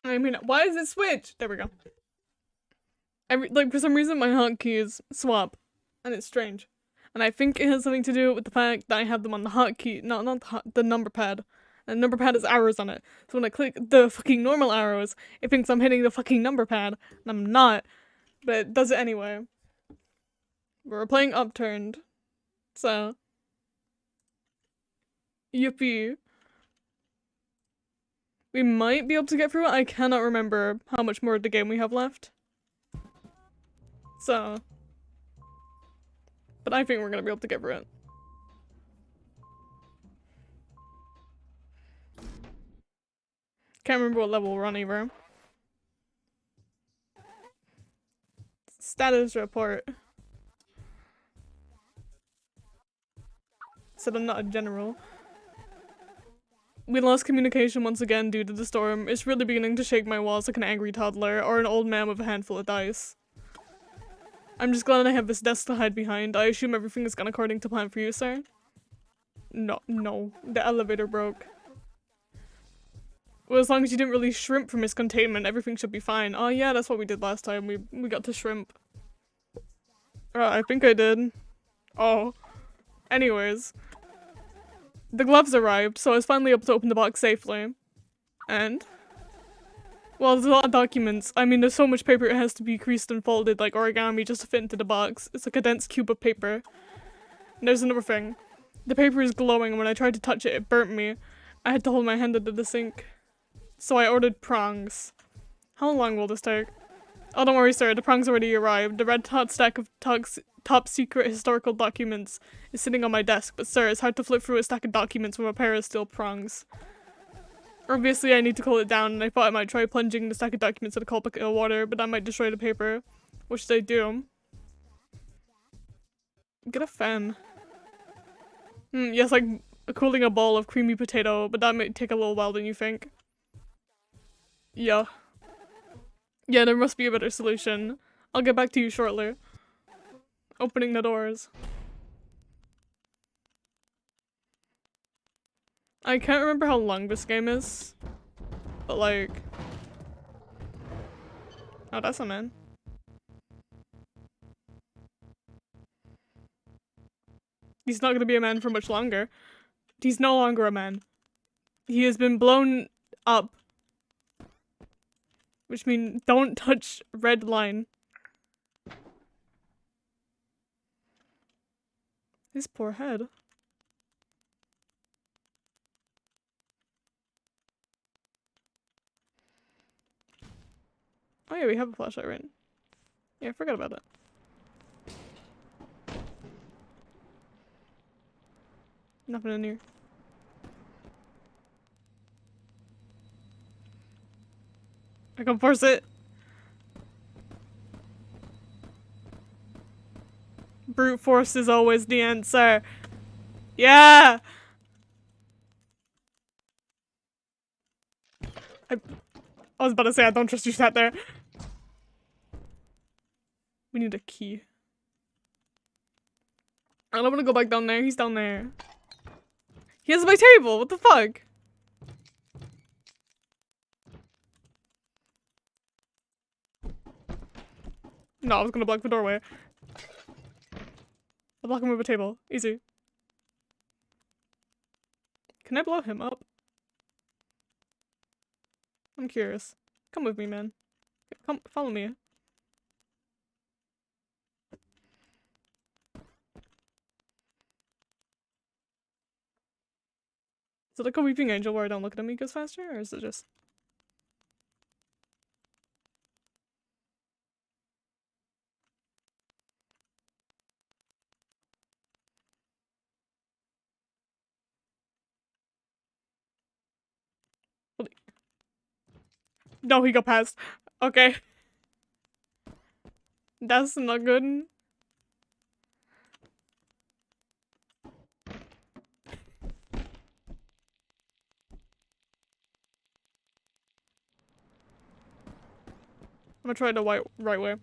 I mean, why does it switch? There we go. Like, for some reason, my hotkeys swap, and it's strange. And I think it has something to do with the fact that I have them on the hotkey, not the number pad. And the number pad has arrows on it. So when I click the fucking normal arrows, it thinks I'm hitting the fucking number pad, and I'm not. But it does it anyway. We're playing Upturned. So. Yippee. We might be able to get through it. I cannot remember how much more of the game we have left. So. But I think we're gonna be able to get through it. Can't remember what level we're on either. Status report. Said I'm not a general. We lost communication once again due to the storm. It's really beginning to shake my walls like an angry toddler or an old man with a handful of dice. I'm just glad I have this desk to hide behind. I assume everything has gone according to plan for you, sir? No. The elevator broke. Well, as long as you didn't really shrimp from miscontainment, everything should be fine. Oh yeah, that's what we did last time. We got to shrimp. I think I did. Oh. Anyways. The gloves arrived, so I was finally able to open the box safely. And? Well, there's a lot of documents. I mean, there's so much paper it has to be creased and folded like origami just to fit into the box. It's like a dense cube of paper. And there's another thing. The paper is glowing, and when I tried to touch it, it burnt me. I had to hold my hand under the sink. So I ordered prongs. How long will this take? Oh, don't worry, sir. The prongs already arrived. The red hot stack of top secret historical documents is sitting on my desk, but sir, it's hard to flip through a stack of documents with a pair of steel prongs. Obviously, I need to cool it down, and I thought I might try plunging the stack of documents in a cold bucket of water, but that might destroy the paper. What should I do? Get a fan. Yes, like cooling a bowl of creamy potato, but that might take a little while than you think. Yeah. Yeah, there must be a better solution. I'll get back to you shortly. Opening the doors. I can't remember how long this game is, but like... Oh, that's a man. He's not gonna be a man for much longer. He's no longer a man. He has been blown up. Which means don't touch red line. His poor head. Oh yeah, we have a flashlight, right? Yeah, I forgot about it. Nothing in here. I can force it. Brute force is always the answer. Yeah! I was about to say, I don't trust you sat there. We need a key. I don't want to go back down there. He's down there. He has my table. What the fuck? No, I was gonna block the doorway. I'll block him with a table. Easy. Can I blow him up? I'm curious. Come with me, man. Come, follow me. Is it like a weeping angel where I don't look at him, he goes faster, or is it just... No, he got past. Okay. That's not good. I'm gonna try the right way.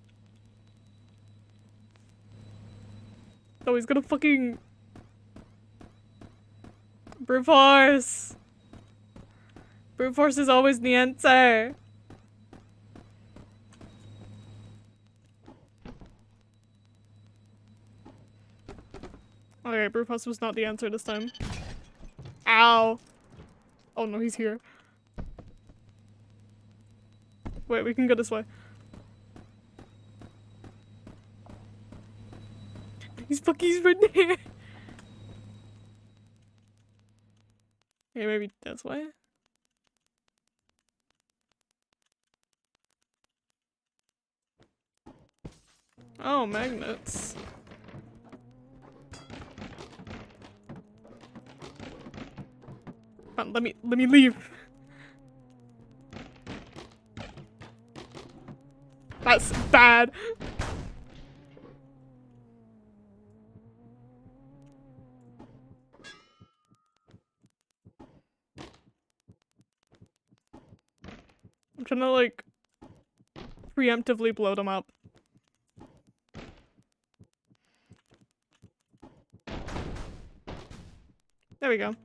Oh, he's gonna fucking... Brute force! Brute force is always the answer! Okay, Brewhouse was not the answer this time. Ow! Oh no, he's here. Wait, we can go this way. He's right there! Okay, maybe this way? Oh, magnets. Come on, let me leave. That's bad. I'm trying to like preemptively blow them up. There we go.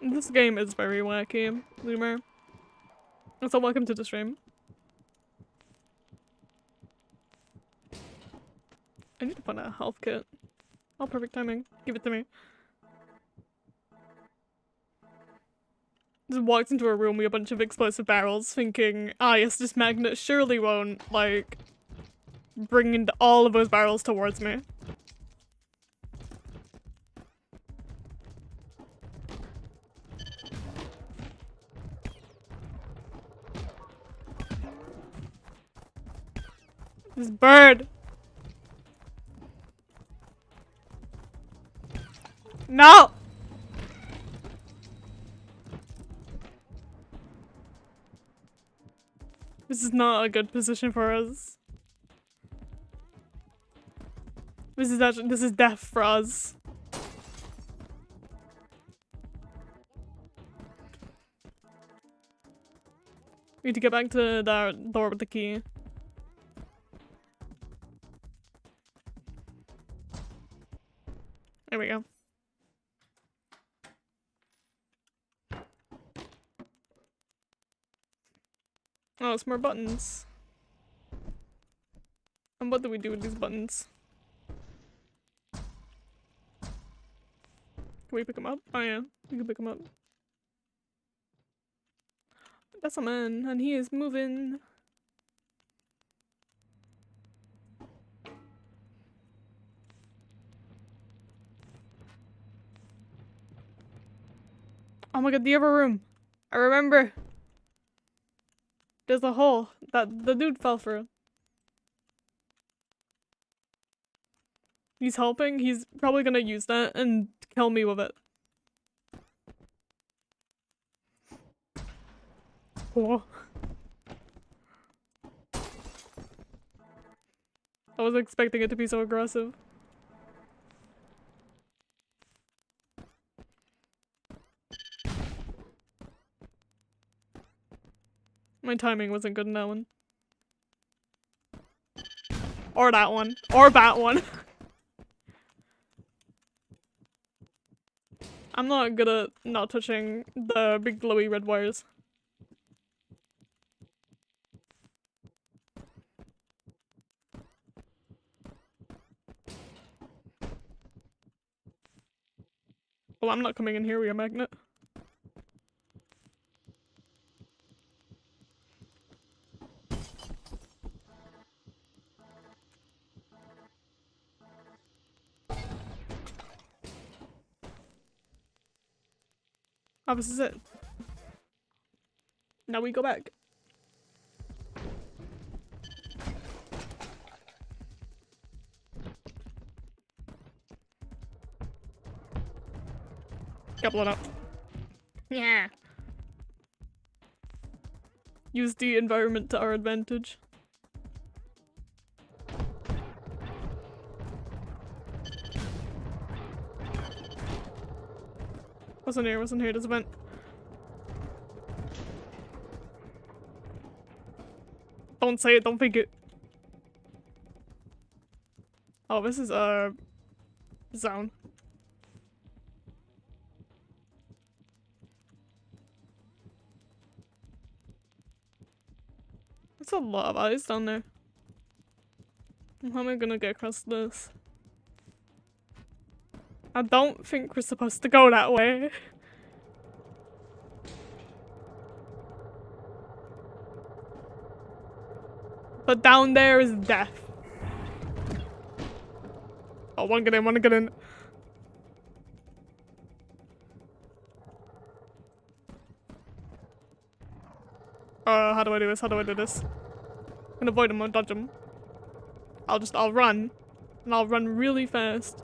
This game is very wacky, Loomer. So welcome to the stream. I need to find a health kit. Oh, perfect timing. Give it to me. Just walks into a room with a bunch of explosive barrels thinking, ah yes, this magnet surely won't, like, bring all of those barrels towards me. This bird! No! This is not a good position for us. This is death for us. We need to get back to that door with the key. There we go. Oh, it's more buttons. And what do we do with these buttons? Can we pick them up? Oh yeah, we can pick them up. That's a man, and he is moving. Oh my god, the other room. I remember. There's a hole that the dude fell through. He's helping. He's probably gonna use that and kill me with it. Oh. I wasn't expecting it to be so aggressive. My timing wasn't good in that one. Or that one. Or that one. I'm not good at not touching the big glowy red wires. Well, I'm not coming in here with a magnet. Oh, this is it. Now we go back. Got blown up. Yeah. Use the environment to our advantage. Wasn't here, there's a vent. Don't say it, don't think it. Oh, this is zone. There's a lot of eyes down there. How am I gonna get across this? I don't think we're supposed to go that way. But down there is death. Oh, wanna get in, wanna get in. How do I do this? How do I do this? I'm gonna avoid him, I'll dodge him. I'll run. And I'll run really fast.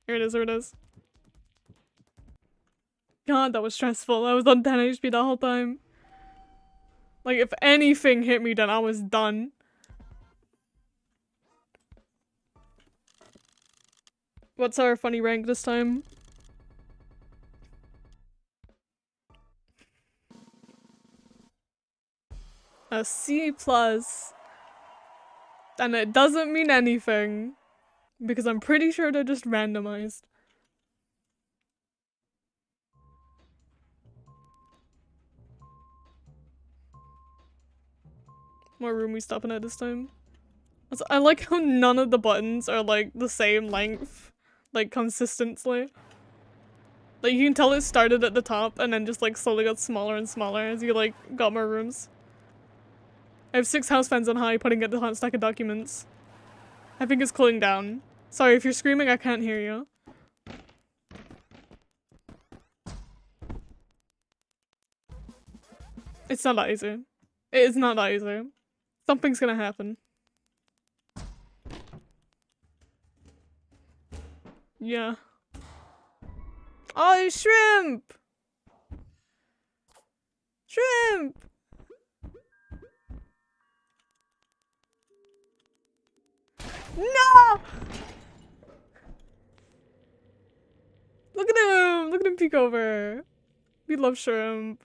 Here it is, here it is. God, that was stressful. I was on 10 HP the whole time. Like, if anything hit me, then I was done. What's our funny rank this time? A C+. And it doesn't mean anything. Because I'm pretty sure they're just randomized. What room we stopping at this time? Also, I like how none of the buttons are like the same length. Like consistently. Like you can tell it started at the top and then just like slowly got smaller and smaller as you like got more rooms. I have 6 house fans on high putting at the hot stack of documents. I think it's cooling down. Sorry if you're screaming, I can't hear you. It's not that easy. It is not that easy. Something's gonna happen. Yeah. Oh, shrimp! Shrimp! No! Look at him! Look at him peek over. We love shrimp.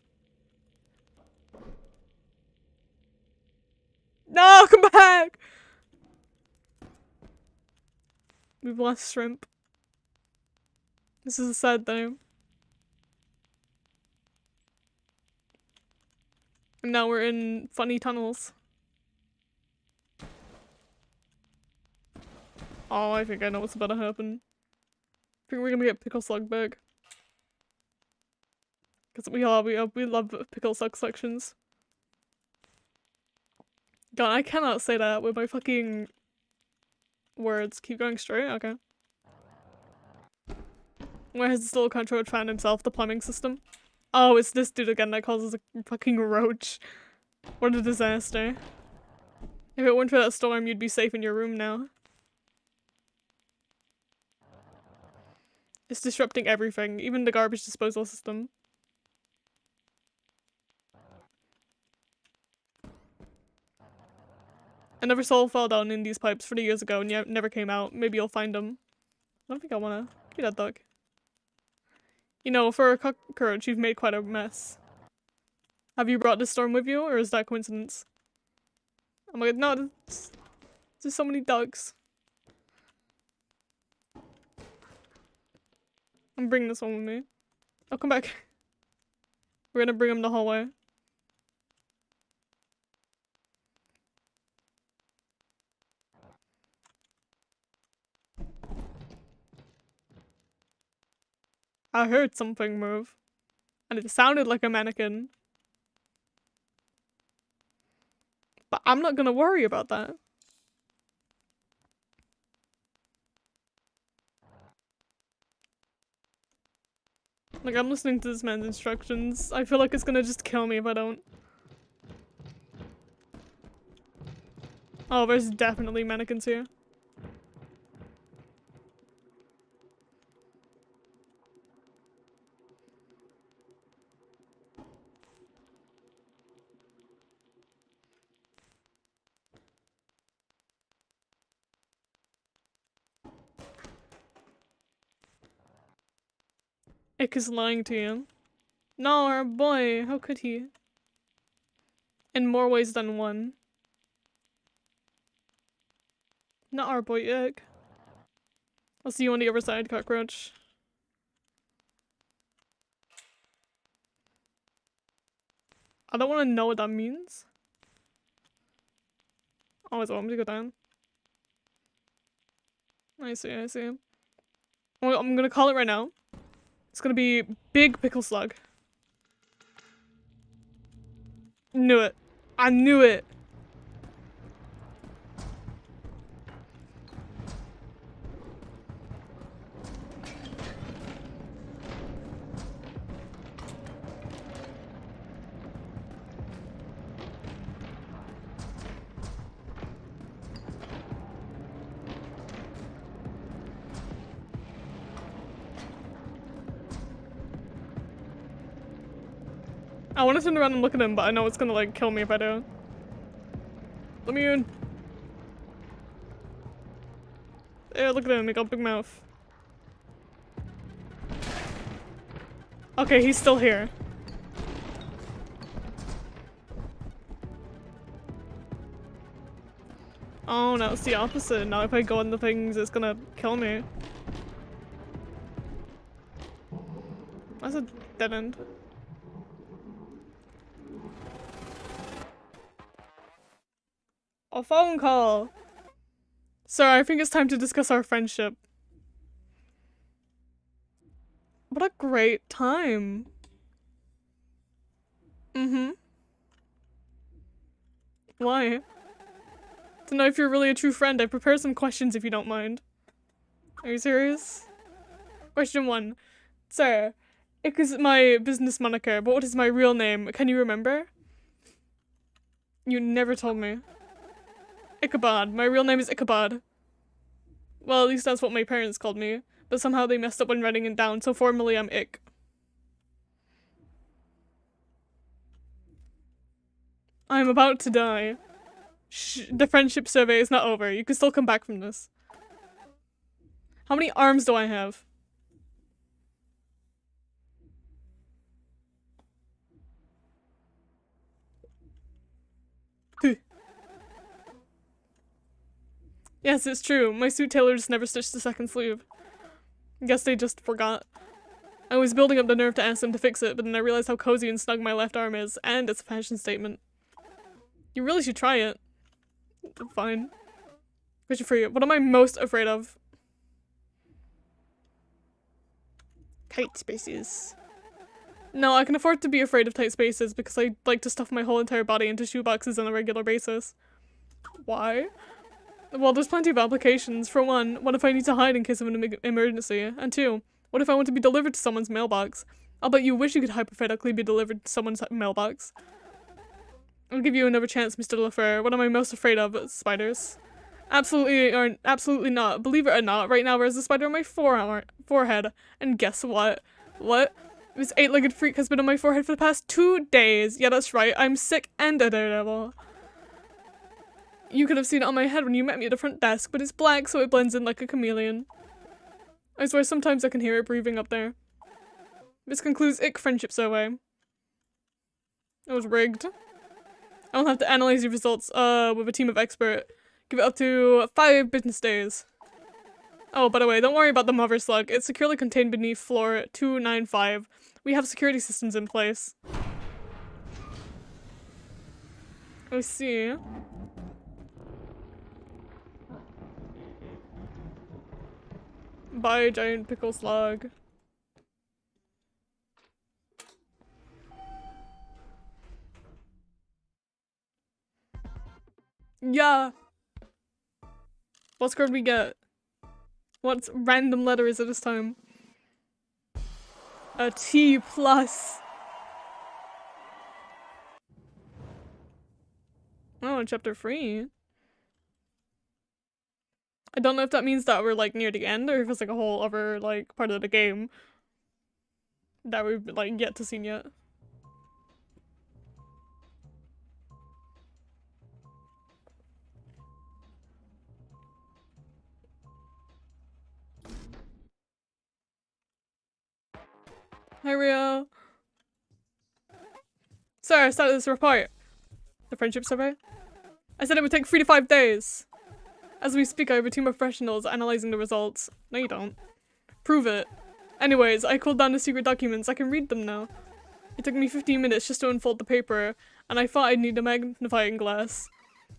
No, come back! We've lost shrimp. This is a sad thing. And now we're in funny tunnels. Oh, I think I know what's about to happen. I think we're gonna get pickle slug back. Cause we love pickle slug sections. God, I cannot say that with my fucking words. Keep going straight? Okay. Where has this little controller found himself? The plumbing system? Oh, it's this dude again that causes a fucking roach. What a disaster. If it weren't for that storm, you'd be safe in your room now. It's disrupting everything, even the garbage disposal system. Another soul fell down in these pipes 30 years ago and never came out. Maybe you'll find them. I don't think I wanna do that, dog. You know, for a cockroach, you've made quite a mess. Have you brought this storm with you, or is that coincidence? Oh my god, no, there's so many ducks. I'm bringing this one with me. I'll come back. We're gonna bring him the whole way. I heard something move. And it sounded like a mannequin. But I'm not gonna worry about that. Like, I'm listening to this man's instructions. I feel like it's gonna just kill me if I don't. Oh, there's definitely mannequins here. Ick is lying to you. No, our boy, how could he? In more ways than one. Not our boy Ick. I'll see you on the other side, cockroach. I don't want to know what that means. Oh, it's want me to go down. I see, I see. Well, I'm gonna call it right now. It's gonna be Big Pickle Slug. Knew it. I knew it. I want to turn around and look at him, but I know it's gonna like kill me if I do. Let me in. Yeah, look at him, he got a big mouth. Okay, he's still here. Oh, now it's the opposite. Now if I go in the things, it's gonna kill me. That's a dead end. A phone call! Sir, I think it's time to discuss our friendship. What a great time. Mm-hmm. Why? To know if you're really a true friend, I prepared some questions if you don't mind. Are you serious? Question 1. Sir, Ick is my business moniker, but what is my real name? Can you remember? You never told me. Ichabod. My real name is Ichabod. Well, at least that's what my parents called me, but somehow they messed up when writing it down, so formally I'm Ick. I'm about to die. Shh, the friendship survey is not over. You can still come back from this. How many arms do I have? Yes, it's true. My suit tailor just never stitched the second sleeve. Guess they just forgot. I was building up the nerve to ask them to fix it, but then I realized how cozy and snug my left arm is, and it's a fashion statement. You really should try it. Fine. Question for you. What am I most afraid of? Tight spaces. No, I can afford to be afraid of tight spaces because I like to stuff my whole entire body into shoeboxes on a regular basis. Why? Well, there's plenty of applications. For one, what if I need to hide in case of an emergency? And two, what if I want to be delivered to someone's mailbox? I'll bet you wish you could hypothetically be delivered to someone's mailbox. I'll give you another chance, Mr. LaFleur. What am I most afraid of? Spiders. Absolutely not. Believe it or not, right now there's a spider on my forehead. And guess what? What? This 8-legged freak has been on my forehead for the past 2 days. Yeah, that's right. I'm sick and a daredevil. You could have seen it on my head when you met me at the front desk, but it's black so it blends in like a chameleon. I swear sometimes I can hear it breathing up there. This concludes Ick Friendship Survey. It was rigged. I'll have to analyze your results with a team of experts. Give it up to 5 business days. Oh, by the way, don't worry about the mother slug. It's securely contained beneath floor 295. We have security systems in place. I see. Bye, giant pickle slug. Yeah. What score did we get? What random letter is it this time? A T plus. Oh, chapter 3. I don't know if that means that we're like near the end or if it's like a whole other like part of the game that we've like yet to see yet. Hi, Rio. Sir, I started this report. The friendship survey? I said it would take 3 to 5 days. As we speak, I have a team of professionals analyzing the results. No, you don't. Prove it. Anyways, I called down the secret documents. I can read them now. It took me 15 minutes just to unfold the paper, and I thought I'd need a magnifying glass.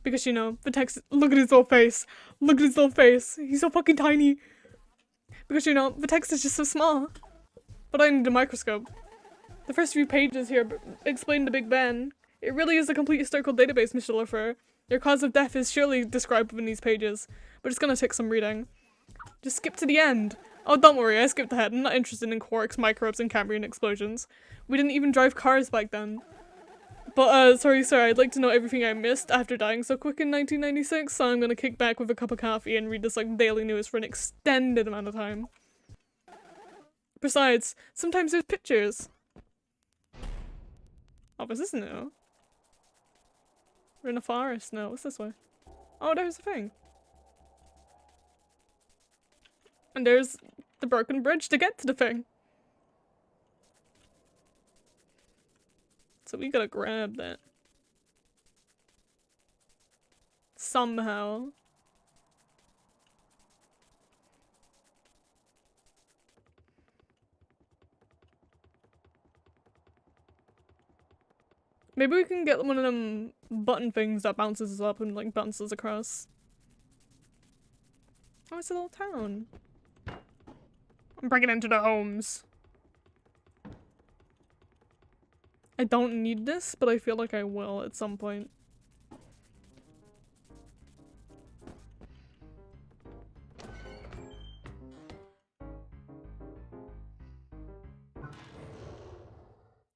Because, you know, the text- look at his little face. Look at his little face. He's so fucking tiny. Because, you know, the text is just so small. But I need a microscope. The first few pages here explain the Big Bang. It really is a complete historical database, Mr. Leffer. Your cause of death is surely described in these pages, but it's gonna take some reading. Just skip to the end. Oh, don't worry, I skipped ahead. I'm not interested in quarks, microbes, and Cambrian explosions. We didn't even drive cars back then. But, sorry, sir, I'd like to know everything I missed after dying so quick in 1996, so I'm gonna kick back with a cup of coffee and read this, like, daily news for an extended amount of time. Besides, sometimes there's pictures. Oh, this is new. We're in a forest now. What's this way? Oh, there's a thing. And there's the broken bridge to get to the thing. So we gotta grab that. Somehow. Maybe we can get one of them button things that bounces us up and like bounces across. Oh, it's a little town. I'm breaking into the homes. I don't need this, but I feel like I will at some point.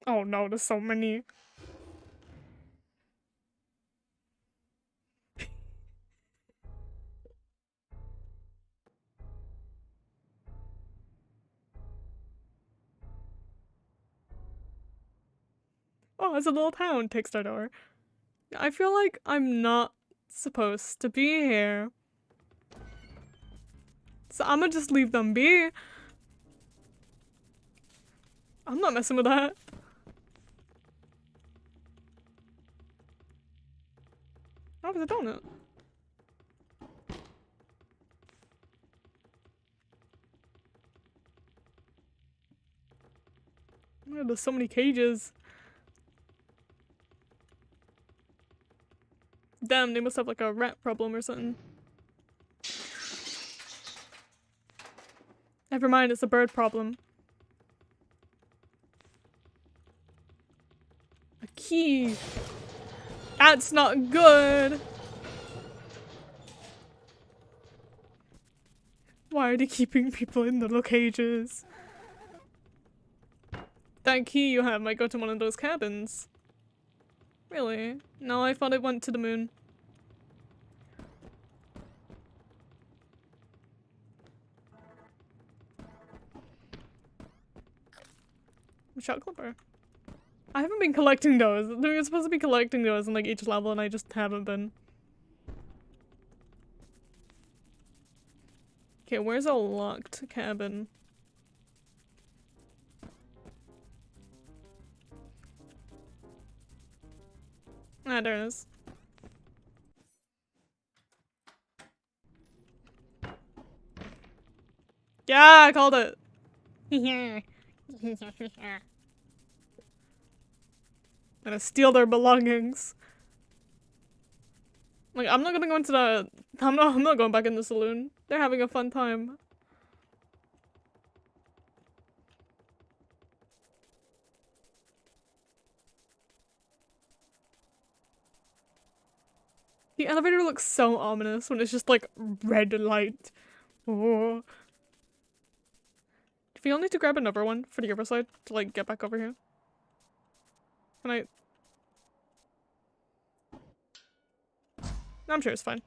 Oh no, there's so many. Oh, it's a little town. Takes our door. I feel like I'm not supposed to be here. So I'm gonna just leave them be. I'm not messing with that. Oh, there's a donut. Oh, there's so many cages. Damn, they must have like a rat problem or something. Never mind, it's a bird problem. A key. That's not good. Why are they keeping people in little cages? That key you have might go to one of those cabins. Really? No, I thought it went to the moon. Shot clipper. I haven't been collecting those. They're supposed to be collecting those in like each level and I just haven't been. Okay, where's a locked cabin? Ah, there it is. Yeah, I called it. Gonna steal their belongings. Like, I'm not gonna go into the- I'm not going back in the saloon. They're having a fun time. The elevator looks so ominous when it's just like red light. Oh. Do we all need to grab another one for the other side to like get back over here? Can I? No, I'm sure it's fine.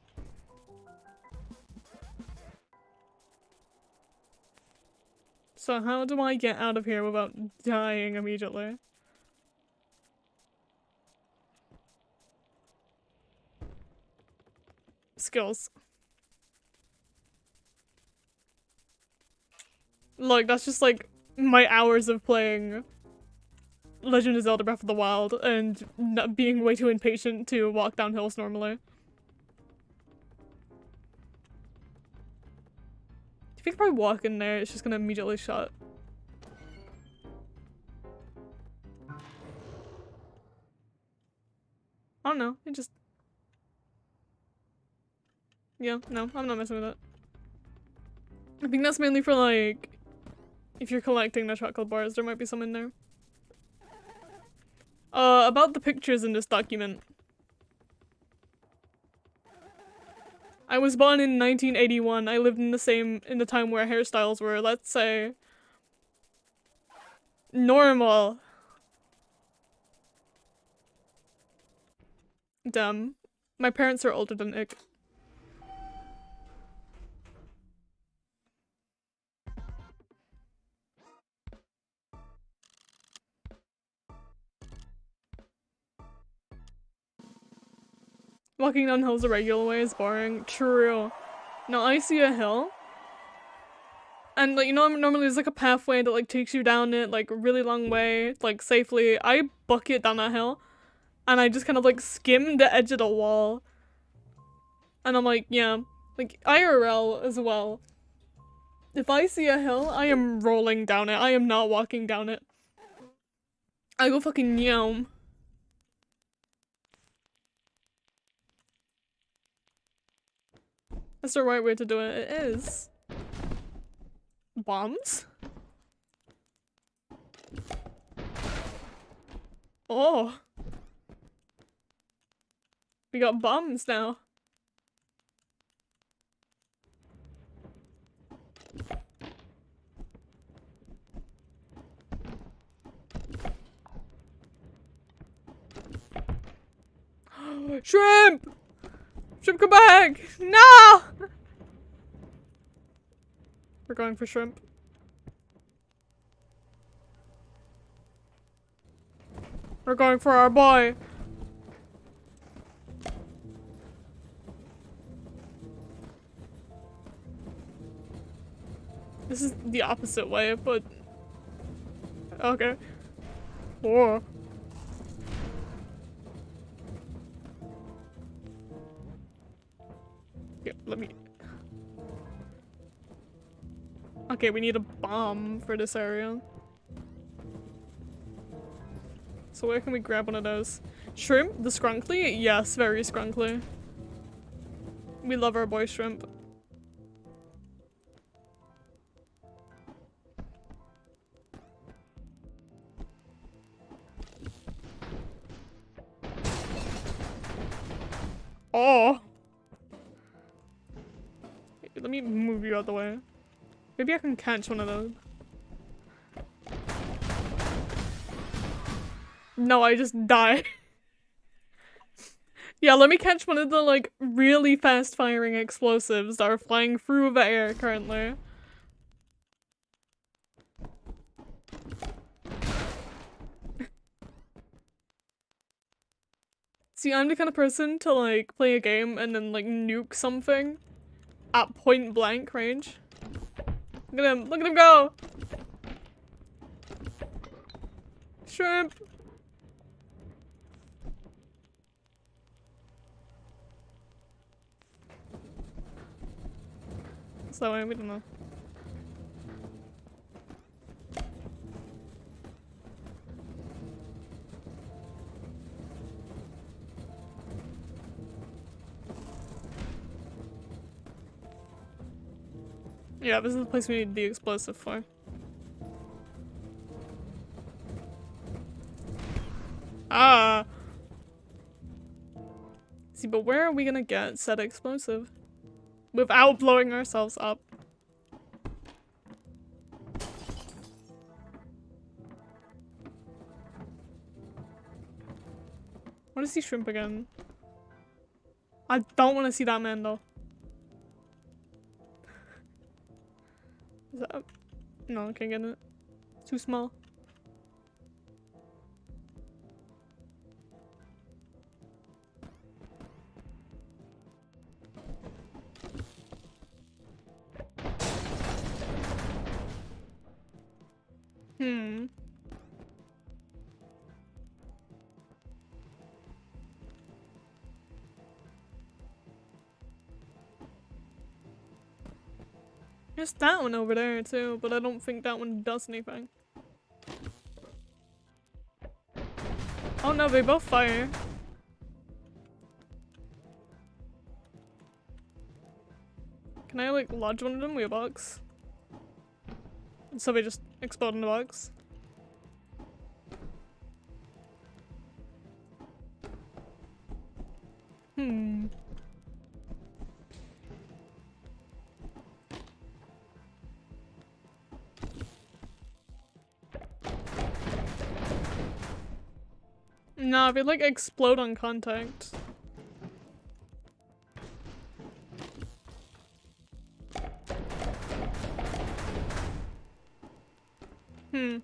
So how do I get out of here without dying immediately? Skills. Look, that's just like my hours of playing Legend of Zelda Breath of the Wild and not being way too impatient to walk down hills normally. If you could probably walk in there, it's just gonna immediately shut. I don't know, it just... Yeah, no, I'm not messing with it. I think that's mainly for like, if you're collecting the chocolate bars, there might be some in there. About the pictures in this document. I was born in 1981. I lived in the time where hairstyles were, let's say, normal. Dumb. My parents are older than Ick. Walking down hills a regular way is boring. True. Now I see a hill. And like, you know, normally there's like a pathway that like takes you down it like a really long way, like safely. I bucket down that hill. And I just kind of like skim the edge of the wall. And I'm like, yeah. Like, IRL as well. If I see a hill, I am rolling down it. I am not walking down it. I go fucking yum. That's the right way to do it. It is. Bombs? Oh. We got bombs now. Shrimp! Shrimp, come back! No! We're going for shrimp. We're going for our boy. This is the opposite way, but... Okay. Oh. Yeah, let me... Okay, we need a bomb for this area. So where can we grab one of those? Shrimp? The scrunkly? Yes, very scrunkly. We love our boy shrimp. Oh! Let me move you out the way. Maybe I can catch one of those. No, I just died. Yeah, let me catch one of the, like, really fast-firing explosives that are flying through the air currently. See, I'm the kind of person to, like, play a game and then, like, nuke something at point-blank range. Look at him! Look at him go! Shrimp! It's that way, we don't know. Yeah, this is the place we need the explosive for. Ah! See, but where are we gonna get said explosive? Without blowing ourselves up. I wanna see shrimp again. I don't wanna see that man though. Is that... No, I can't get it. It's too small. There's that one over there too, but I don't think that one does anything. Oh no, they both fire. Can I like lodge one of them with a box? So they just explode in the box? Hmm. No, they like explode on contact. Hmm.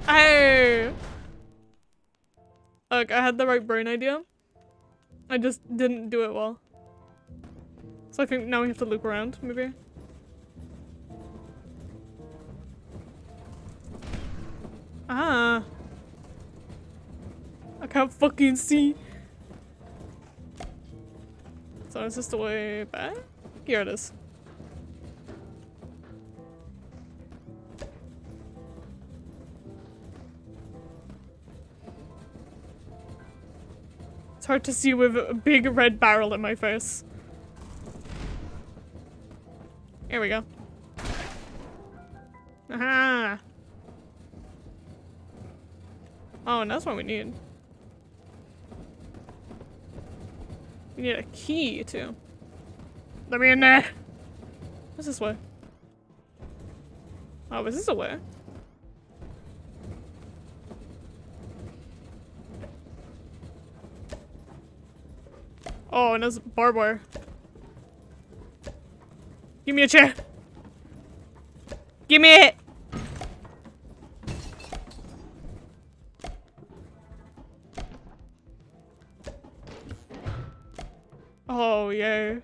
Hey! Look, I had the right brain idea. I just didn't do it well. So I think now we have to loop around, maybe. Ah. I can't fucking see. So is this the way back? Here it is. It's hard to see with a big red barrel in my face. Here we go. Aha! Oh, and that's what we need. We need a key, too. Let me in there! What's this way? Oh, is this a way? Oh, and there's barbed wire. Give me a chair! Give me it! Oh, yeah.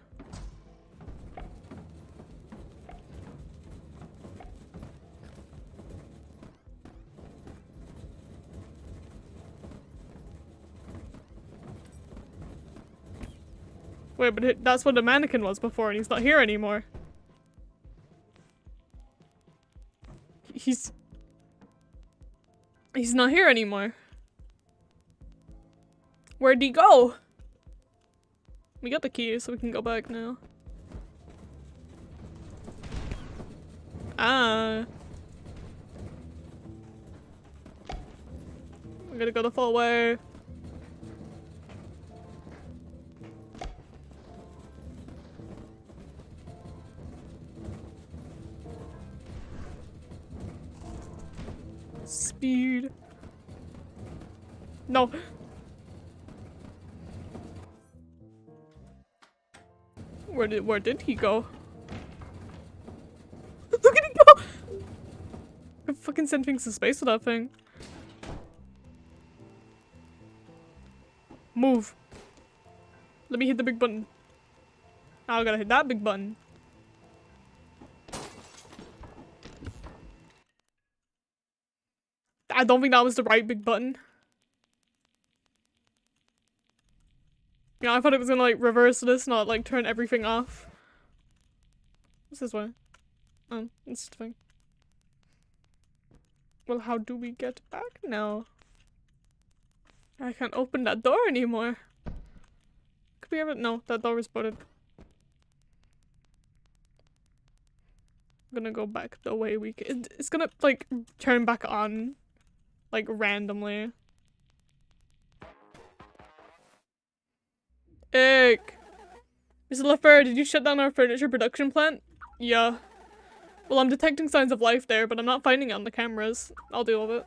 Wait, but that's what the mannequin was before, and he's not here anymore. He's not here anymore. Where'd he go? We got the key, so we can go back now. Ah. We're gonna go the full way. Speed. No. Where did he go? Look at him go! I fucking send things to space with that thing. Move. Let me hit the big button. Now I gotta hit that big button. I don't think that was the right big button. Yeah, I thought it was gonna like reverse this, not like turn everything off. What's this way? Oh, it's the thing. Well, how do we get back now? I can't open that door anymore. Could we ever? No, that door is bolted. I'm gonna go back the way we can. It's gonna like turn back on, like randomly. Ick. Mr. Leffer, did you shut down our furniture production plant? Yeah. Well, I'm detecting signs of life there, but I'm not finding it on the cameras. I'll deal with it.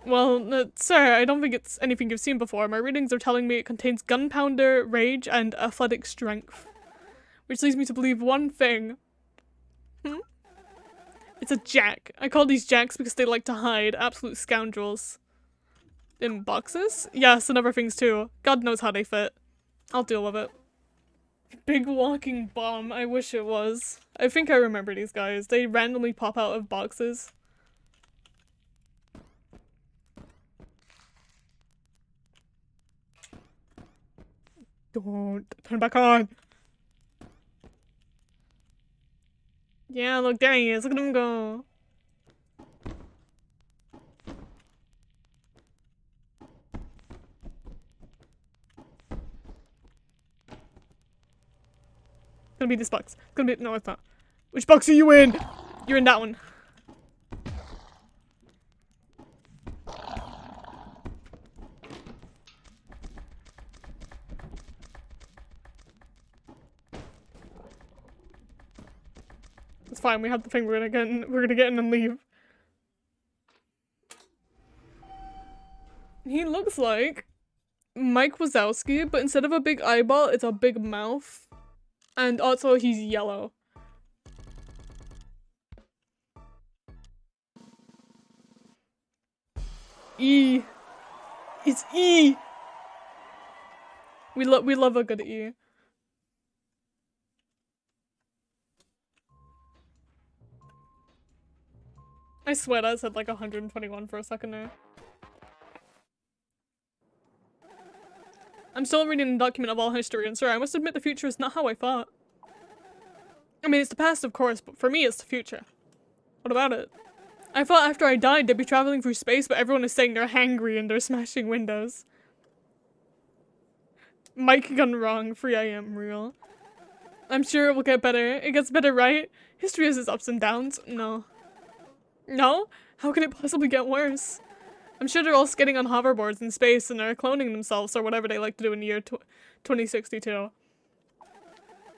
Well, sir, I don't think it's anything you've seen before. My readings are telling me it contains gunpowder, rage, and athletic strength. Which leads me to believe one thing. It's a jack. I call these jacks because they like to hide. Absolute scoundrels. In boxes? Yes, and other things too. God knows how they fit. I'll deal with it. Big walking bomb. I wish it was. I think I remember these guys. They randomly pop out of boxes. Don't turn it back on. Yeah, look, there he is. Look at him go. It's gonna be this box. It's gonna be— no, it's not. Which box are you in? You're in that one. It's fine, we have the thing, we're gonna get in and leave. He looks like Mike Wazowski, but instead of a big eyeball, it's a big mouth. And also he's yellow. E. It's E. We love a good E. I swear I said like 121 for a second there. I'm still reading the document of all history, and sir, I must admit the future is not how I thought. I mean, it's the past, of course, but for me, it's the future. What about it? I thought after I died, they'd be traveling through space, but everyone is saying they're hangry and they're smashing windows. Mike gone wrong, 3 AM real. I'm sure it will get better. It gets better, right? History has its ups and downs. No. No? How could it possibly get worse? I'm sure they're all skidding on hoverboards in space and are cloning themselves or whatever they like to do in the year 2062.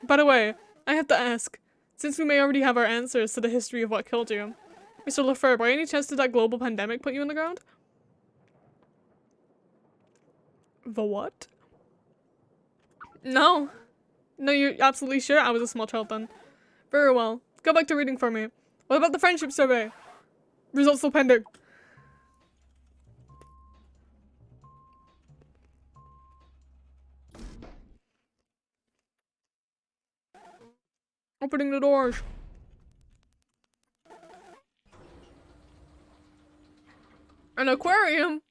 By the way, I have to ask, since we may already have our answers to the history of what killed you, Mr. Lefeur, by any chance did that global pandemic put you in the ground? The what? No. No, you're absolutely sure? I was a small child then. Very well. Go back to reading for me. What about the friendship survey? Results still pending. Opening the doors. An aquarium?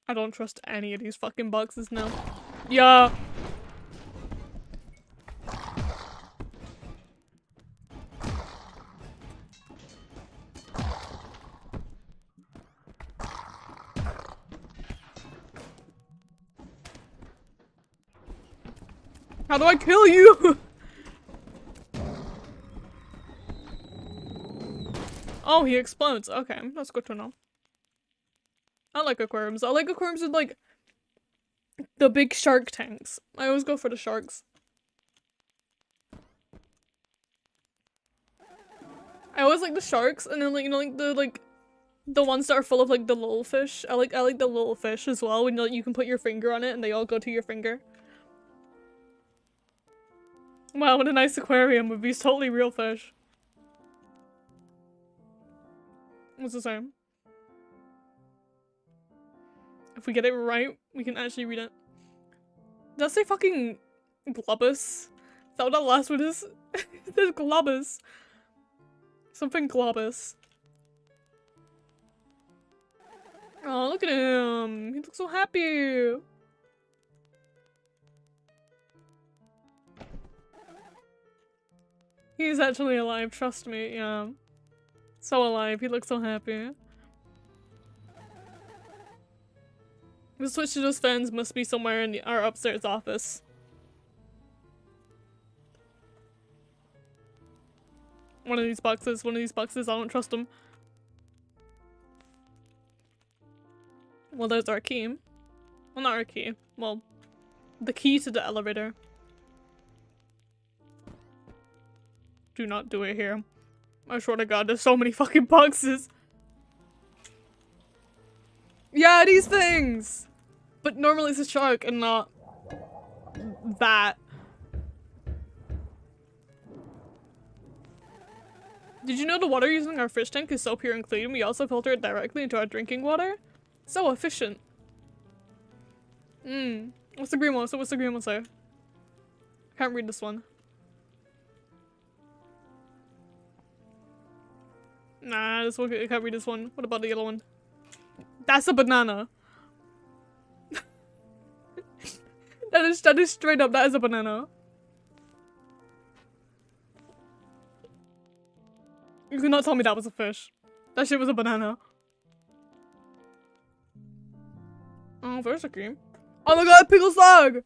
I don't trust any of these fucking boxes now. Yeah. How do I kill you? Oh, he explodes. Okay, that's good to know. I like aquariums. I like aquariums with like the big shark tanks. I always go for the sharks. I always like the sharks, and then like, you know, like the ones that are full of like the little fish. I like the little fish as well, when you can put your finger on it and they all go to your finger. Wow, what a nice aquarium with these totally real fish. What's the same? If we get it right, we can actually read it. Did I say fucking globus? Is that what that last one is? There's globus. Something globus. Oh, look at him. He looks so happy. He's actually alive, trust me, yeah. So alive, he looks so happy. The switch to those fans must be somewhere in our upstairs office. One of these boxes, I don't trust them. Well, there's our key. Well, not our key. Well, the key to the elevator. Do not do it here. I swear to God, there's so many fucking boxes. Yeah, these things! But normally it's a shark and not that. Did you know the water using our fish tank is so pure and clean? We also filter it directly into our drinking water? So efficient. What's the green one? So what's the green one say? Can't read this one. Nah, this one, I can't read this one. What about the yellow one? That's a banana. That is straight up, that is a banana. You cannot tell me that was a fish. That shit was a banana. Oh, there's a cream. Oh my god, pickle slug!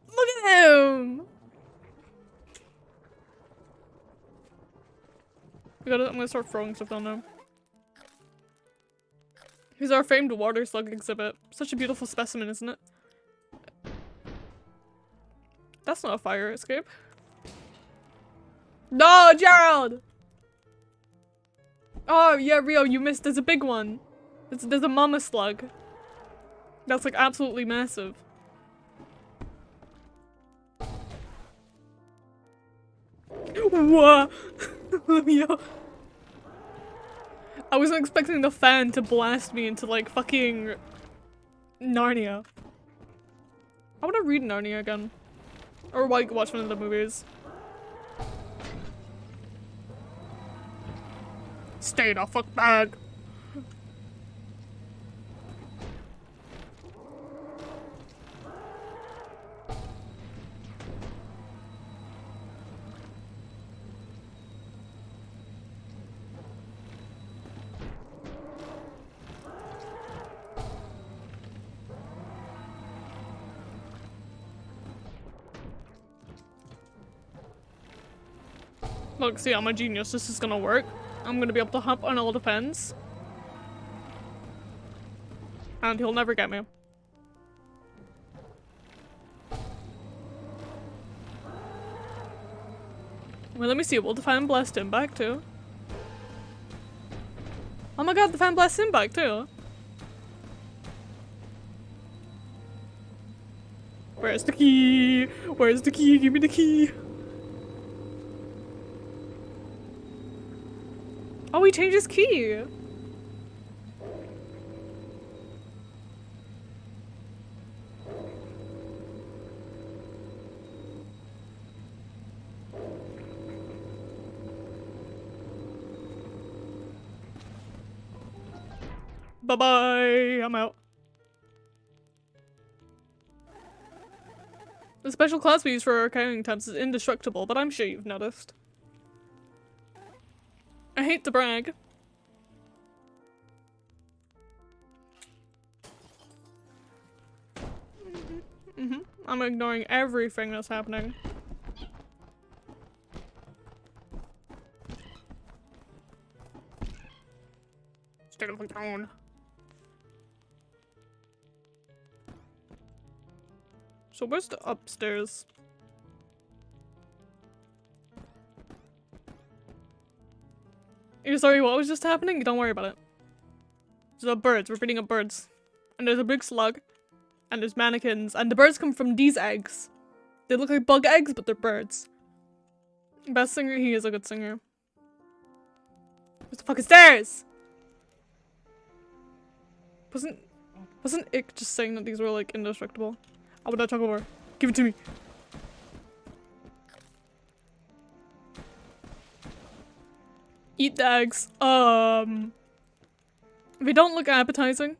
Look at him! I'm gonna start throwing stuff down there. Here's our famed water slug exhibit. Such a beautiful specimen, isn't it? That's not a fire escape. No, Gerald! Oh, yeah, Rio, you missed. There's a big one. There's a mama slug. That's like absolutely massive. What? Yo. I wasn't expecting the fan to blast me into like fucking Narnia. I wanna read Narnia again. Or like watch one of the movies. Stay the fuck back. Look, see, I'm a genius. This is gonna work. I'm gonna be able to hop on all the fence. And he'll never get me. Well, let me see. Will the fan blast him back too? Oh my god, the fan blasts him back too. Where's the key? Where's the key? Give me the key. Oh, he changed his key. Bye-bye, I'm out. The special class we use for our carrying tabs is indestructible, but I'm sure you've noticed. I hate to brag. I'm ignoring everything that's happening. Stay the fuck down. So where's the upstairs? You're sorry, what was just happening? Don't worry about it. There's birds, we're feeding up birds. And there's a big slug. And there's mannequins. And the birds come from these eggs. They look like bug eggs, but they're birds. Best singer, he is a good singer. Where's the fucking stairs? Wasn't Ick just saying that these were like indestructible? I want that chocolate bar. Give it to me. Eat the eggs. They don't look appetizing.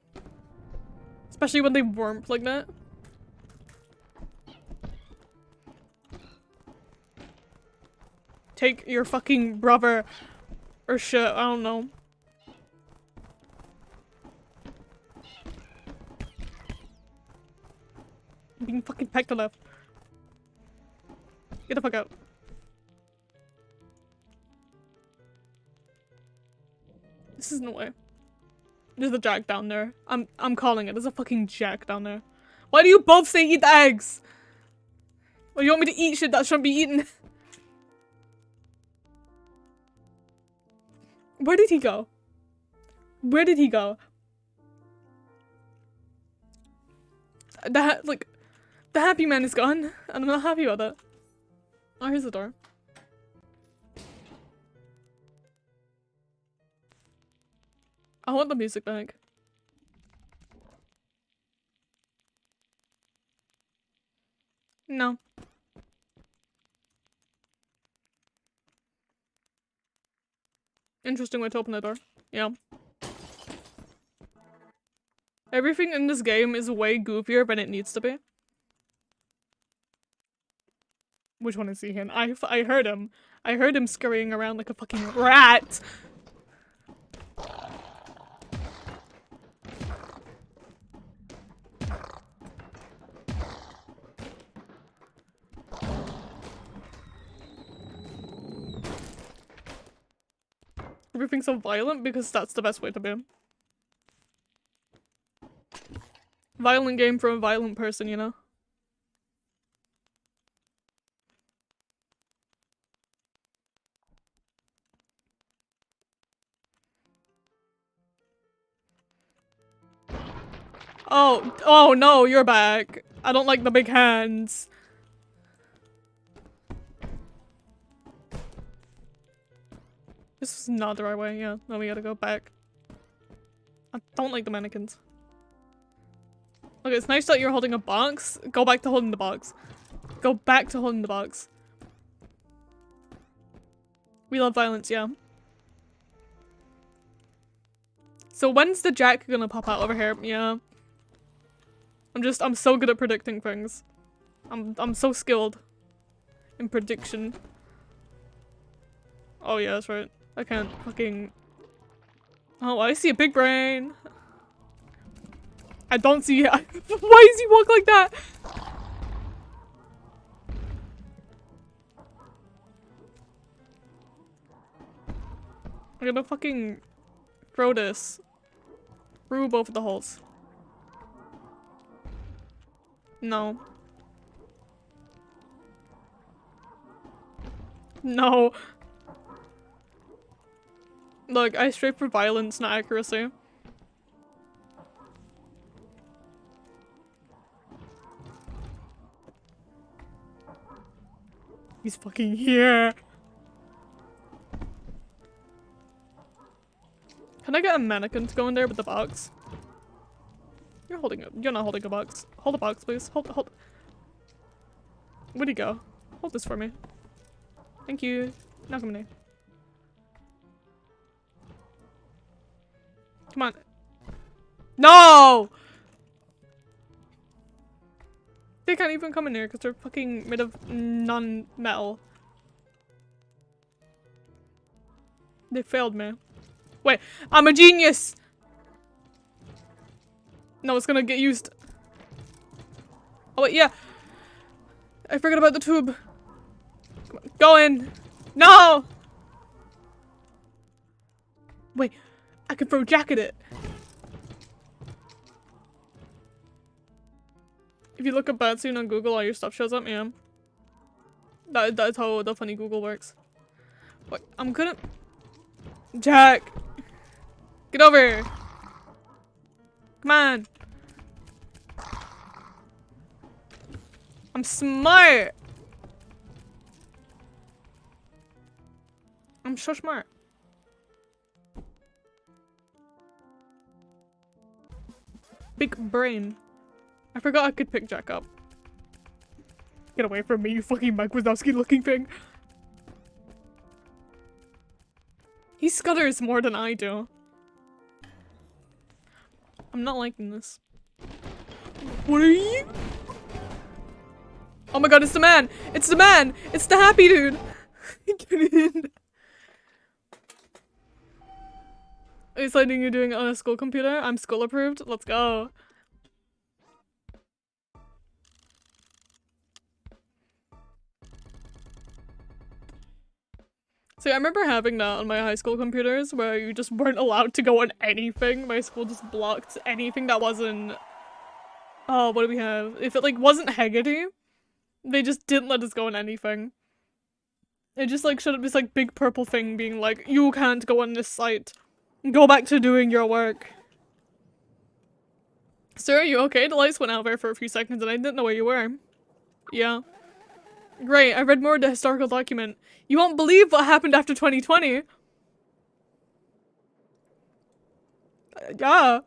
Especially when they warp like that. Take your fucking brother or shit, I don't know. I'm being fucking pecked to left. Get the fuck out. This isn't the way. There's a jack down there. I'm calling it. There's a fucking jack down there. Why do you both say eat the eggs? Or you want me to eat shit that shouldn't be eaten? Where did he go? Where did he go? The happy man is gone, and I'm not happy about that. Oh, here's the door. I want the music back. No. Interesting way to open the door. Yeah. Everything in this game is way goofier than it needs to be. Which one is he in? I heard him. I heard him scurrying around like a fucking rat! Everything's so violent because that's the best way to be. Violent game for a violent person, you know? Oh no, you're back. I don't like the big hands. This is not the right way, yeah. No, we gotta go back. I don't like the mannequins. Okay, it's nice that you're holding a box. Go back to holding the box. Go back to holding the box. We love violence, yeah. So when's the jack gonna pop out over here? Yeah. I'm so good at predicting things. I'm so skilled in prediction. Oh yeah, that's right. I can't fucking... Oh, I see a big brain. I don't see... Why does he walk like that? I'm gonna fucking throw this through both of the holes. No. No. Look, I strive for violence, not accuracy. He's fucking here. Can I get a mannequin to go in there with the box? You're holding it. You're not holding a box. Hold a box, please. Hold. Where'd he go? Hold this for me. Thank you. Now come in. Come on. No! They can't even come in here because they're fucking made of non-metal. They failed me. Wait, I'm a genius! No, it's gonna get used. Oh wait, yeah. I forgot about the tube. Come on, go in. No! Wait, I can throw Jack at it. If you look up Batsoon on Google, all your stuff shows up, yeah. That's how the funny Google works. What? I'm gonna... Jack! Get over here! Come on! I'm smart! I'm so smart. Big brain. I forgot I could pick Jack up. Get away from me, you fucking Mike Wazowski looking thing. He scutters more than I do. I'm not liking this. What are you? Oh my god, it's the man! It's the man! It's the happy dude! Get in! It's letting you doing it on a school computer? I'm school approved? Let's go. See, I remember having that on my high school computers where you just weren't allowed to go on anything. My school just blocked anything that wasn't... Oh, what do we have? If it like wasn't Haggerty, they just didn't let us go on anything. It just like showed up this like big purple thing being like, you can't go on this site. Go back to doing your work. Sir, are you okay? The lights went out there for a few seconds and I didn't know where you were. Yeah. Great, I read more of the historical document. You won't believe what happened after 2020. Yeah.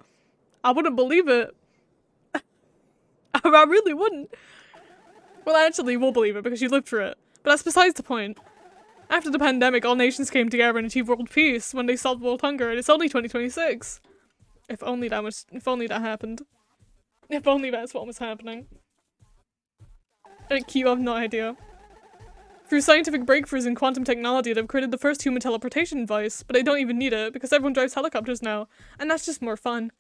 I wouldn't believe it. I really wouldn't. Well, actually, we'll believe it because you lived through it. But that's besides the point. After the pandemic, all nations came together and achieved world peace when they solved world hunger, and it's only 2026. If only that happened. If only that's what was happening. You have no idea. Through scientific breakthroughs in quantum technology, they've created the first human teleportation device, but I don't even need it because everyone drives helicopters now, and that's just more fun.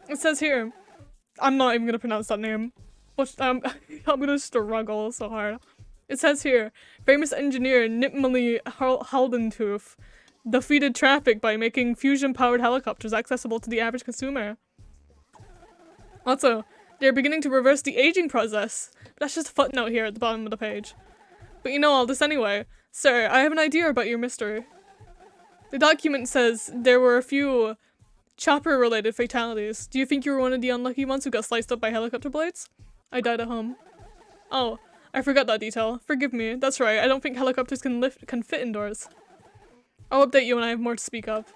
It says here, I'm not even gonna pronounce that name, but I'm gonna struggle so hard. It says here, famous engineer Nipmali Haldentooth defeated traffic by making fusion-powered helicopters accessible to the average consumer. Also, they're beginning to reverse the aging process. That's just a footnote here at the bottom of the page. But you know all this anyway. Sir, I have an idea about your mystery. The document says there were a few chopper-related fatalities. Do you think you were one of the unlucky ones who got sliced up by helicopter blades? I died at home. Oh, I forgot that detail. Forgive me. That's right, I don't think helicopters can fit indoors. I'll update you when I have more to speak of.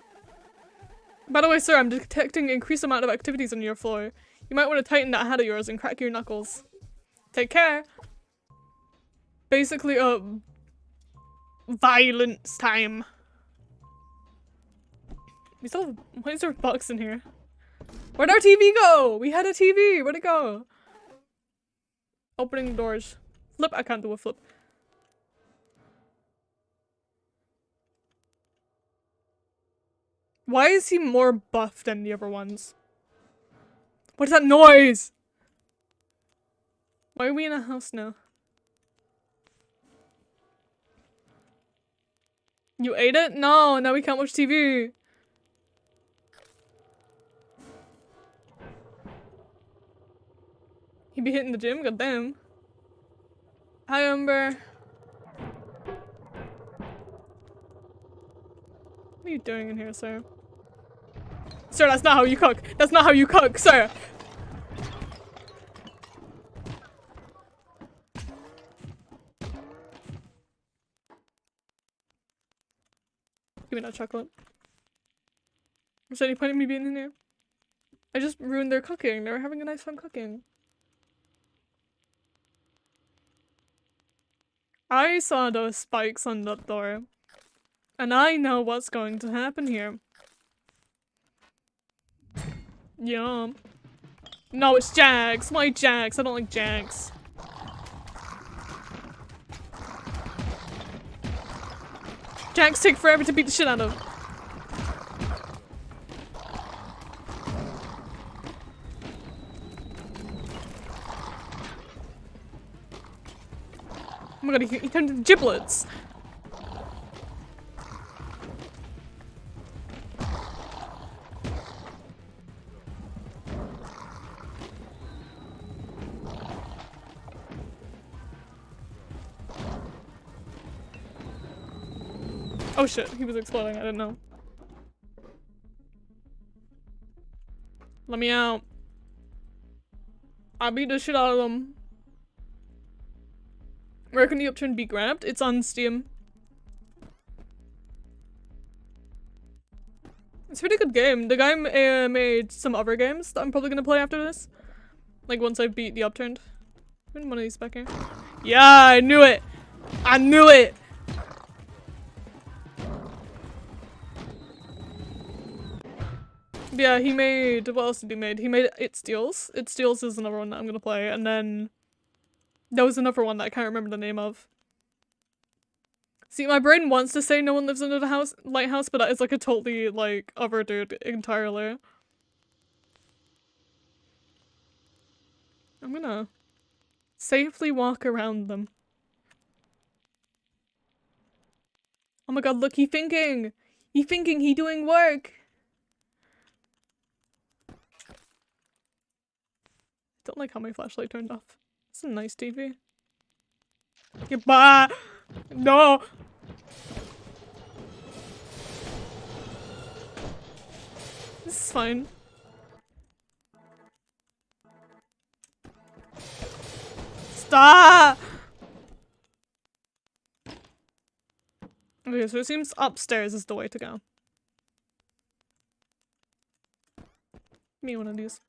By the way, sir, I'm detecting increased amount of activities on your floor. You might want to tighten that hat of yours and crack your knuckles. Take care! Basically, violence time. We still have- why is there a box in here? Where'd our TV go? We had a TV! Where'd it go? Opening doors. Flip? I can't do a flip. Why is he more buff than the other ones? What is that noise? Why are we in a house now? You ate it? No, now we can't watch TV. He be hitting the gym? Goddamn. Hi, Umber. What are you doing in here, sir? Sir, that's not how you cook. That's not how you cook, sir. Give me that chocolate. Is there any point in me being in here? I just ruined their cooking. They were having a nice fun cooking. I saw those spikes on that door. And I know what's going to happen here. Yum. No, it's Jags. Why Jags? I don't like Jags. Jags take forever to beat the shit out of. Oh my god, he turned into giblets. Oh shit, he was exploding, I didn't know. Let me out. I beat the shit out of them. Where can the Upturned be grabbed? It's on Steam. It's a pretty good game. The guy made some other games that I'm probably gonna play after this. Like once I beat the Upturned. One of these back here. Yeah, I knew it! I knew it! Yeah, he made- what else did he made? He made It Steals. It Steals is another one that I'm gonna play, and then there was another one that I can't remember the name of. See, my brain wants to say No One Lives Under the Lighthouse, but that is like a totally, like, other dude entirely. I'm gonna safely walk around them. Oh my god, look, he thinking! He thinking, he doing work! Don't like how my flashlight turned off. It's a nice TV. Goodbye! No! This is fine. Stop! Okay, so it seems upstairs is the way to go. Give me one of these.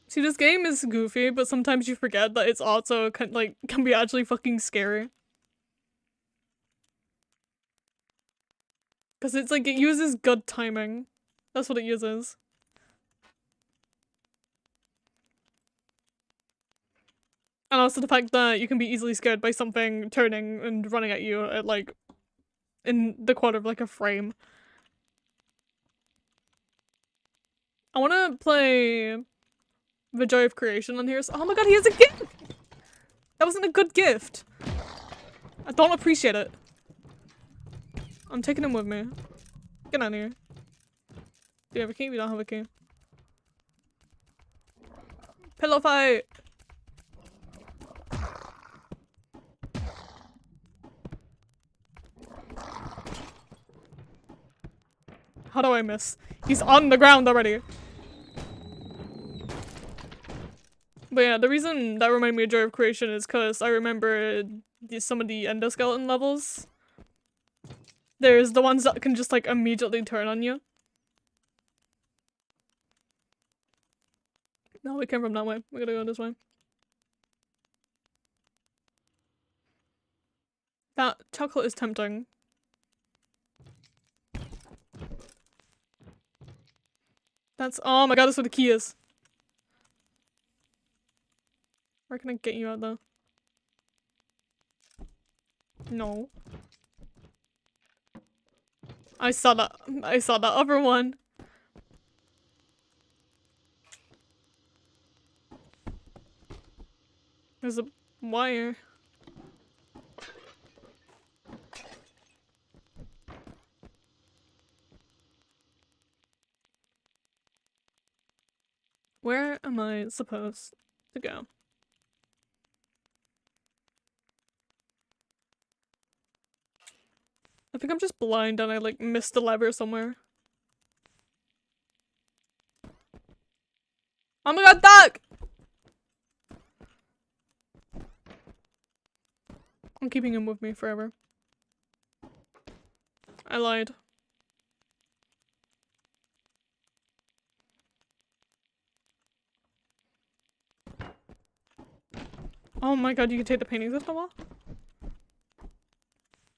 See, this game is goofy, but sometimes you forget that it's also can be actually fucking scary. Because it's like, it uses good timing. That's what it uses. And also the fact that you can be easily scared by something turning and running at you at like, in the quarter of like a frame. I wanna play The Joy of Creation on here. So oh my god, he has a gift! That wasn't a good gift. I don't appreciate it. I'm taking him with me. Get out of here. Do you have a key? We don't have a key. Pillow fight! How do I miss? He's on the ground already. But yeah, the reason that reminded me of Joy of Creation is because I remember some of the endoskeleton levels. There's the ones that can just like immediately turn on you. No, we came from that way. We gotta go this way. That chocolate is tempting. That's- oh my god, that's what the key is. Where can I get you out though? No. I saw that other one. There's a wire. Where am I supposed to go? I think I'm just blind and I like missed a lever somewhere. Oh my god, duck! I'm keeping him with me forever. I lied. Oh my god, you can take the paintings off the wall?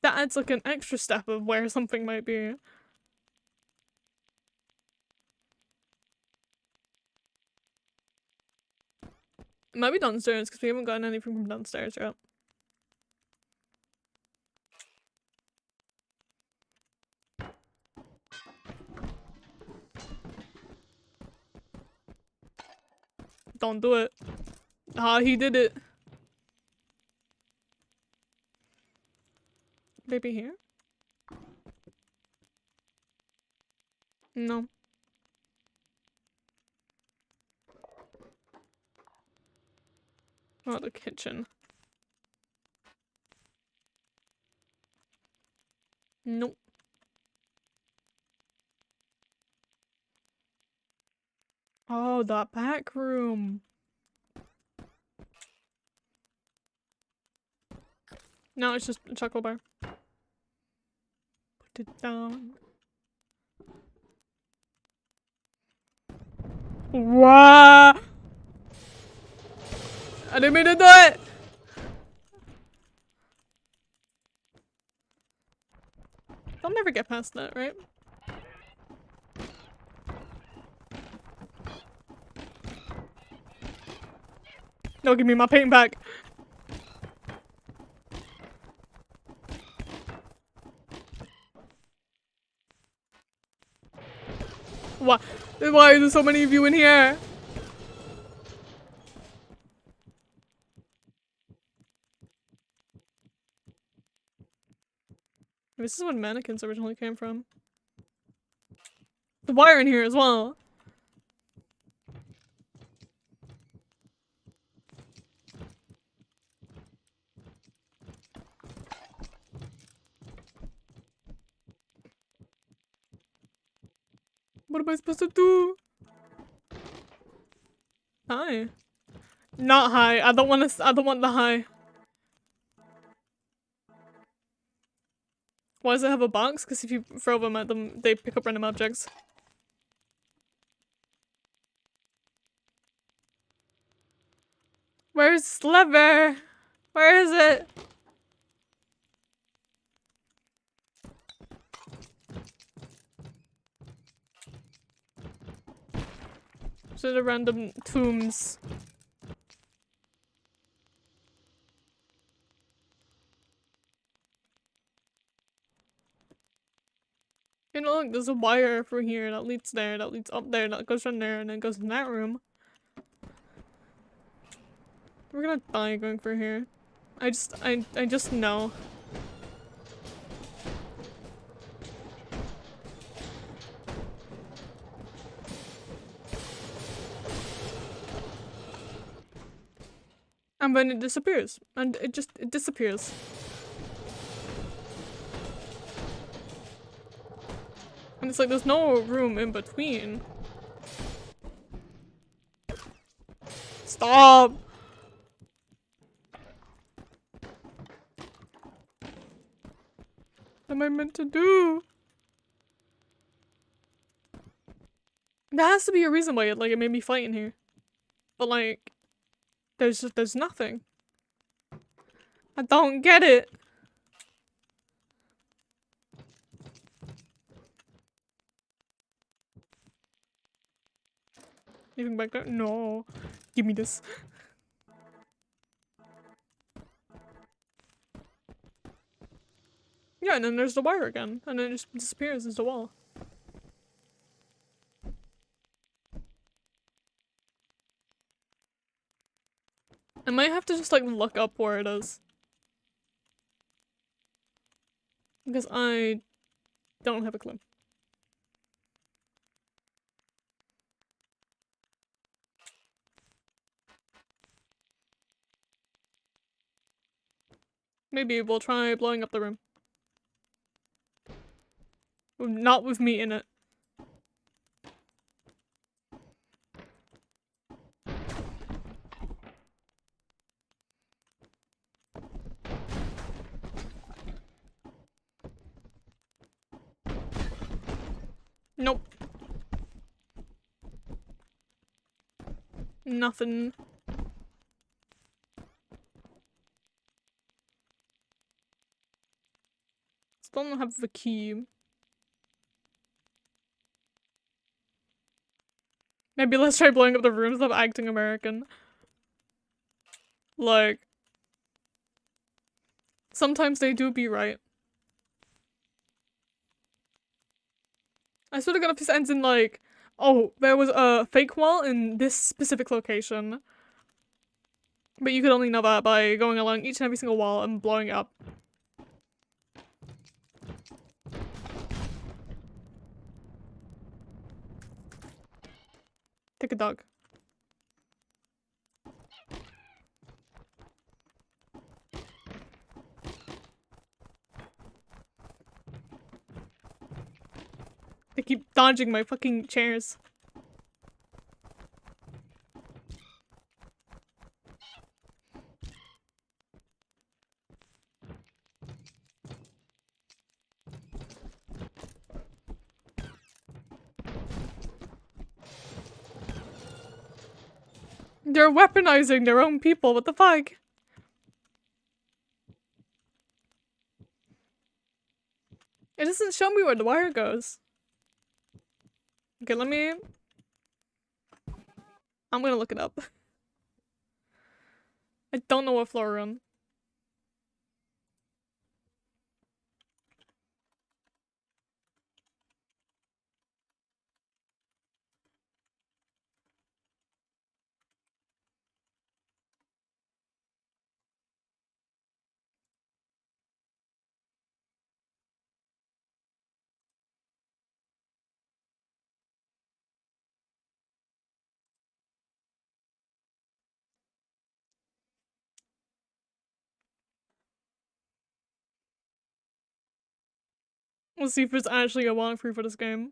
That adds like an extra step of where something might be. It might be downstairs because we haven't gotten anything from downstairs yet. Don't do it. Ah, he did it. Maybe here? No. Oh, the kitchen. Nope. Oh, that back room. No, it's just a chocolate bar. Put it down. Wow! I didn't mean to do it! I'll never get past that, right? No, give me my paint back. Why are there so many of you in here? This is where mannequins originally came from. The wire in here as well. What am I supposed to do? Hi. Not high. I don't want the high. Why does it have a box? Because if you throw them at them, they pick up random objects. Where's Sliver? Where is it? So the random tombs. You know, look, there's a wire from here that leads there, that leads up there, that goes from there, and then goes in that room. We're gonna die going for here. I just know. And then it disappears. And it disappears. And it's like there's no room in between. Stop! What am I meant to do? There has to be a reason why it made me fight in here. But like, there's nothing. I don't get it. Anything back there? No. Give me this. Yeah, and then there's the wire again. And then it just disappears as the wall. I might have to just like look up where it is. Because I don't have a clue. Maybe we'll try blowing up the room. Not with me in it. Nope. Nothing. Still don't have the key. Maybe let's try blowing up the rooms of acting American. Like, sometimes they do be right. I swear to God, if this ends in like, oh, there was a fake wall in this specific location. But you could only know that by going along each and every single wall and blowing it up. Take a dog. They keep dodging my fucking chairs. They're weaponizing their own people, what the fuck? It doesn't show me where the wire goes. Okay, I'm gonna look it up. I don't know what floor we're on. We'll see if there's actually a walkthrough for this game.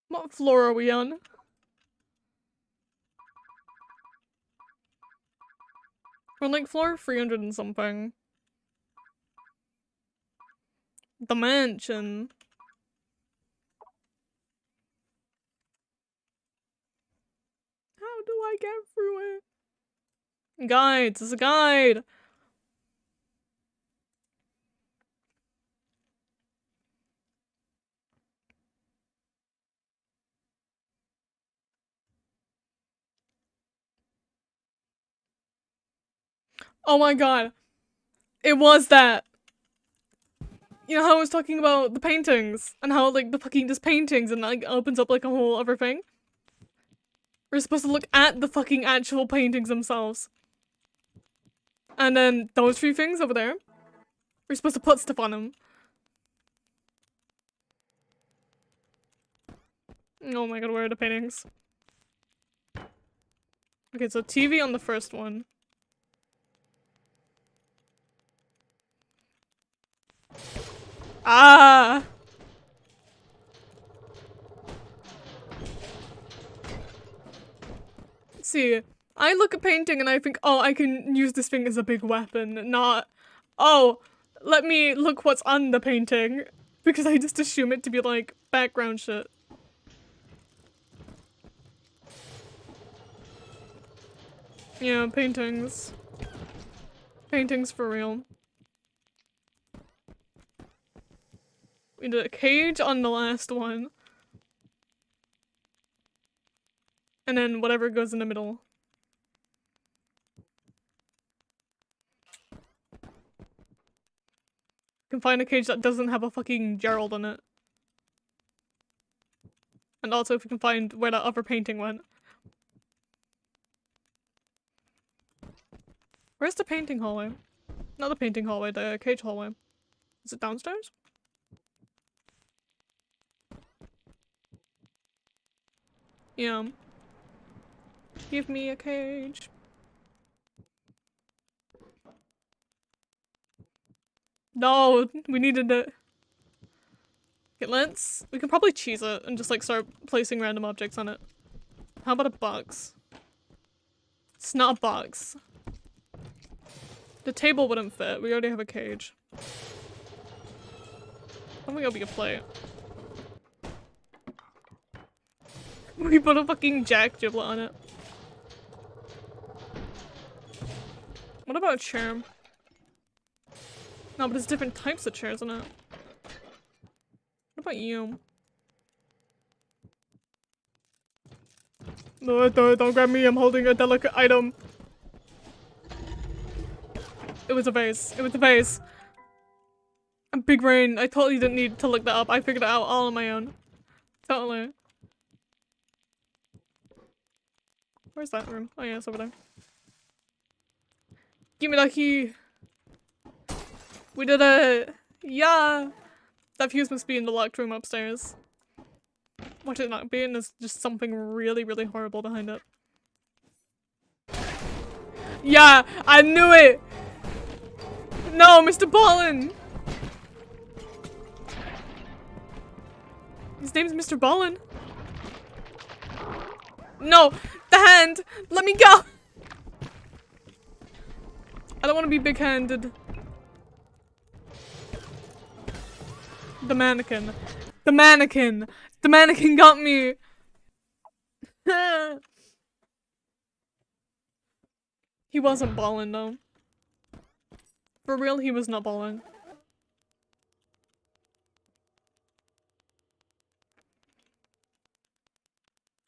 What floor are we on? We're on like floor 300 and something. The mansion. How do I get through it? Guides, it's a guide. Oh my god. It was that. You know how I was talking about the paintings and how like the fucking just paintings and like opens up like a whole other thing? We're supposed to look at the fucking actual paintings themselves. And then those three things over there, we're supposed to put stuff on them. Oh my god, where are the paintings? Okay, so TV on the first one. Ah! See, I look at painting and I think, oh, I can use this thing as a big weapon, not, oh, let me look what's on the painting, because I just assume it to be like background shit. Yeah, paintings. Paintings for real. We did a cage on the last one. And then whatever goes in the middle. Can find a cage that doesn't have a fucking Gerald in it. And also if we can find where that other painting went. Where's the painting hallway? Not the painting hallway, the cage hallway. Is it downstairs? Yeah. Give me a cage. No, we needed it. Okay, we can probably cheese it and just like start placing random objects on it. How about a box? It's not a box. The table wouldn't fit. We already have a cage. I don't think it'll be a plate. We put a fucking jack giblet on it. What about a chair? No, but there's different types of chairs in it. What about you? No, don't grab me, I'm holding a delicate item. It was a vase. It was a vase. And big brain. I totally didn't need to look that up. I figured it out all on my own. Totally. Where's that room? Oh yeah, it's over there. Give me that key. We did it. Yeah. That fuse must be in the locked room upstairs. Watch it not be, and there's just something really, really horrible behind it. Yeah, I knew it! No, Mr. Ballin! His name's Mr. Ballin. No! The hand! Let me go! I don't want to be big-handed. The mannequin. The mannequin! The mannequin got me! He wasn't balling though. For real, he was not balling.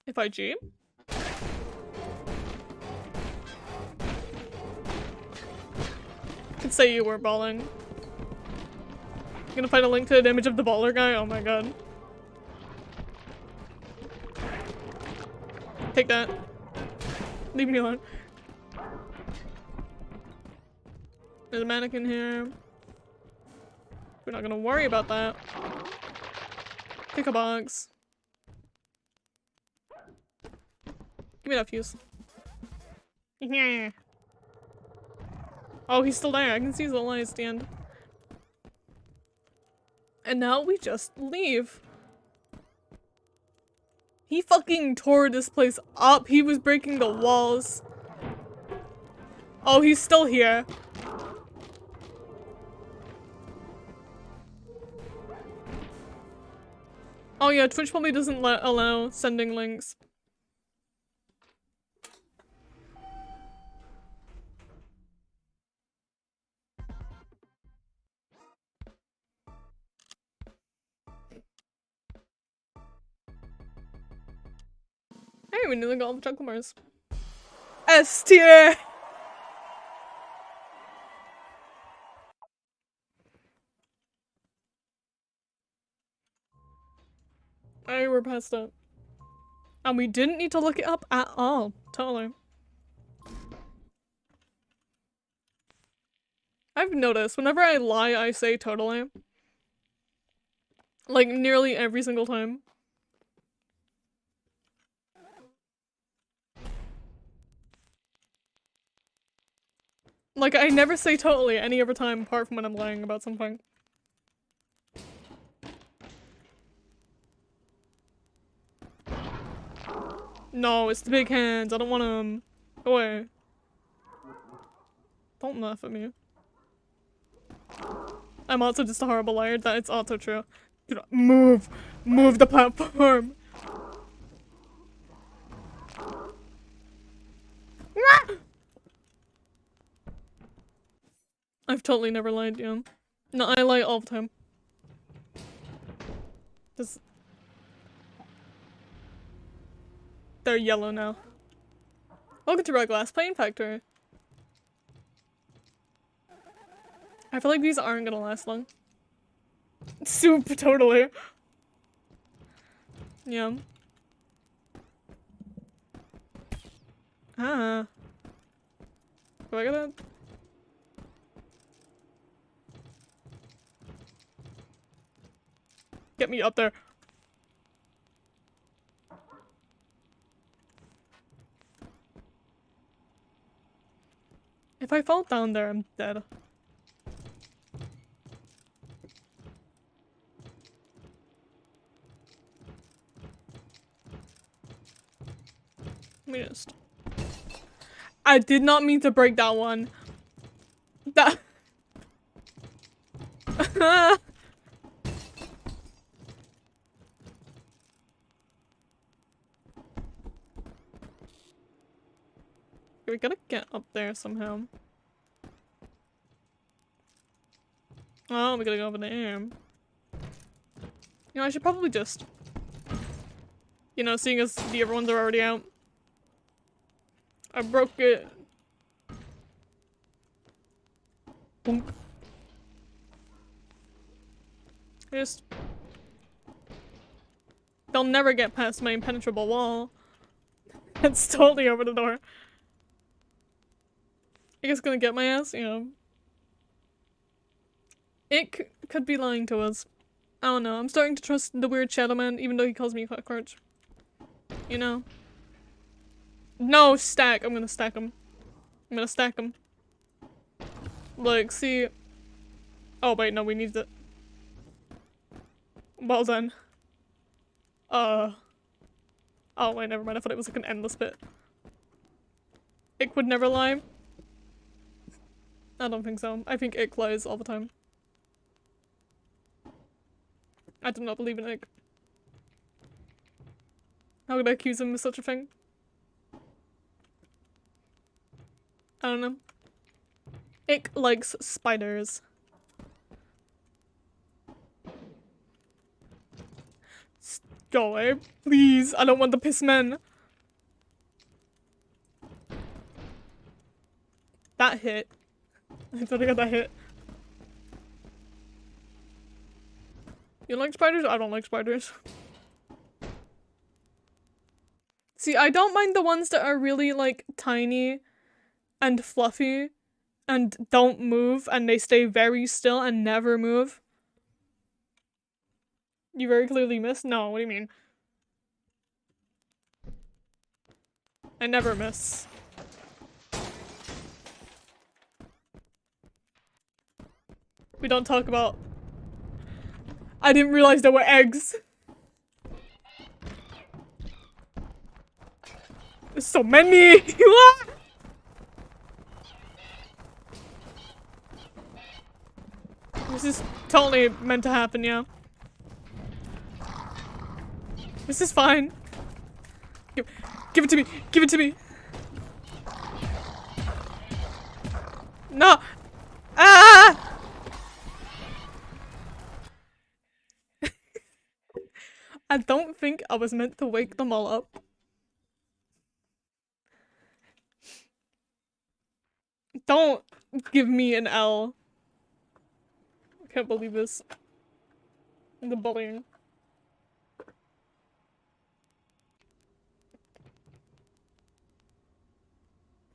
If I G? Could say you were balling. You gonna find a link to an image of the baller guy? Oh my god. Take that. Leave me alone. There's a mannequin here. We're not gonna worry about that. Pick a box. Give me that fuse. Yeah. Oh, he's still there. I can see his little eyes at the end. And now we just leave. He fucking tore this place up. He was breaking the walls. Oh, he's still here. Oh yeah, Twitch probably doesn't allow sending links. Hey, we nearly got all the chocolate bars. S tier! Alright, we're past it. And we didn't need to look it up at all. Totally. I've noticed, whenever I lie, I say totally. Like, nearly every single time. Like, I never say totally any other time apart from when I'm lying about something. No, it's the big hands. I don't want them. Go away. Don't laugh at me. I'm also just a horrible liar. That it's also true. Do not move. Move the platform. I've totally never lied, yeah. No, I lie all the time. Just... They're yellow now. Welcome to Red Glass Plane Factory. I feel like these aren't gonna last long. Soup, totally. Yeah. Ah. Do I gotta... Get me up there. If I fall down there, I'm dead. Let me just... I did not mean to break that one. That... We gotta get up there somehow. Oh, we gotta go over there. You know, I should probably just... You know, seeing as the other ones are already out. I broke it. Boink. Just... They'll never get past my impenetrable wall. It's totally over the door. I guess gonna get my ass, you know. It could be lying to us. I don't know. I'm starting to trust the weird shadow man, even though he calls me a cockroach. You know? No, stack. I'm gonna stack him. I'm gonna stack him. Like, see. Oh, wait, no, we need it. Well done. Oh, wait, never mind. I thought it was like an endless bit. Ick would never lie. I don't think so. I think Ick lies all the time. I do not believe in Ick. How could I accuse him of such a thing? I don't know. Ick likes spiders. Go away, please. I don't want the piss men. That hit. I thought I got that hit. You like spiders? I don't like spiders. See, I don't mind the ones that are really, like, tiny and fluffy and don't move and they stay very still and never move. You very clearly missed? No, what do you mean? I never miss. We don't talk about... I didn't realize there were eggs. There's so many! What? This is totally meant to happen, yeah. This is fine. Give it to me. Give it to me. No. Ah! I don't think I was meant to wake them all up. Don't give me an L. I can't believe this. The bullying.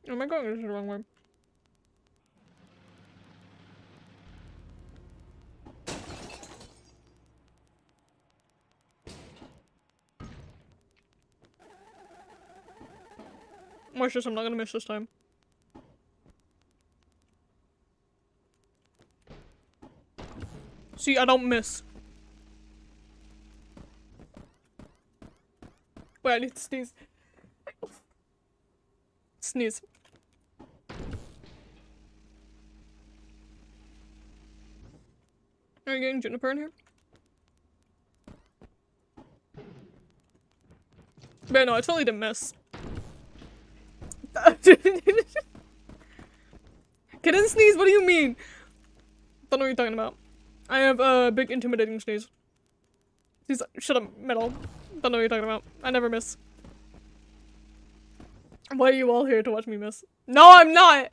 Oh my god, this is the wrong way. Watch this, I'm not gonna miss this time. See, I don't miss. Wait, I need to sneeze. Sneeze. Are you getting Juniper in here? But no, I totally didn't miss. Get in sneeze, what do you mean? Don't know what you're talking about. I have a big intimidating sneeze. He's shut up, middle. Don't know what you're talking about. I never miss. Why are you all here to watch me miss? No, I'm not!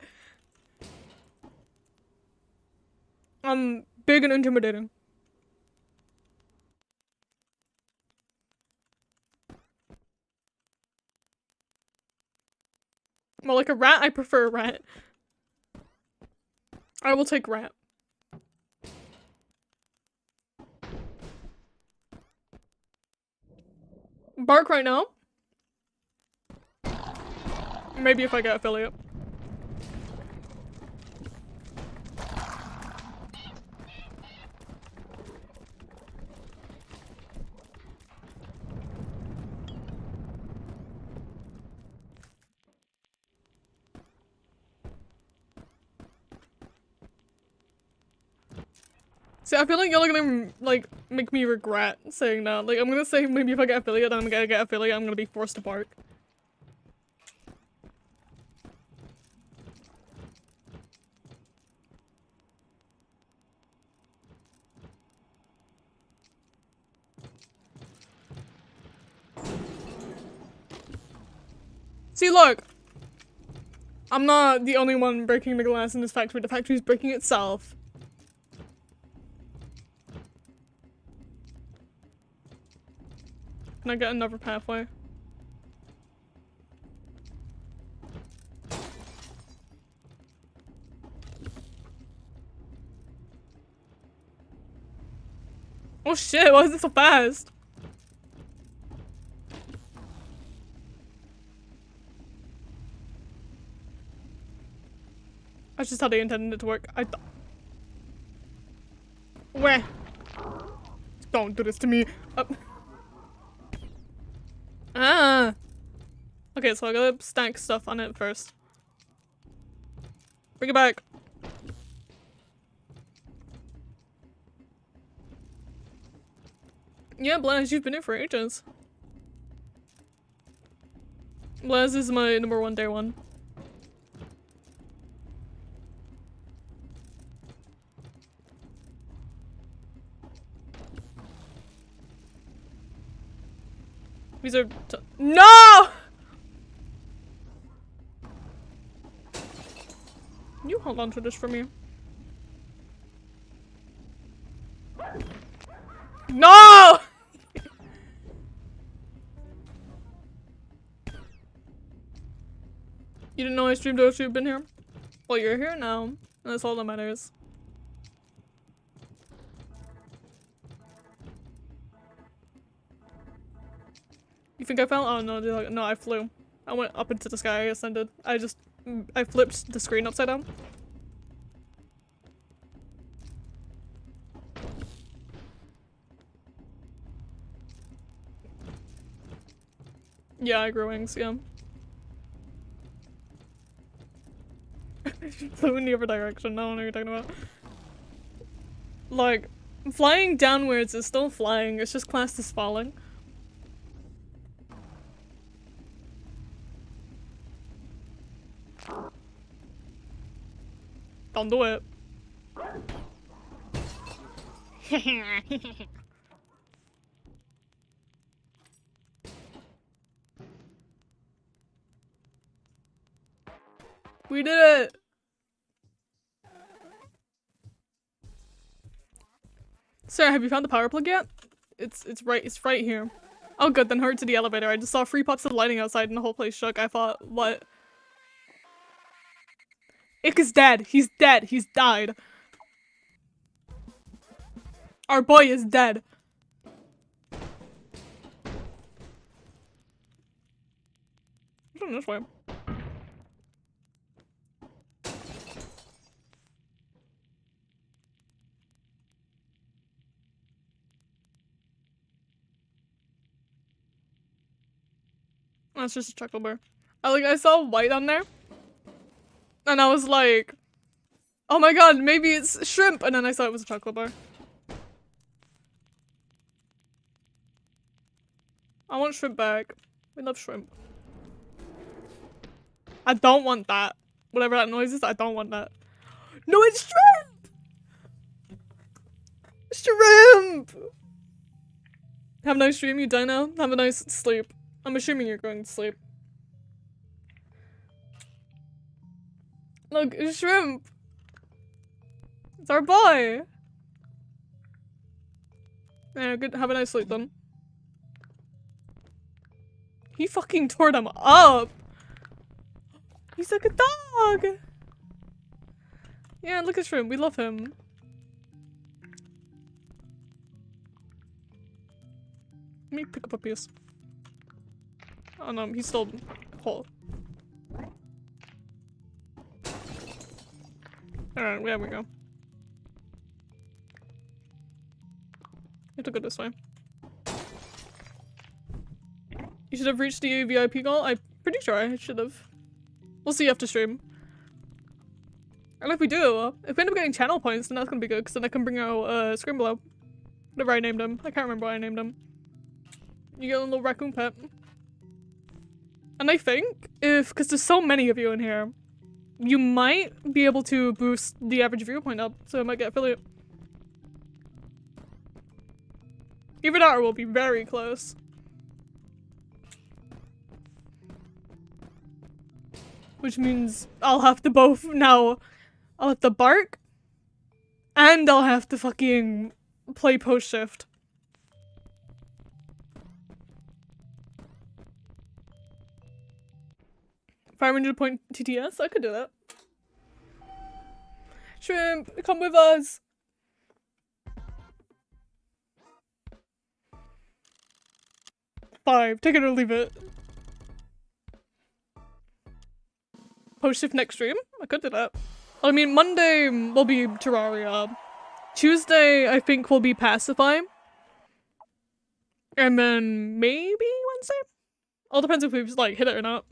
I'm big and intimidating. Well, like a rat, I prefer a rat. I will take rat. Bark right now. Maybe if I get affiliate. See, I feel like y'all are gonna, like, make me regret saying that. Like, I'm gonna say maybe if I get affiliate, I'm gonna get affiliate, I'm gonna be forced to bark. See, look! I'm not the only one breaking the glass in this factory. The factory's breaking itself. Can I get another pathway? Oh shit, why is it so fast? That's just how they intended it to work. Where? Don't do this to me. Ah. Okay, so I gotta stack stuff on it first. Bring it back. Yeah, Blaz, you've been here for ages. Blaz is my #1 day one. These are no! Can you hold on to this for me? No! You didn't know I streamed after you've been here? Well, you're here now, and that's all that matters. You think I fell? Oh no, no, I flew. I went up into the sky, I ascended. I flipped the screen upside down. Yeah, I grew wings, yeah. Flew in the other direction, I don't know what you're talking about. Like, flying downwards is still flying, it's just classed as falling. Don't do it. We did it! Sarah, have you found the power plug yet? It's right here. Oh good, then hurry to the elevator. I just saw 3 pots of lighting outside and the whole place shook. I thought, what? Ick is dead. He's dead. He's died. Our boy is dead. I'm going this way. That's just a chocolate bar. I saw white on there. And I was like, oh my god, maybe it's shrimp. And then I saw it was a chocolate bar. I want shrimp back. We love shrimp. I don't want that. Whatever that noise is, I don't want that. No, it's shrimp! Shrimp! Have a nice stream, you die now. Have a nice sleep. I'm assuming you're going to sleep. Look, it's shrimp! It's our boy! Yeah, good. Have a nice sleep then. He fucking tore them up! He's like a dog! Yeah, look at Shrimp. We love him. Let me pick up a piece. Oh no, he's still whole. Alright, there we go. You have to go this way. You should have reached the VIP goal? I'm pretty sure I should have. We'll see after stream. And if we do, if we end up getting channel points, then that's gonna be good, because then I can bring out Scrimblow. Whatever I named him. I can't remember what I named him. You get a little raccoon pet. And I think, because there's so many of you in here, you might be able to boost the average viewer point up, so I might get affiliate. Either that or we'll be very close. Which means I'll have to both now. I'll have to bark. And I'll have to fucking play post shift. $500 TTS? I could do that. Shrimp, come with us! $5, take it or leave it. Post shift next stream? I could do that. I mean, Monday will be Terraria. Tuesday, I think, will be Pacify. And then maybe Wednesday? All depends if we've, like, hit it or not.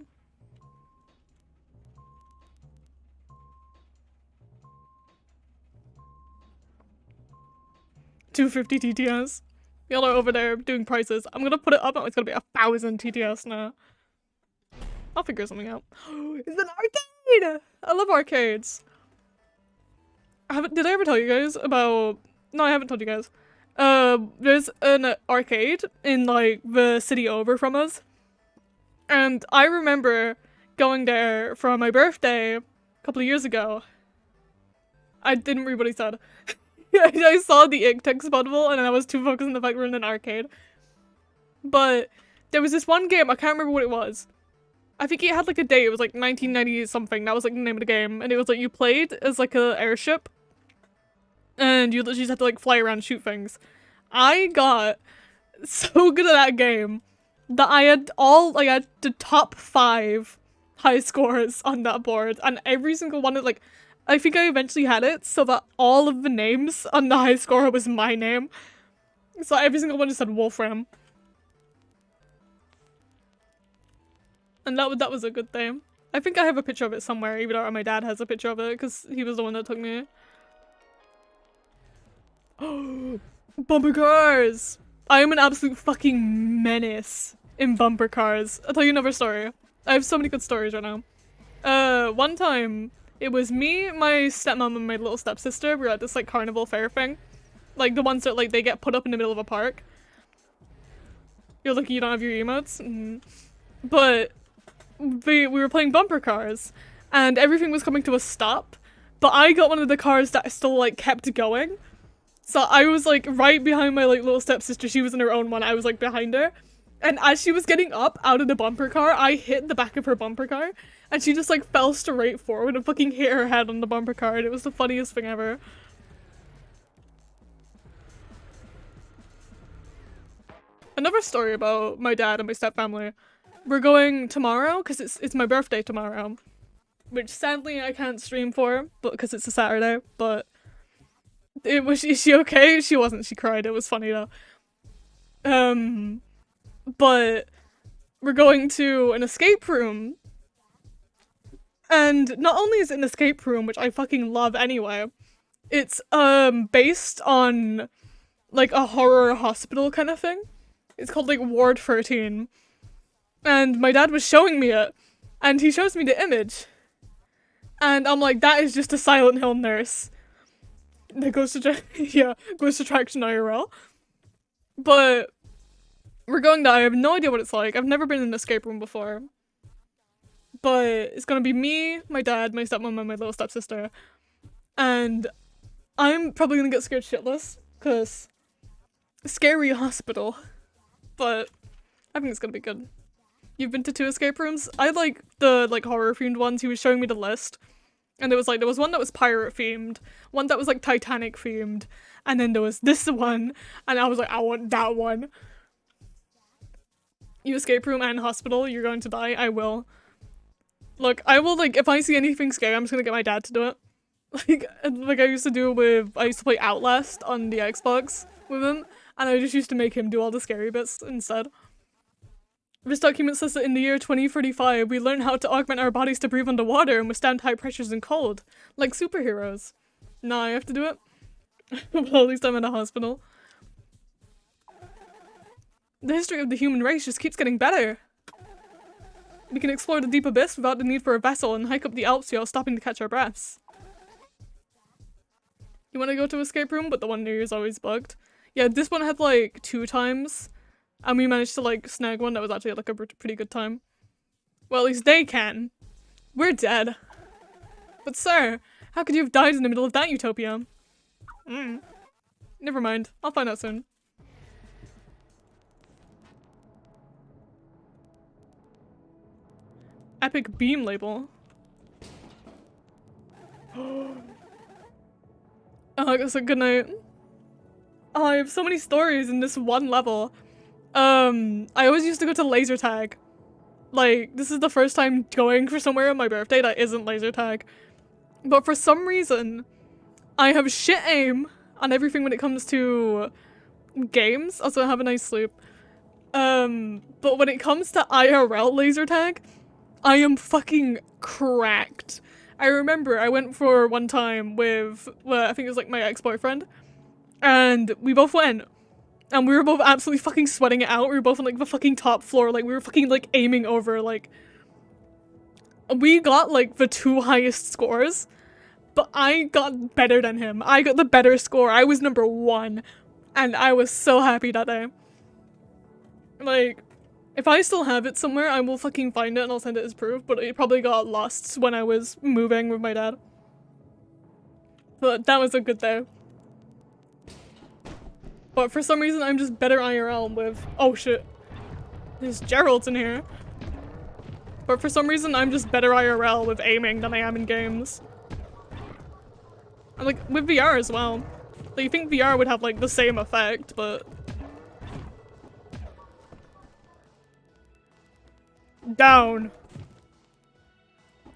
$250 TTS. Y'all are over there doing prices. I'm gonna put it up. It's gonna be 1,000 TTS now. I'll figure something out. It's an arcade! I love arcades. Did I ever tell you guys about... No, I haven't told you guys. There's an arcade in, like, the city over from us. And I remember going there for my birthday a couple of years ago. I didn't read what he said. I saw the ink text bundle and I was too focused on the fact we're in an arcade. But there was this one game, I can't remember what it was. I think it had like a date, it was like 1990 something, that was like the name of the game. And it was like you played as like a airship. And you literally just had to like fly around and shoot things. I got so good at that game that I had the top 5 high scores on that board. And every single one of like, I think I eventually had it so that all of the names on the high score was my name. So every single one just said Wolfram. And that was a good thing. I think I have a picture of it somewhere, even though my dad has a picture of it, because he was the one that took me. Bumper cars! I am an absolute fucking menace in bumper cars. I'll tell you another story. I have so many good stories right now. One time, it was me, my stepmom, and my little stepsister. We were at this, like, carnival fair thing. Like, the ones that, like, they get put up in the middle of a park. You're lucky you don't have your emotes. But we were playing bumper cars, and everything was coming to a stop, but I got one of the cars that still, like, kept going. So I was, like, right behind my, like, little stepsister. She was in her own one. I was, like, behind her. And as she was getting up out of the bumper car, I hit the back of her bumper car, and she just, like, fell straight forward and fucking hit her head on the bumper car, and it was the funniest thing ever. Another story about my dad and my stepfamily. We're going tomorrow, because it's my birthday tomorrow. Which sadly I can't stream for, but because it's a Saturday, but is she okay? She wasn't, she cried, it was funny though. But we're going to an escape room. And not only is it an escape room, which I fucking love anyway, it's based on like a horror hospital kind of thing. It's called like Ward 13. And my dad was showing me it, and he shows me the image. And I'm like, that is just a Silent Hill nurse. That goes to goes to Traction IRL. But we're going there. I have no idea what it's like. I've never been in an escape room before. But it's gonna be me, my dad, my stepmom, and my little stepsister. And I'm probably gonna get scared shitless, cause scary hospital. But I think it's gonna be good. You've been to 2 escape rooms? I like the like horror themed ones. He was showing me the list. And there was one that was pirate themed, one that was like Titanic themed, and then there was this one, and I was like, I want that one. You escape room and hospital, you're going to die? I will. Look, I will, like, if I see anything scary, I'm just gonna get my dad to do it. Like I used to do with, I used to play Outlast on the Xbox with him, and I just used to make him do all the scary bits instead. This document says that in the year 2035, we learn how to augment our bodies to breathe underwater and withstand high pressures and cold. Like superheroes. Nah, I have to do it. Well, at least I'm in a hospital. The history of the human race just keeps getting better. We can explore the deep abyss without the need for a vessel and hike up the Alps without stopping to catch our breaths. You want to go to escape room, but the one near you is always bugged? Yeah, this one had like 2 times. And we managed to like snag one that was actually like a pretty good time. Well, at least they can. We're dead. But sir, how could you have died in the middle of that utopia? Never mind. I'll find out soon. Epic beam label. Oh, I guess a good night. Oh, I have so many stories in this one level. I always used to go to laser tag. Like, this is the first time going for somewhere on my birthday that isn't laser tag. But for some reason, I have shit aim on everything when it comes to games. Also, have a nice sleep. But when it comes to IRL laser tag, I am fucking cracked. I remember I went for one time with, well, I think it was like my ex-boyfriend. And we both went. And we were both absolutely fucking sweating it out. We were both on like the fucking top floor. Like we were fucking like aiming over like. We got like the 2 highest scores. But I got better than him. I got the better score. I was number 1. And I was so happy that day. Like, if I still have it somewhere, I will fucking find it and I'll send it as proof. But it probably got lost when I was moving with my dad. But that was a good day. But for some reason, I'm just better IRL with- oh shit. There's Gerald's in here. But for some reason, I'm just better IRL with aiming than I am in games. And like, with VR as well. Like, you think VR would have like the same effect, but... Down.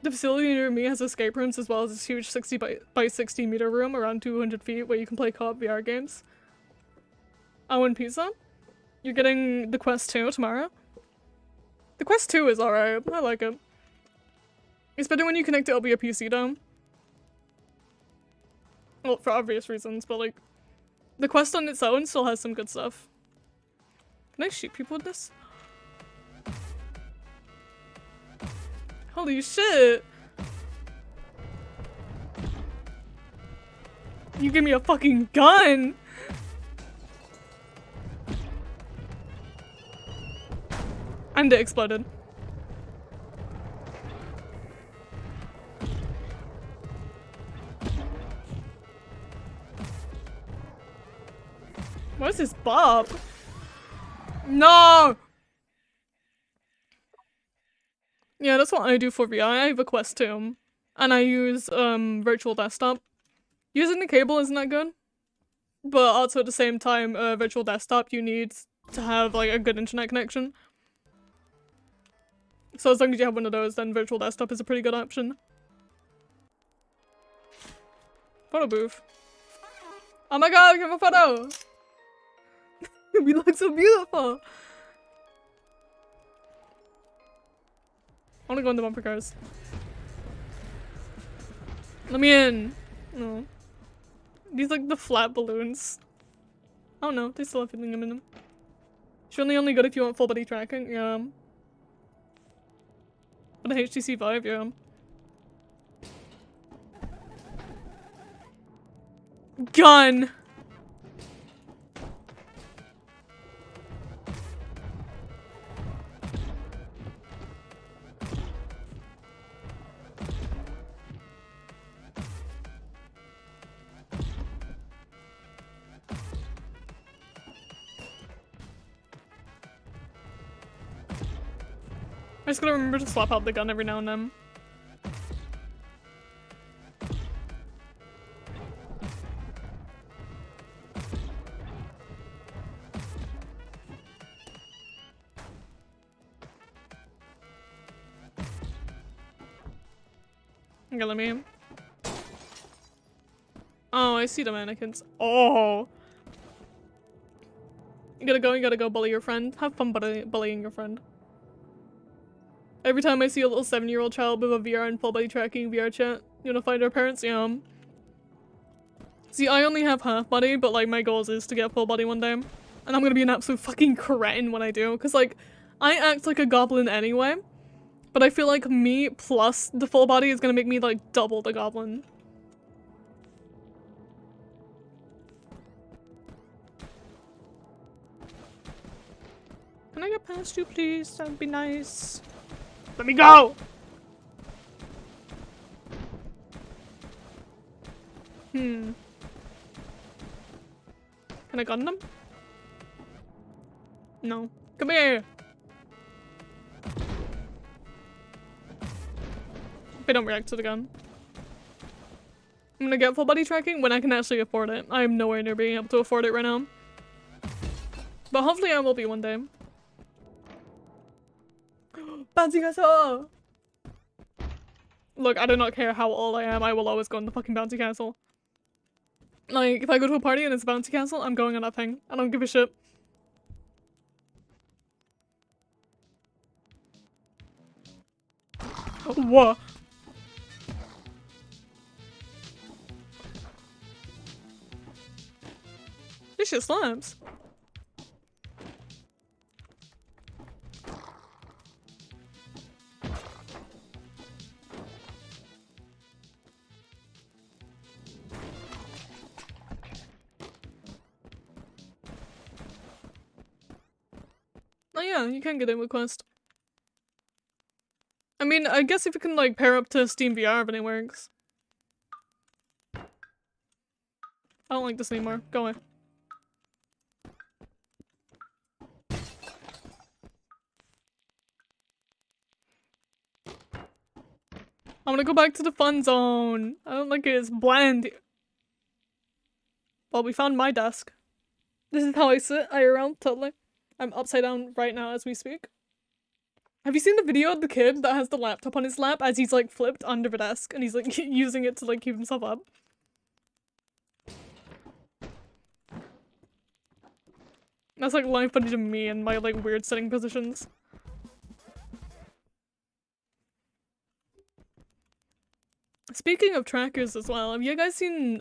The facility near me has escape rooms as well as this huge 60 by 60 meter room around 200 feet where you can play co-op VR games. Oh, and pizza? You're getting the Quest 2 tomorrow? The Quest 2 is alright. I like it. It's better when you connect it up via PC though. Well, for obvious reasons, but like, The quest on its own still has some good stuff. Can I shoot people with this? Holy shit! You give me a fucking gun! And it exploded. What is this Bob? No! Yeah, that's what I do for VR. I have a Quest too. And I use virtual desktop. Using the cable isn't that good. But also at the same time, virtual desktop you need to have like a good internet connection. So as long as you have one of those, then virtual desktop is a pretty good option. Photo booth. Oh my god, give a photo! We look so beautiful! I wanna go in the bumper cars. Let me in! No. These like the flat balloons. I don't know, they still have helium in them. Surely only good if you want full body tracking, yeah. But a HTC Vive, yeah. Gun! I just gotta remember to swap out the gun every now and then. Okay, let me... Oh, I see the mannequins. Oh! You gotta go bully your friend. Have fun bullying your friend. Every time I see a little 7-year-old child with a VR and full body tracking VR chat, you wanna find our parents? Yeah. See, I only have half body, but like my goal is to get full body one day. And I'm gonna be an absolute fucking cretin when I do, cause like, I act like a goblin anyway. But I feel like me plus the full body is gonna make me like double the goblin. Can I get past you please? That would be nice. Let me go! Can I gun them? No. Come here! They don't react to the gun. I'm gonna get full body tracking when I can actually afford it. I am nowhere near being able to afford it right now. But hopefully I will be one day. Bouncy castle! Look, I do not care how old I am, I will always go in the fucking bouncy castle. Like, if I go to a party and it's a bouncy castle, I'm going on that thing. I don't give a shit. Whoa. This shit slaps. Oh yeah, you can get in with Quest. I mean, I guess if you can like pair up to Steam VR, then it works. I don't like this anymore. Go away. I wanna go back to the fun zone. I don't like it, it's bland. Well, we found my desk. This is how I sit IRL, totally. I'm upside down right now as we speak. Have you seen the video of the kid that has the laptop on his lap as he's like flipped under the desk and he's like using it to like keep himself up? That's like live footage of me and my like weird sitting positions. Speaking of trackers as well, have you guys seen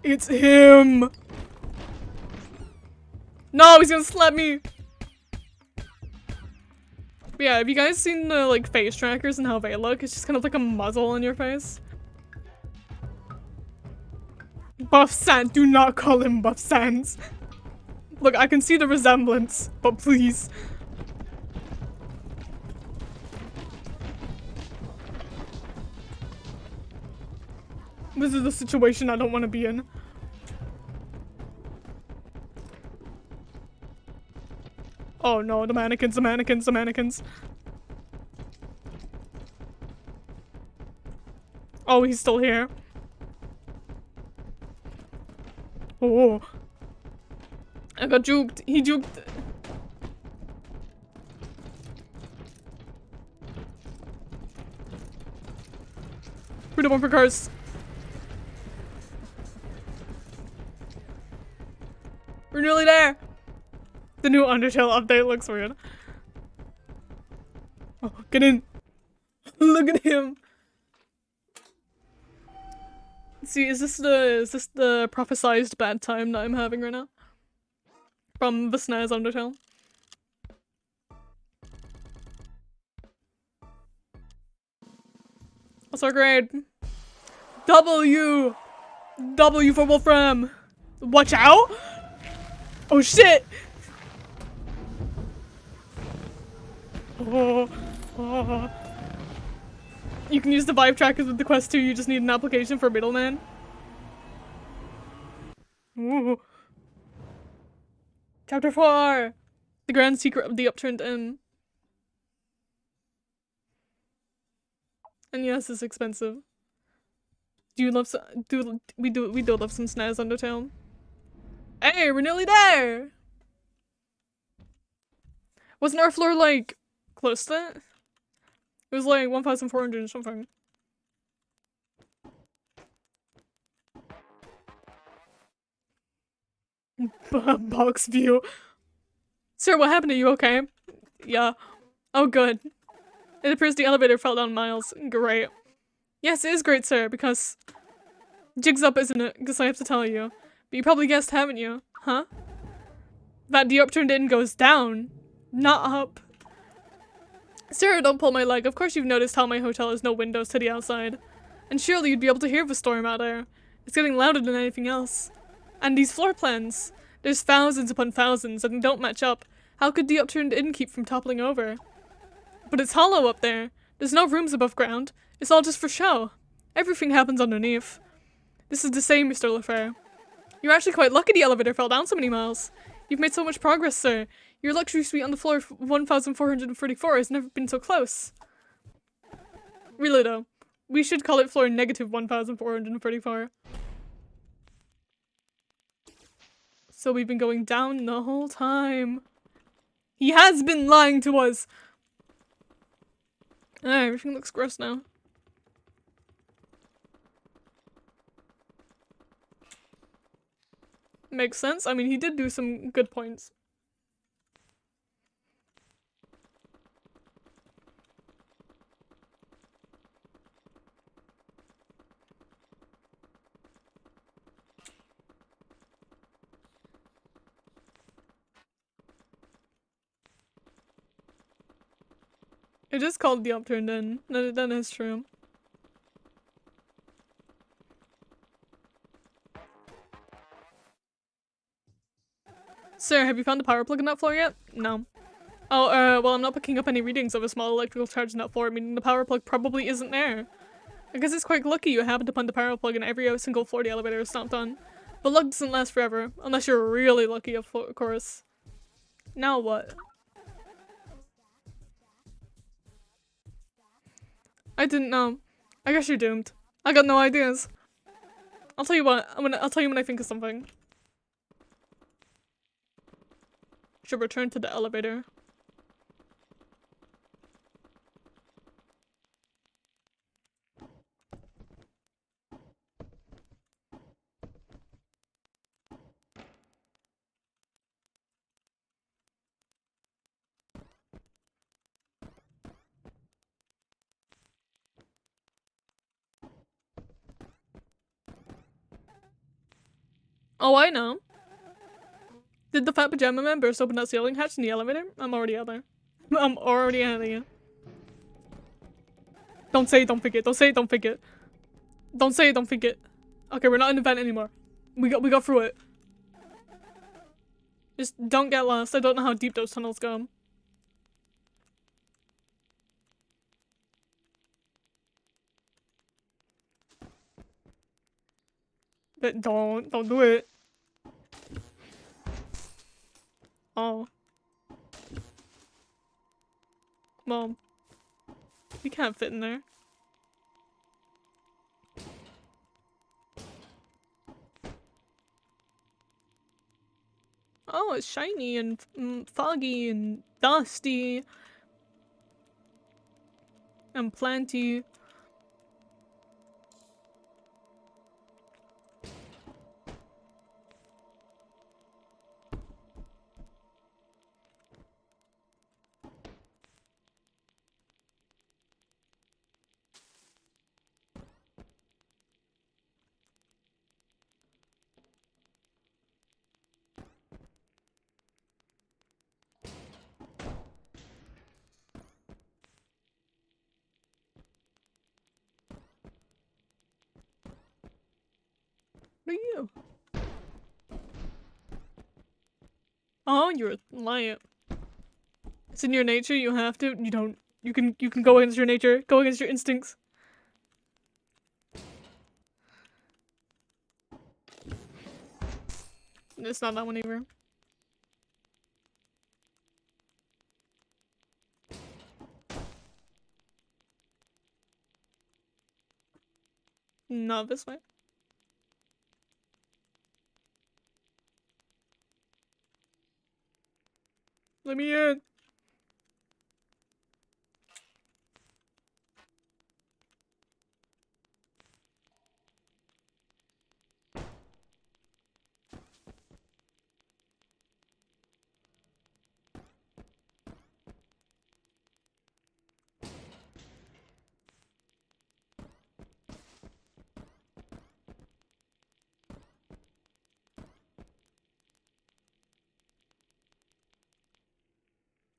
It's him! No, he's gonna slap me! But yeah, have you guys seen the, like, face trackers and how they look? It's just kind of like a muzzle on your face. Buff Sans, do not call him Buff Sans. Look, I can see the resemblance, but please. This is the situation I don't want to be in. Oh no, the mannequins, the mannequins, the mannequins. Oh, he's still here. Oh. I got juked. He juked. Freedom bumper cars. We're nearly there. The new Undertale update looks weird. Oh, get in. Look at him. See, is this the prophesized bad time that I'm having right now? From the SNES Undertale. What's our grade? W! W for Wolfram! Watch out! Oh shit! Oh, oh. You can use the vibe trackers with the quest too, you just need an application for middleman. Ooh. Chapter 4! The grand secret of the Upturned Inn. And yes, it's expensive. Do you love we do love some SNES Undertale? Hey, we're nearly there! Wasn't our floor like close to that? It was like 1,400 or something. Box view. Sir, what happened? Are you okay? Yeah. Oh, good. It appears the elevator fell down miles. Great. Yes, it is great, sir, because... Jig's up, isn't it? Guess I have to tell you. But you probably guessed, haven't you? Huh? That the Upturned Inn goes down, not up. Sir, don't pull my leg. Of course you've noticed how my hotel has no windows to the outside. And surely you'd be able to hear the storm out there. It's getting louder than anything else. And these floor plans. There's thousands upon thousands and they don't match up. How could the Upturned Inn keep from toppling over? But it's hollow up there. There's no rooms above ground. It's all just for show. Everything happens underneath. This is the same, Mr. Lefebvre. You're actually quite lucky the elevator fell down so many miles. You've made so much progress, sir. Your luxury suite on the floor 1,434 has never been so close. Really though, we should call it floor negative 1,434. So we've been going down the whole time. He has been lying to us. Everything looks gross now. Makes sense. I mean, he did do some good points. It is called the Upturned Inn. That is true. Sir, have you found the power plug on that floor yet? No. Oh, well, I'm not picking up any readings of a small electrical charge on that floor, meaning the power plug probably isn't there. I guess it's quite lucky you happened to find the power plug in every single floor the elevator is stomped on. But luck doesn't last forever, unless you're really lucky, of course. Now what? I didn't know. I guess you're doomed. I got no ideas. I'll tell you what, I'll tell you when I think of something. Should return to the elevator. Oh, I know. Did the fat pajama man burst open that ceiling hatch in the elevator? I'm already out there. I'm already out of here. Don't say don't forget. Don't say don't forget. Don't say don't forget. Okay, we're not in the vent anymore. We got through it. Just don't get lost. I don't know how deep those tunnels go. But don't do it. Oh. Well, we can't fit in there. Oh, it's shiny and foggy and dusty and planty. What are you? Oh, you're a lion. It's in your nature, you have to. You don't. You can go against your nature, go against your instincts. It's not that one either. Not this way. Let me in.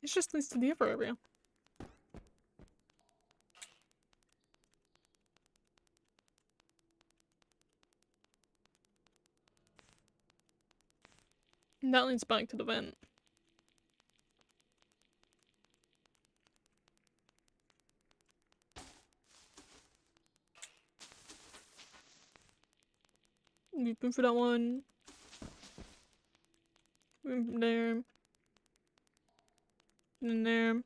It just leads to the other area. And that leads back to the vent. We've been for that one. We've been there. And there.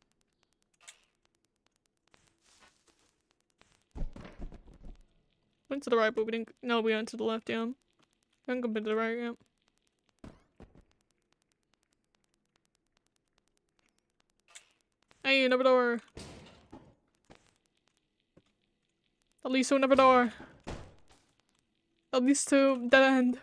Went to the right, but we didn't. No, we went to the left, yeah. We haven't come to the right yet. Hey, another door. At least another door. At least to dead end.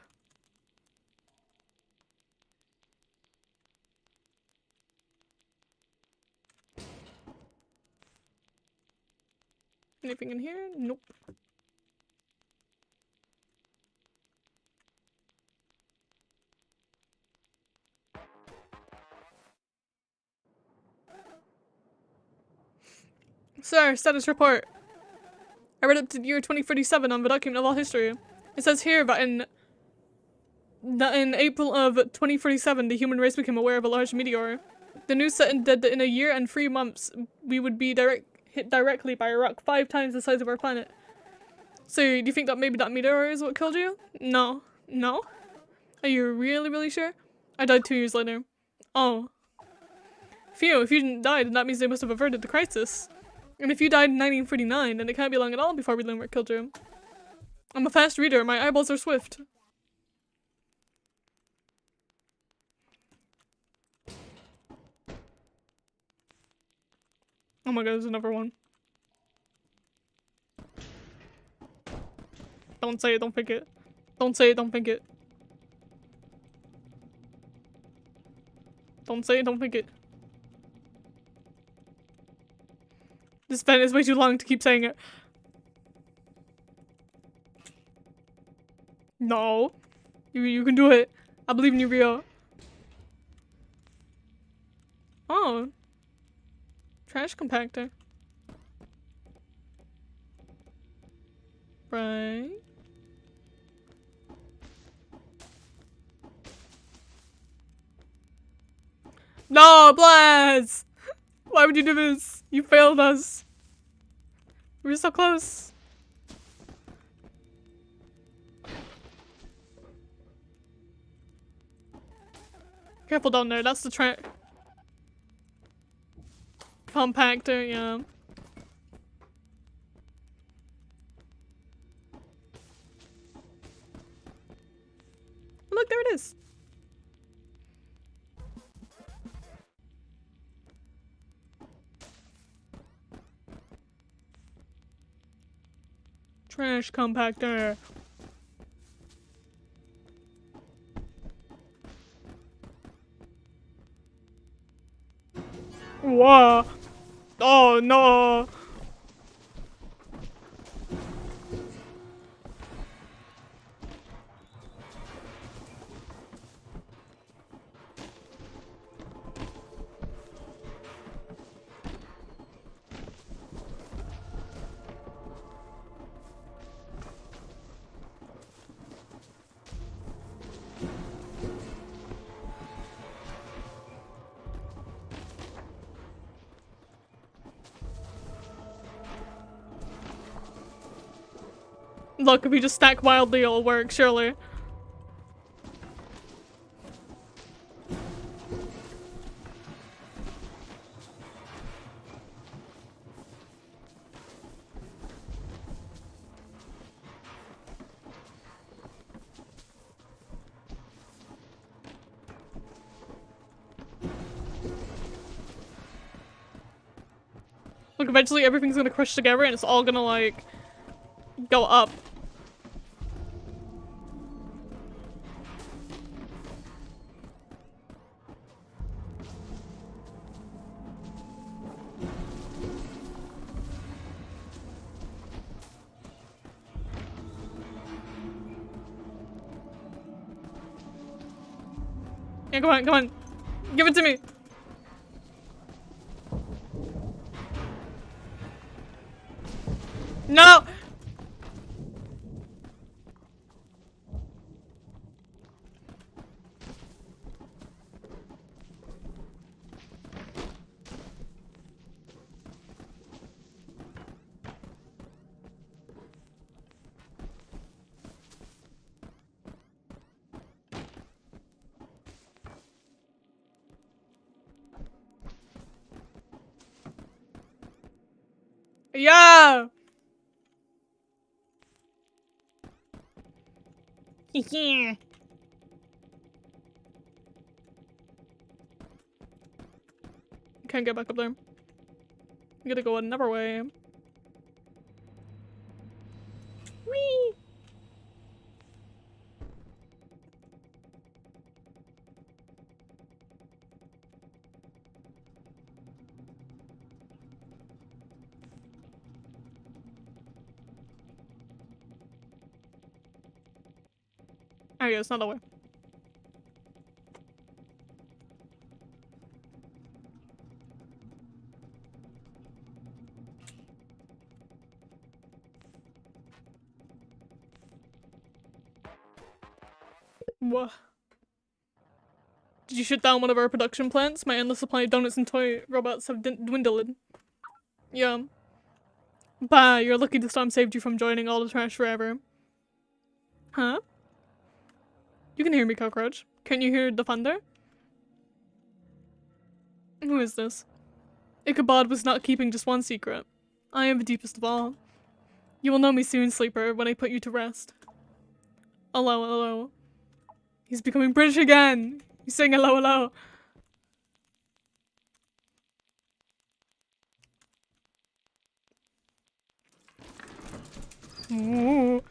Anything in here? Nope. Sir, status report. I read up to the year 2037 on the document of all history. It says here that in April of 2047, the human race became aware of a large meteor. The news said that in a year and 3 months, we would be hit directly by a rock 5 times the size of our planet. So, do you think that maybe that meteor is what killed you? No. No? Are you really, really sure? I died 2 years later. Oh. Phew, if you didn't die, then that means they must have averted the crisis. And if you died in 1949, then it can't be long at all before we learn what killed you. I'm a fast reader, my eyeballs are swift. Oh my god, there's another one. Don't say it, don't pick it. Don't say it, don't pick it. Don't say it, don't pick it. This vent is way too long to keep saying it. No. You can do it. I believe in you, Rio. Oh. Trash compactor. Right. No, Blaz! Why would you do this? You failed us. We were so close. Careful down there, that's the compactor, yeah. Look, there it is. Trash compactor. Whoa. Oh no. Look, if we just stack wildly, it'll work, surely. Look, eventually everything's gonna crush together and it's all gonna, like, go up. Yeah, come on, come on. Give it to me. No! Yeah! Can't get back up there. You gotta go another way. Whee! Oh yeah, it's not that way. What? Did you shut down one of our production plants? My endless supply of donuts and toy robots have dwindled. Yeah. Bah, you're lucky the storm saved you from joining all the trash forever. Huh? You can hear me, Cockroach. Can you hear the thunder? Who is this? Ichabod was not keeping just one secret. I am the deepest of all. You will know me soon, sleeper, when I put you to rest. Hello, hello. He's becoming British again! He's saying hello, hello. Ooh.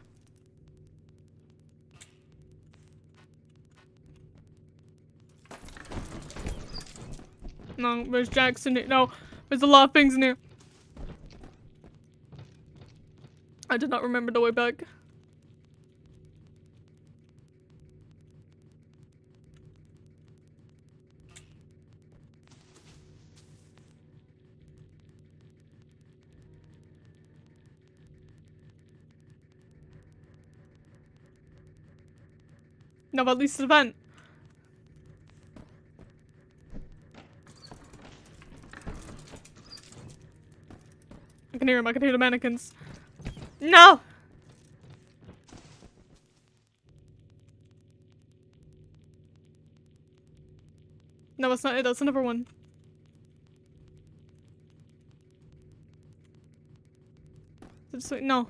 No, there's Jackson. No, there's a lot of things in here. I did not remember the way back. No, but at least it's a vent. I can hear him. I can hear the mannequins. No! No, that's not it. That's another one. No.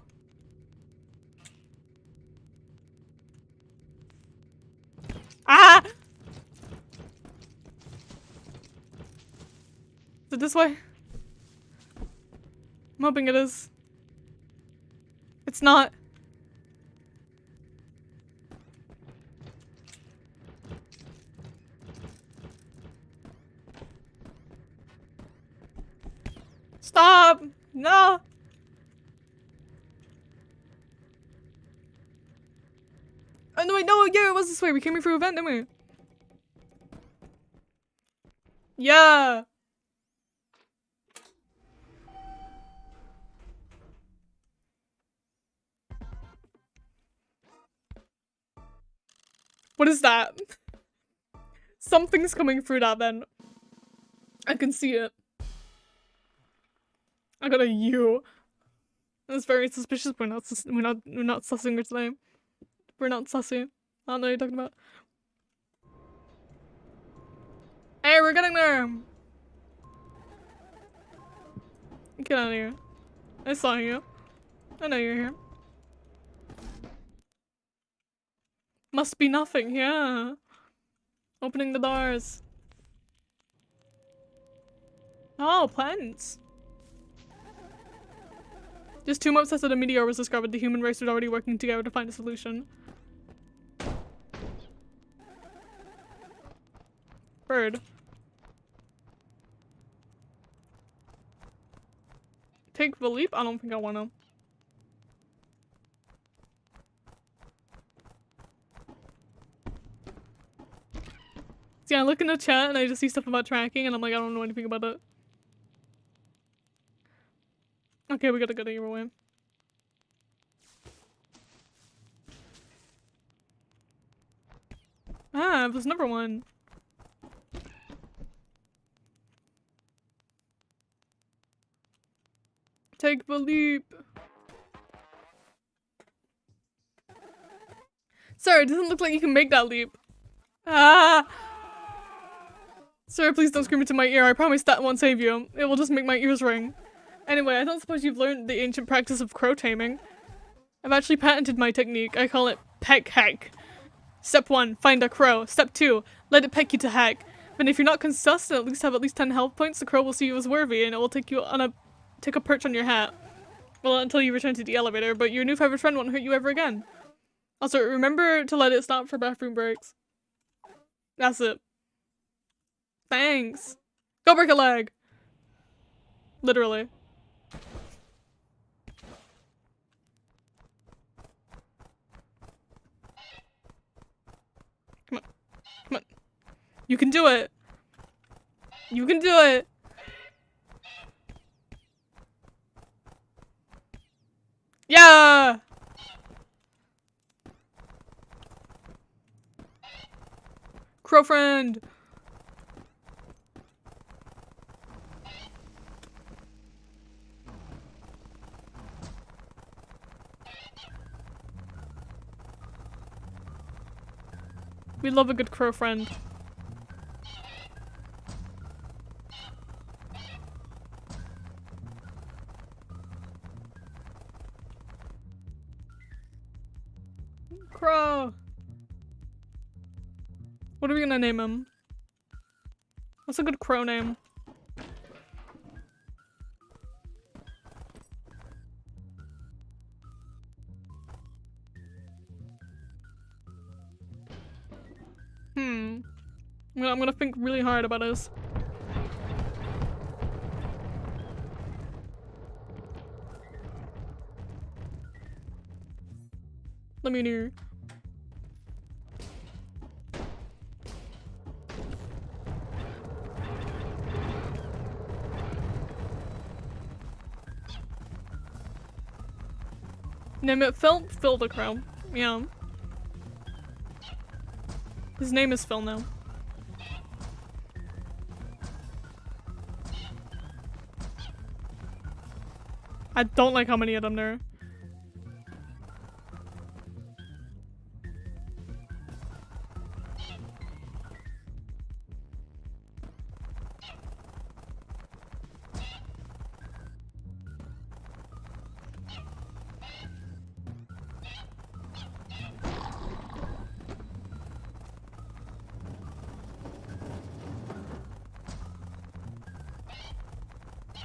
Ah! Is it this way? I'm hoping it is. It's not. Stop! No! Oh, no, wait, no, yeah, it was this way. We came here through a vent, didn't we? Yeah! What is that? Something's coming through that vent. I can see it. I got a U. That's very suspicious. We're not sussing her today. We're not sussy. I don't know what you're talking about. Hey, we're getting there! Get out of here. I saw you. I know you're here. Must be nothing, yeah. Opening the doors. Oh, plants. Just 2 months after the meteor was discovered, the human race was already working together to find a solution. Bird. Take the leap? I don't think I wanna. See, I look in the chat and I just see stuff about tracking and I'm like, I don't know anything about it. Okay, we gotta go the other way. Ah, there's another one. Take the leap. Sir, it doesn't look like you can make that leap. Ah! Sir, please don't scream into my ear. I promise that won't save you. It will just make my ears ring. Anyway, I don't suppose you've learned the ancient practice of crow taming. I've actually patented my technique. I call it peck heck. Step 1, find a crow. Step 2, let it peck you to heck. But if you're not consus and at least 10 health points, the crow will see you as worthy and it will take a perch on your hat. Well, until you return to the elevator, but your new favorite friend won't hurt you ever again. Also, remember to let it stop for bathroom breaks. That's it. Thanks. Go break a leg! Literally. Come on. Come on. You can do it! You can do it! Yeah! Crow friend! We love a good crow friend. Crow! What are we gonna name him? What's a good crow name? I'm gonna think really hard about this. Let me know. Name it Phil the Crow. Yeah. His name is Phil now. I don't like how many of them there are.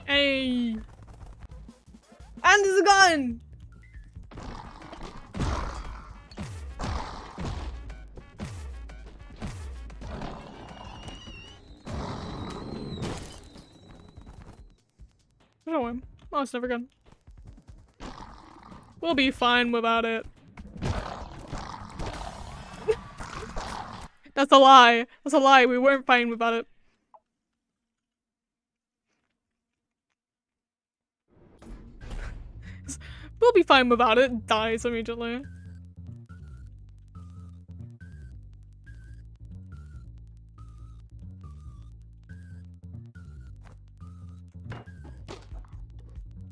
Hey! And there's a gun! I don't know. Oh, it's never gone. We'll be fine without it. That's a lie. That's a lie. We weren't fine without it. We'll be fine without it. Dies immediately.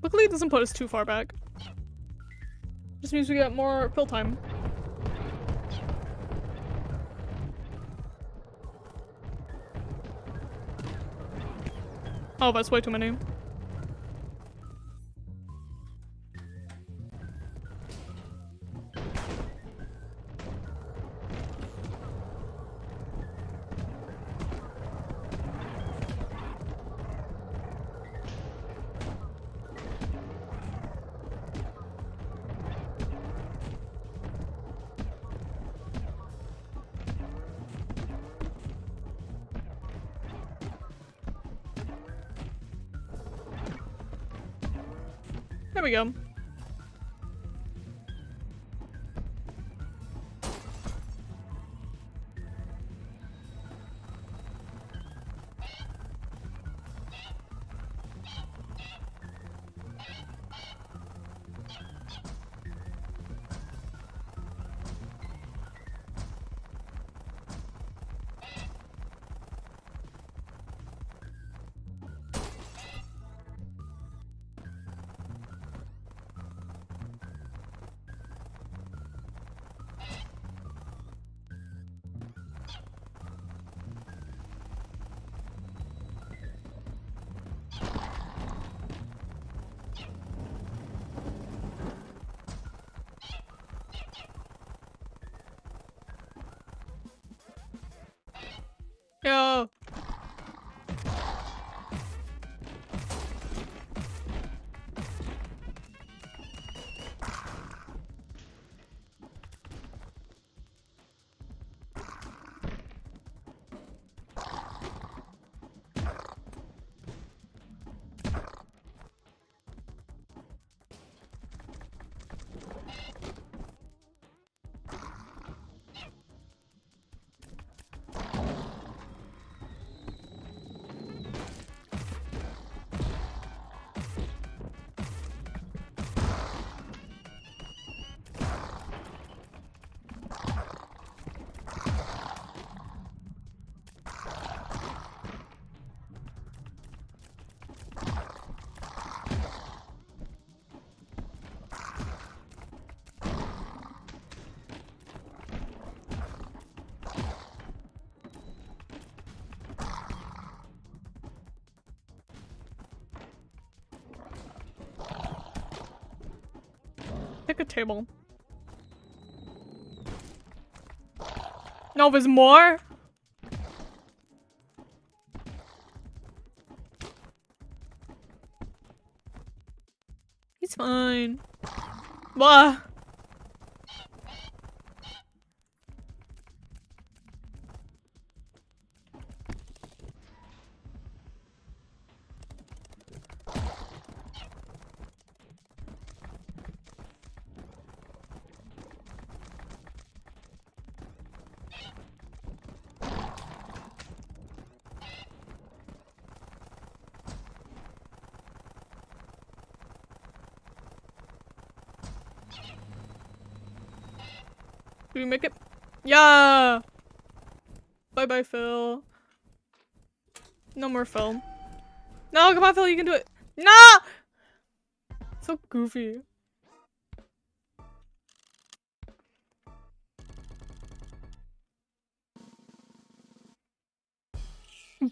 Luckily it doesn't put us too far back. Just means we get more fill time. Oh, that's way too many. There we go. Yo. Pick a table. No, there's more? He's fine. Blah. Did we make it? Yeah! Bye-bye, Phil. No more Phil. No, come on, Phil, you can do it. No! So goofy.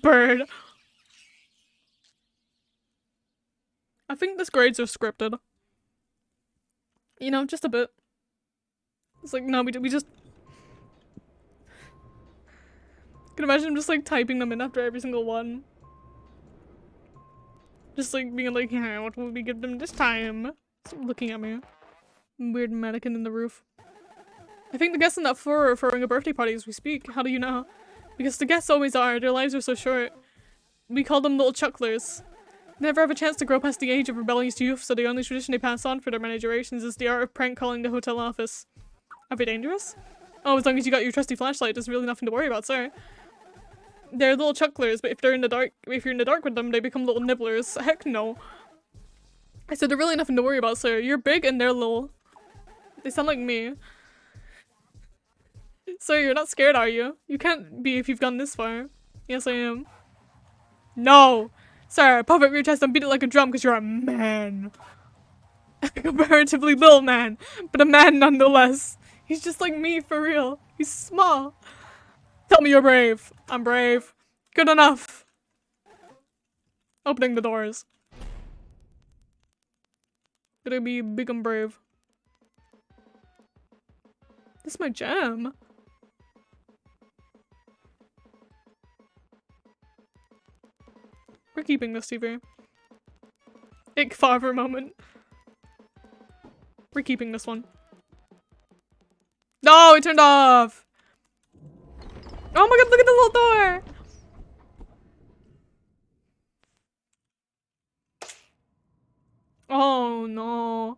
Bird. I think this grades are scripted. You know, just a bit. It's like, no, we just... I can imagine him just like typing them in after every single one. Just like being like, yeah, what will we give them this time? Stop looking at me. Weird mannequin in the roof. I think the guests on that floor are throwing a birthday party as we speak. How do you know? Because the guests always are. Their lives are so short. We call them little chucklers. They never have a chance to grow past the age of rebellious youth, so the only tradition they pass on for their many generations is the art of prank calling the hotel office. Are they dangerous? Oh, as long as you got your trusty flashlight, there's really nothing to worry about, sir. They're little chucklers, but if you're in the dark with them, they become little nibblers. Heck no. I said they're really nothing to worry about, sir. You're big and they're little. They sound like me. Sir, you're not scared, are you? You can't be if you've gone this far. Yes, I am. No! Sir, puff up your chest and beat it like a drum because you're a man. A comparatively little man, but a man nonetheless. He's just like me, for real. He's small. Tell me you're brave. I'm brave. Good enough. Opening the doors. Gonna be big and brave. This is my jam. We're keeping this TV. Ick far for a moment. We're keeping this one. No, it turned off! Oh my god, look at the little door! Oh no.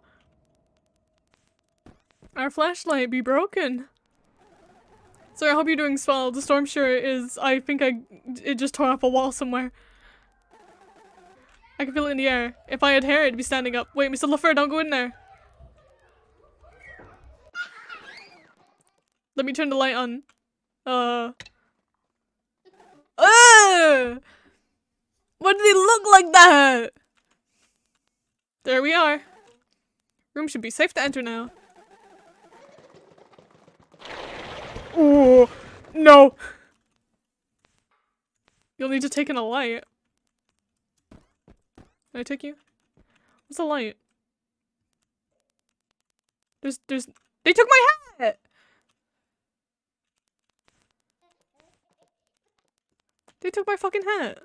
Our flashlight be broken. So I hope you're doing swell. The storm sure is. I think it just tore off a wall somewhere. I can feel it in the air. If I had hair, it'd be standing up. Wait, Mr. LaFleur, don't go in there. Let me turn the light on. Why do they look like that? There we are. Room should be safe to enter now. Oh, no. You'll need to take in a light. Can I take you? What's the light? There's they took my hat! They took my fucking hat.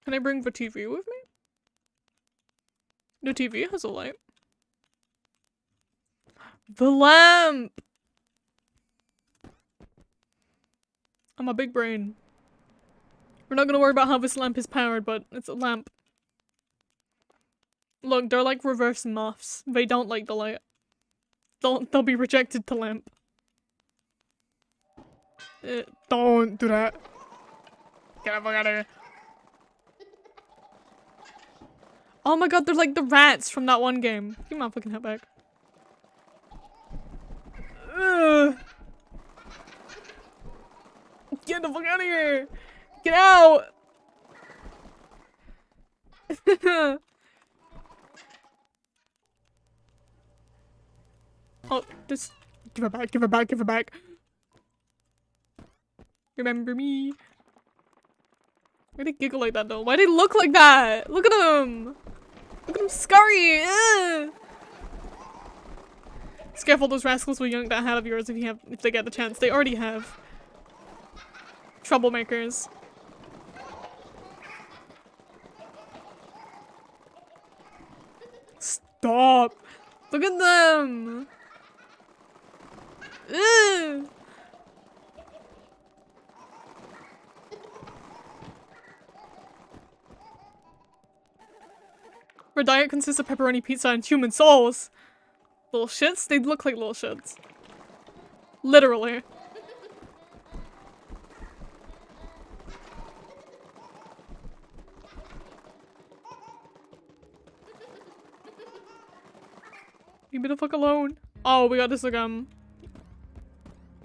Can I bring the TV with me? The TV has a light. The lamp! I'm a big brain. We're not gonna worry about how this lamp is powered, but it's a lamp. Look, they're like reverse moths. They don't like the light. They'll be rejected to lamp. Don't do that. Get the fuck out of here. Oh my god, they're like the rats from that one game. Give my fucking hat back. Ugh. Get the fuck out of here! Get out! Oh, this. Give it back, give it back, give it back. Remember me. Why do they giggle like that though? Why do they look like that? Look at them! Look at them scurry! Ugh. Careful, those rascals will yank that hat of yours if they get the chance. They already have. Troublemakers. Stop! Look at them! Ugh. Our diet consists of pepperoni pizza and human souls. Little shits? They look like little shits. Literally. me the fuck alone. Oh, we got this again.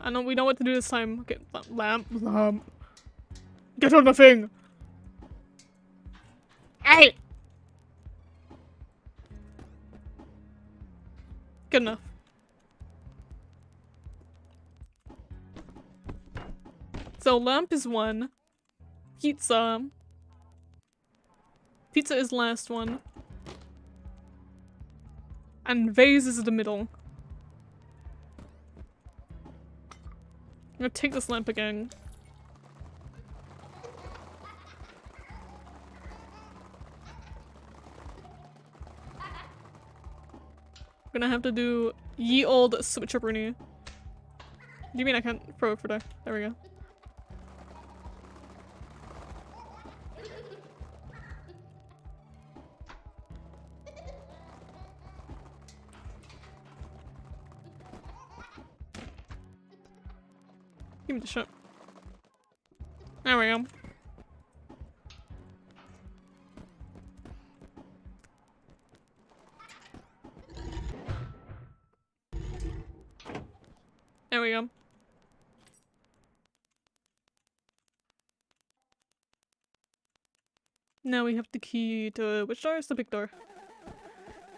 I know we know what to do this time. Okay, lamp. Get on the thing. Hey. Good enough. So lamp is one. Pizza. Pizza is last one. And vase is the middle. I'm gonna take this lamp again. I'm gonna have to do ye old switcheroonie. Do you mean I can't throw it for there? There we go. Give me the shot. There we go. There we go. Now we have the key to which door? It's the big door.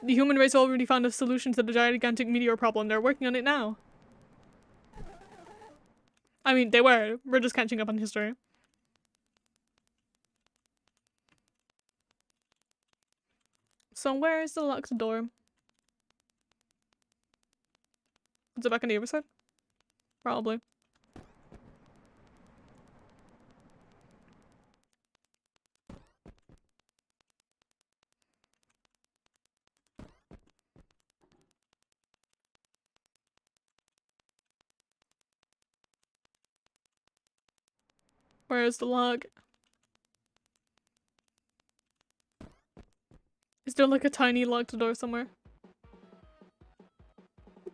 The human race already found a solution to the gigantic meteor problem. They're working on it now. I mean, they were. We're just catching up on history. So where is the locked door? Is it back on the other side? Probably. Where is the log? Is there like a tiny locked door somewhere?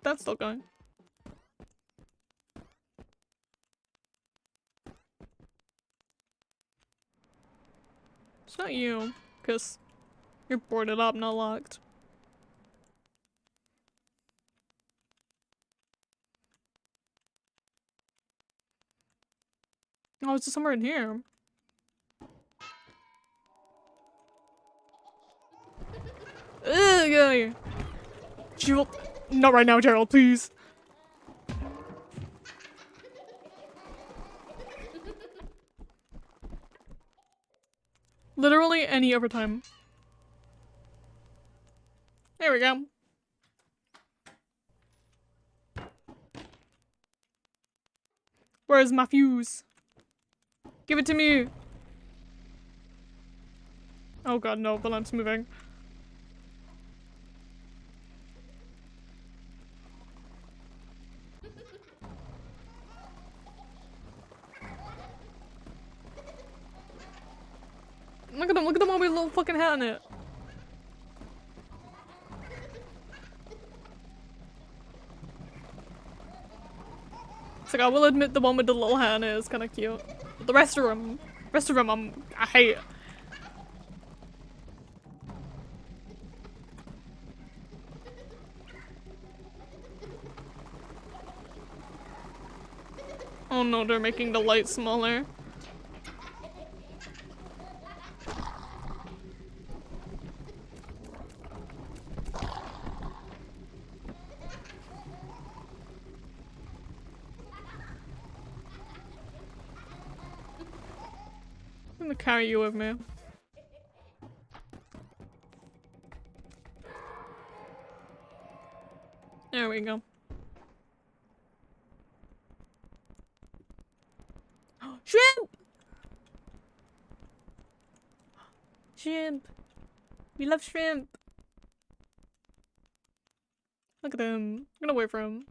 That's still going. It's not you, because you're boarded up, not locked. Oh, it's just somewhere in here. Ugh, get out of here. Gerald, not right now, Gerald, please. Literally any other time. There we go. Where's my fuse? Give it to me! Oh god, no, the lamp's moving. Look at them all with a little fucking hat on it. It's like, I will admit the one with the little hat on it is kinda cute. But the rest of them, I hate. Oh no, they're making the light smaller. I'm gonna carry you with me. There we go. Shrimp! Shrimp! We love shrimp! Look at him. I'm gonna wait for him.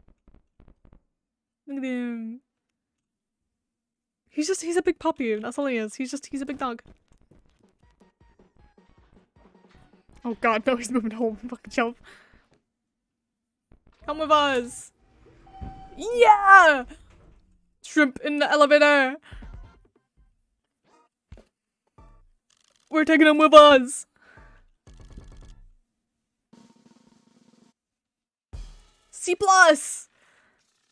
Look at him. He's a big puppy. That's all he is. He's a big dog. Oh god, no, he's moving home. Fucking jump. Come with us. Yeah! Shrimp in the elevator. We're taking him with us. C+!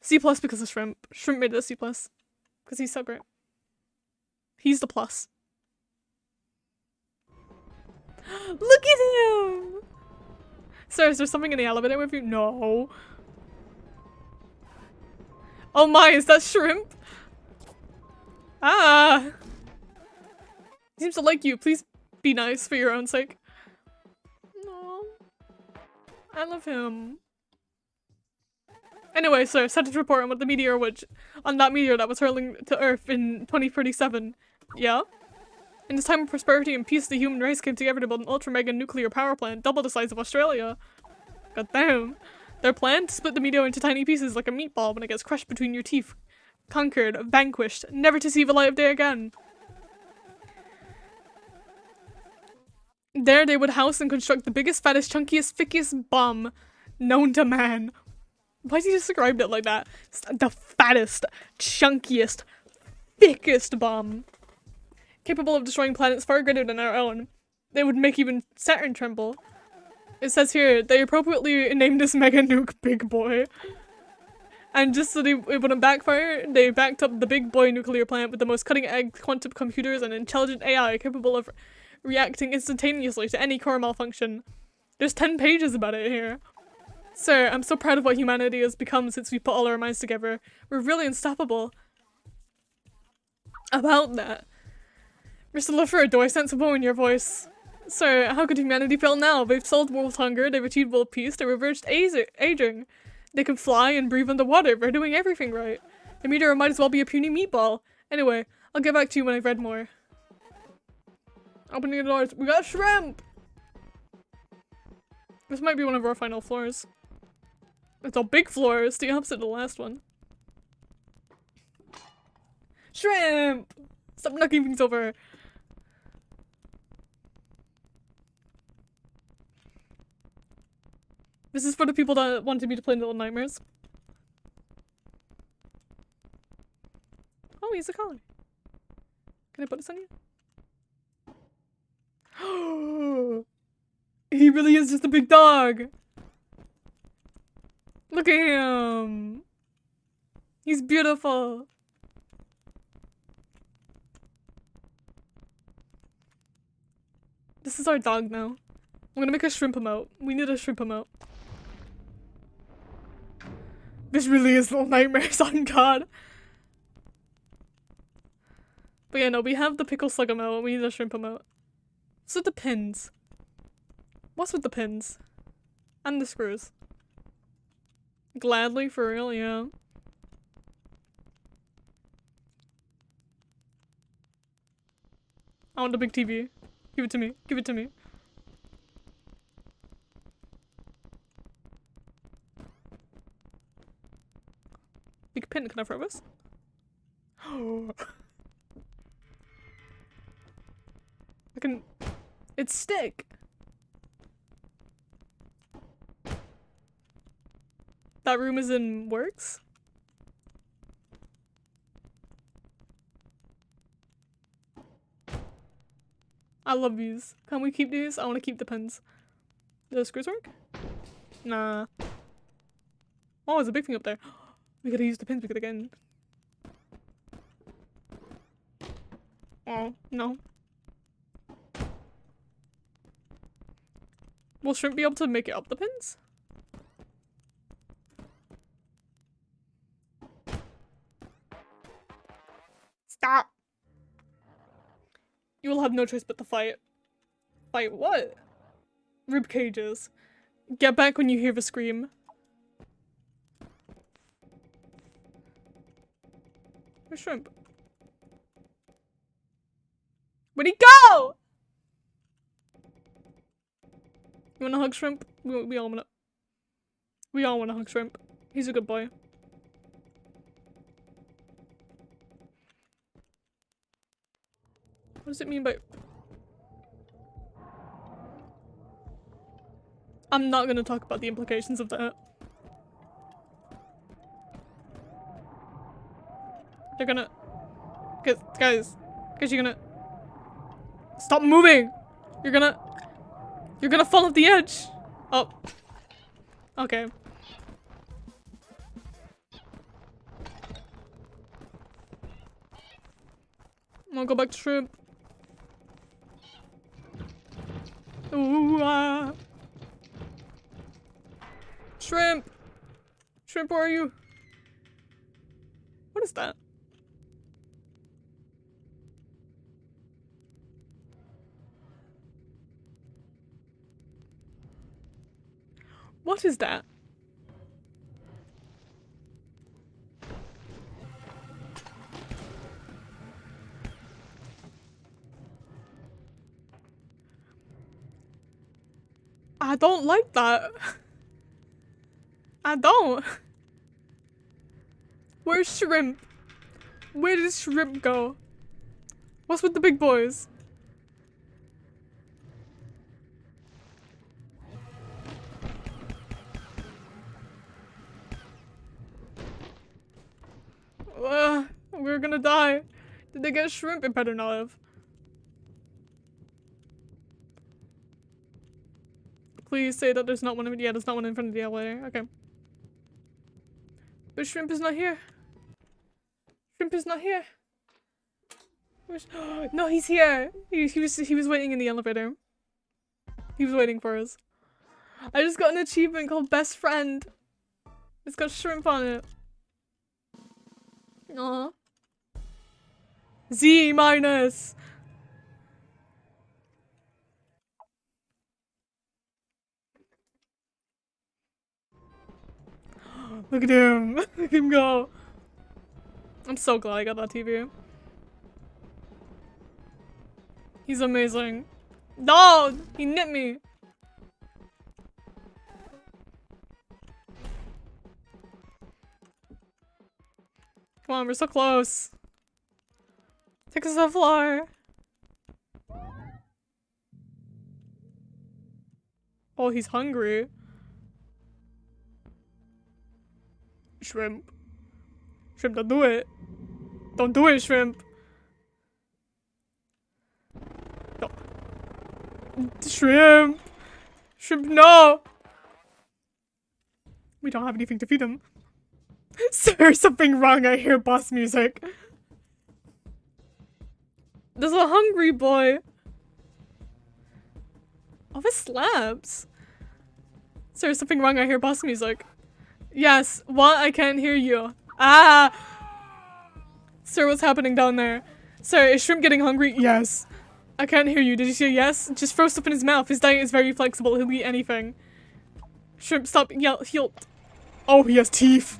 C+ because of Shrimp. Shrimp made it a C+. Because he's so great. He's the plus. Look at him! Sir, is there something in the elevator with you? No. Oh my, is that Shrimp? Ah! He seems to like you. Please be nice for your own sake. No. I love him. Anyway, sir, status report on what the meteor on that meteor that was hurling to Earth in 2037. Yeah? In this time of prosperity and peace, the human race came together to build an ultra-mega nuclear power plant, double the size of Australia. God damn. Their plan? To split the meteor into tiny pieces like a meatball when it gets crushed between your teeth. Conquered, vanquished, never to see the light of day again. There they would house and construct the biggest, fattest, chunkiest, thickest bomb known to man. Why did he describe it like that? The fattest, chunkiest, thickest bomb. Capable of destroying planets far greater than our own. They would make even Saturn tremble. It says here, they appropriately named this mega nuke Big Boy. And just so it wouldn't backfire, they backed up the Big Boy nuclear plant with the most cutting-edge quantum computers and intelligent AI capable of reacting instantaneously to any core malfunction. There's 10 pages about it here. Sir, I'm so proud of what humanity has become since we put all our minds together. We're really unstoppable. About that. Mr. Leffer, do I sense a woe in your voice? Sir, how could humanity fail now? They've solved world hunger, they've achieved world peace, they reversed aging. They can fly and breathe underwater, they're doing everything right. The meteor might as well be a puny meatball. Anyway, I'll get back to you when I've read more. Opening the doors. We got Shrimp! This might be one of our final floors. It's a big floor, it's the opposite of the last one. Shrimp! Stop knocking things over. This is for the people that wanted me to play Little Nightmares. Oh, he's a collar. Can I put this on you? He really is just a big dog. Look at him. He's beautiful. This is our dog now. I'm gonna make a shrimp emote. We need a shrimp emote. This really is Little Nightmares on God. But yeah, no, we have the pickle slug emote. We need a shrimp emote. What's with the pins? What's with the pins? And the screws. Gladly, for real, yeah. I want the big TV. Give it to me. Give it to me. Big pin, can I throw this? I can... It's stick! That room is in works? I love these. Can we keep these? I want to keep the pins. Do the screws work? Nah. Oh, there's a big thing up there. We gotta use the pins, we gotta get in. Oh, no. Will Shrimp be able to make it up the pins? Stop! You will have no choice but to fight. Fight what? Rib cages. Get back when you hear the scream. Where's Shrimp? Where'd he go? You wanna hug Shrimp? We all wanna. We all wanna hug Shrimp. He's a good boy. What does it mean by... I'm not gonna talk about the implications of that. They're gonna... Guys, you're gonna... Stop moving! You're gonna fall off the edge! Oh. Okay. I'm gonna go back to shrimp. Ooh, ah. Shrimp! Shrimp, where are you? What is that? What is that? I don't like that. I don't. Where's Shrimp? Where did Shrimp go? What's with the big boys? We're gonna die. Did they get Shrimp? It better not have. Please say that there's not one. Yeah, there's not one in front of the elevator. Okay. But Shrimp is not here. Shrimp is not here. Where's no, he's here. He was waiting in the elevator. He was waiting for us. I just got an achievement called Best Friend. It's got Shrimp on it. Aww. Z minus. Look at him. Look at him go. I'm so glad I got that TV. He's amazing. No! He nipped me. Come on, we're so close. Take us to the floor. Oh, he's hungry. Shrimp. Shrimp, don't do it. Don't do it, Shrimp. No. Shrimp. Shrimp, no. We don't have anything to feed him. There's something wrong. I hear boss music. There's a hungry boy. Oh, this slaps. There's something wrong. I hear boss music. Yes. What? I can't hear you. Ah. Sir, what's happening down there? Sir, is Shrimp getting hungry? Yes. I can't hear you. Did you say yes? Just throw stuff in his mouth. His diet is very flexible. He'll eat anything. Shrimp, stop. He'll. Oh, he has teeth.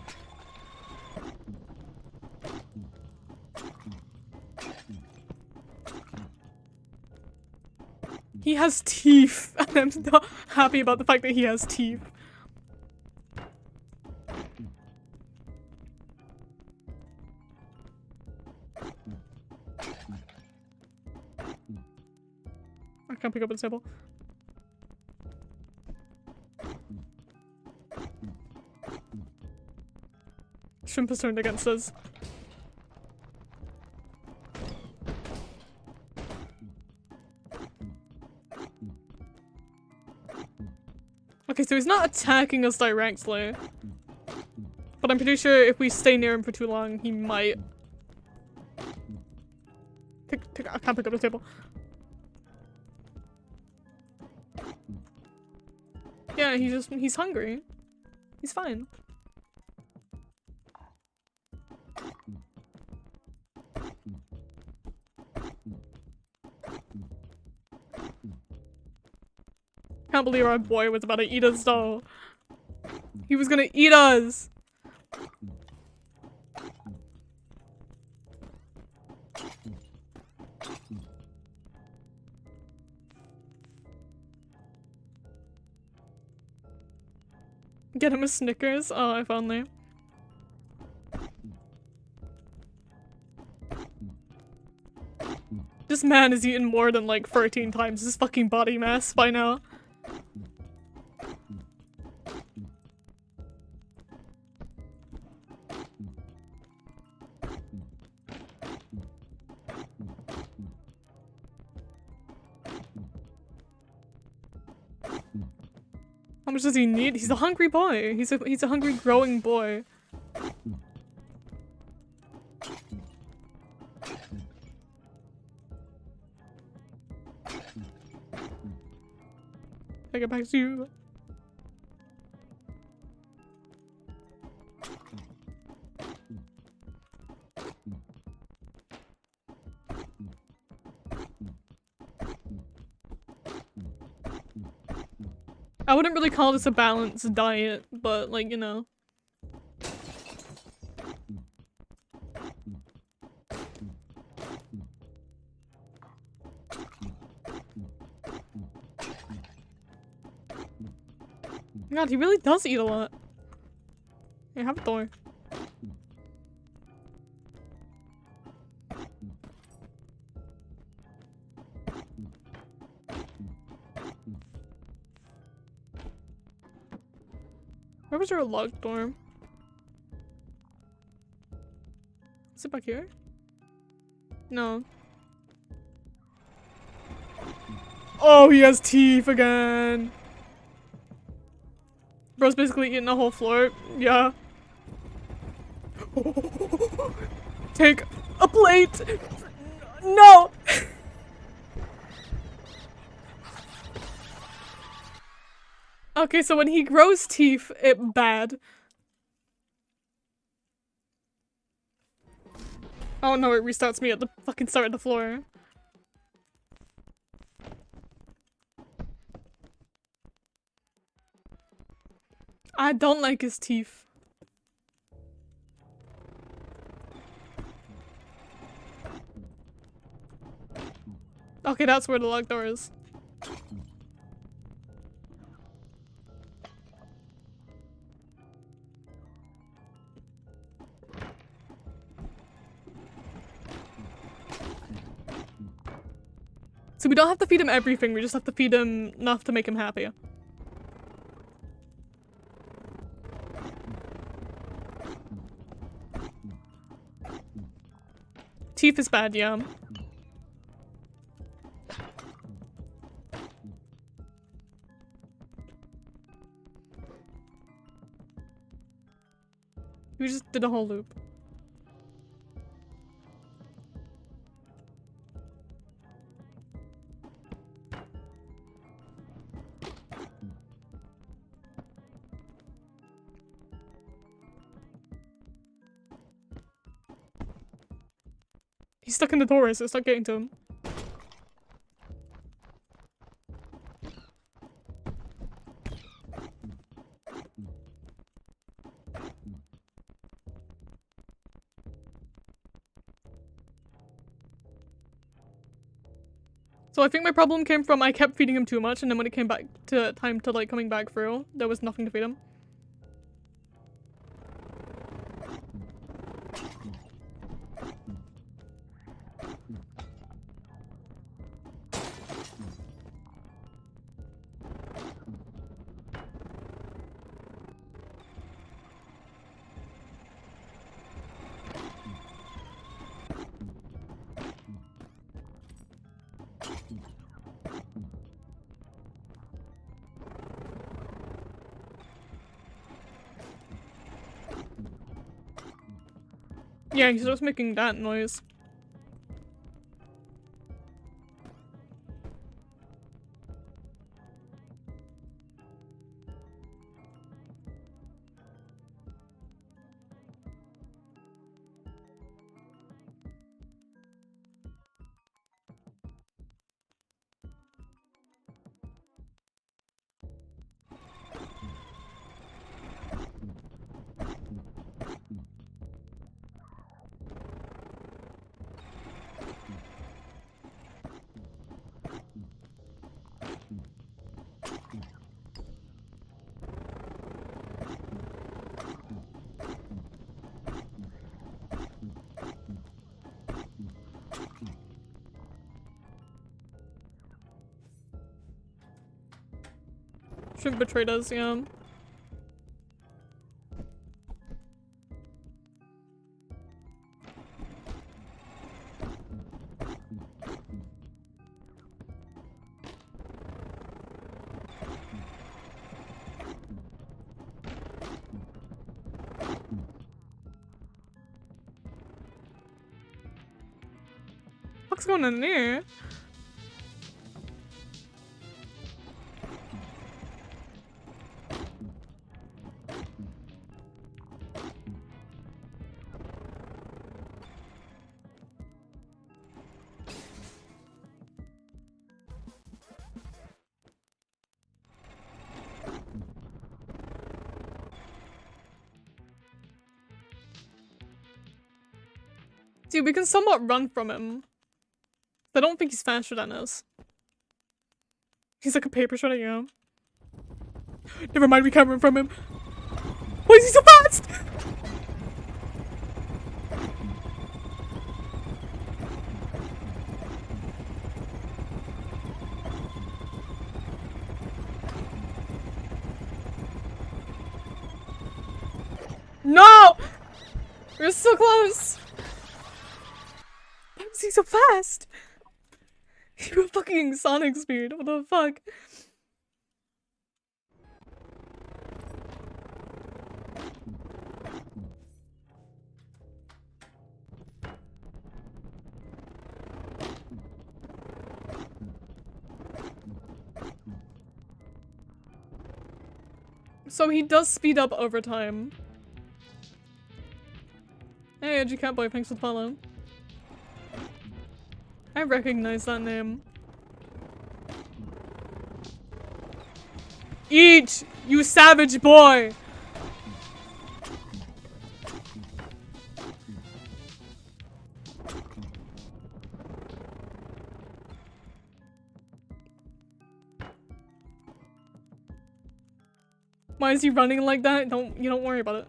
He has teeth. And I'm not happy about the fact that he has teeth. I can't pick up the table. Shrimp has turned against us. Okay, so he's not attacking us directly. But I'm pretty sure if we stay near him for too long, he might. I can't pick up the table. Yeah, he's hungry. He's fine. Can't believe our boy was about to eat us though. He was gonna eat us. Get him a Snickers? Oh, if only. This man has eaten more than like 13 times his fucking body mass by now. How much does he need? He's a hungry boy. He's a hungry growing boy. I get back to you. I wouldn't really call this a balanced diet, but like, you know. God, he really does eat a lot. Yeah, have a door. Where was there a locked door? Is it back here? No. Oh, he has teeth again. Bro's basically eating the whole floor. Yeah. Take a plate. No. Okay, so when he grows teeth, it bad. Oh no, it restarts me at the fucking start of the floor. I don't like his teeth. Okay, that's where the locked door is. So we don't have to feed him everything, we just have to feed him enough to make him happy. Teeth is bad, yeah. We just did a whole loop. He's stuck in the door, so it's not getting to him. So I think my problem came from I kept feeding him too much, and then when it came back to time to like coming back through, there was nothing to feed him. Yeah, he starts making that noise. Shouldn't betray us, yeah. What's going on there? Dude, we can somewhat run from him. I don't think he's faster than us. He's like a paper shredder, you know? Never mind, we can't run from him. Why is he so fast? No! We're so close! Why is he so fast? You're fucking Sonic speed, what the fuck? So he does speed up over time. Hey, Edgy Catboy, thanks for the follow. I recognize that name. Eat, you savage boy! Why is he running like that? You don't worry about it.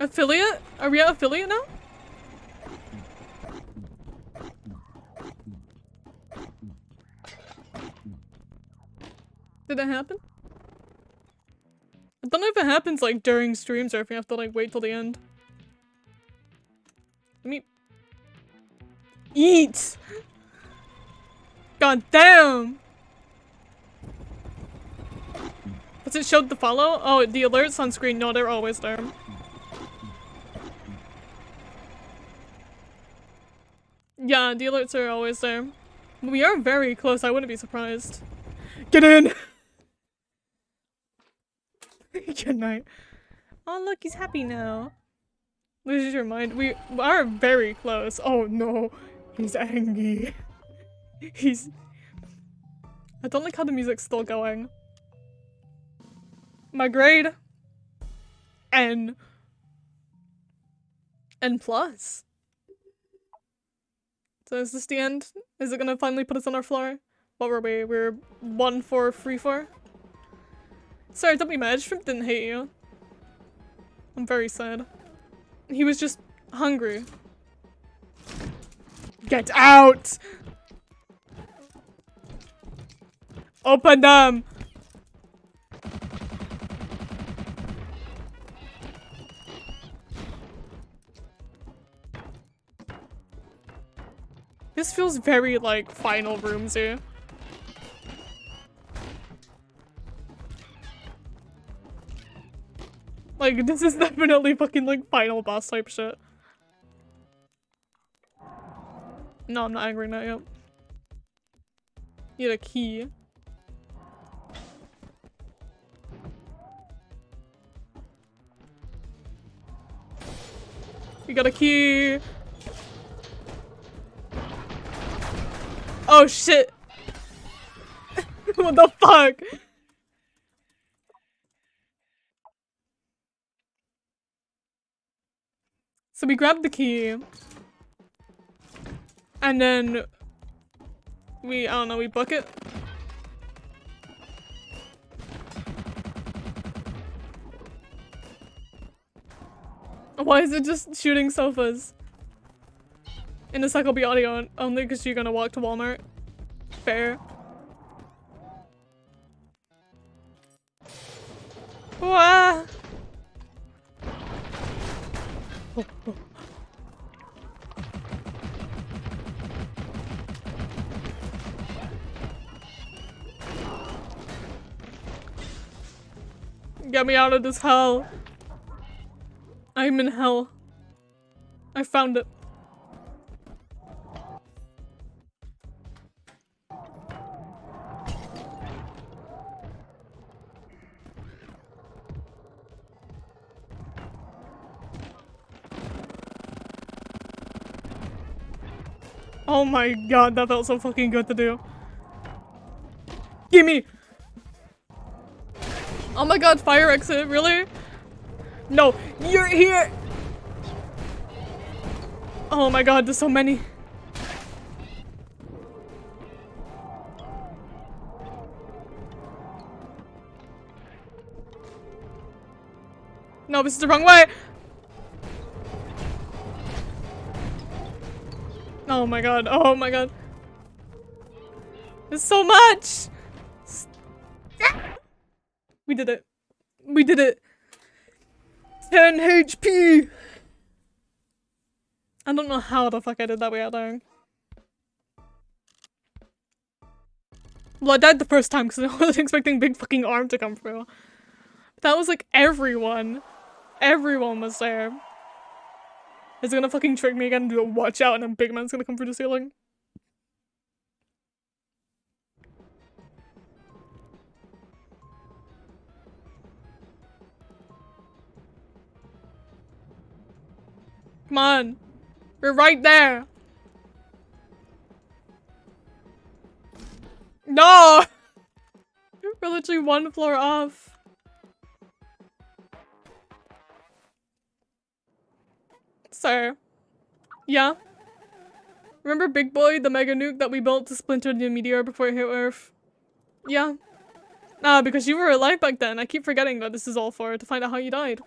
Affiliate? Are we at affiliate now? Did it happen? I don't know if it happens like during streams or if you have to like wait till the end. Let me eat. God damn. Does it show the follow? Oh, the alerts on screen. No, they're always there. Yeah, the alerts are always there. We are very close. I wouldn't be surprised. Get in. Good night. Oh, look, he's happy now. Loses your mind. We are very close. Oh no, he's angry. I don't like how the music's still going. My grade? N. N plus. So is this the end? Is it gonna finally put us on our floor? What were we? We're 1-4-3-4? Sorry, don't be mad. Shrimp didn't hate you. I'm very sad. He was just hungry. Get out! Open them! This feels very, like, final roomsy. Like, this is definitely fucking, like, final boss type shit. No, I'm not angry now yet. Need a key. We got a key! Oh shit! What the fuck? So we grabbed the key. And then I don't know, we book it. Why is it just shooting sofas? In a sec will be audio only because you're gonna walk to Walmart. Fair. Wah! Oh, oh. Get me out of this hell. I'm in hell. I found it. Oh my god, that felt so fucking good to do. Gimme! Oh my god, fire exit, really? No, you're here! Oh my god, there's so many. No, this is the wrong way! Oh my god, oh my god. There's so much! We did it. We did it. 10 HP! I don't know how the fuck I did that without dying. Well, I died the first time because I wasn't expecting big fucking arm to come through. That was like everyone. Everyone was there. Is it gonna fucking trick me again and do a watch out and a big man's gonna come through the ceiling? Come on. We're right there. No! We're literally one floor off. So, yeah. Remember Big Boy, the mega nuke that we built to splinter the meteor before it hit Earth? Yeah. Because you were alive back then. I keep forgetting that this is all to find out how you died.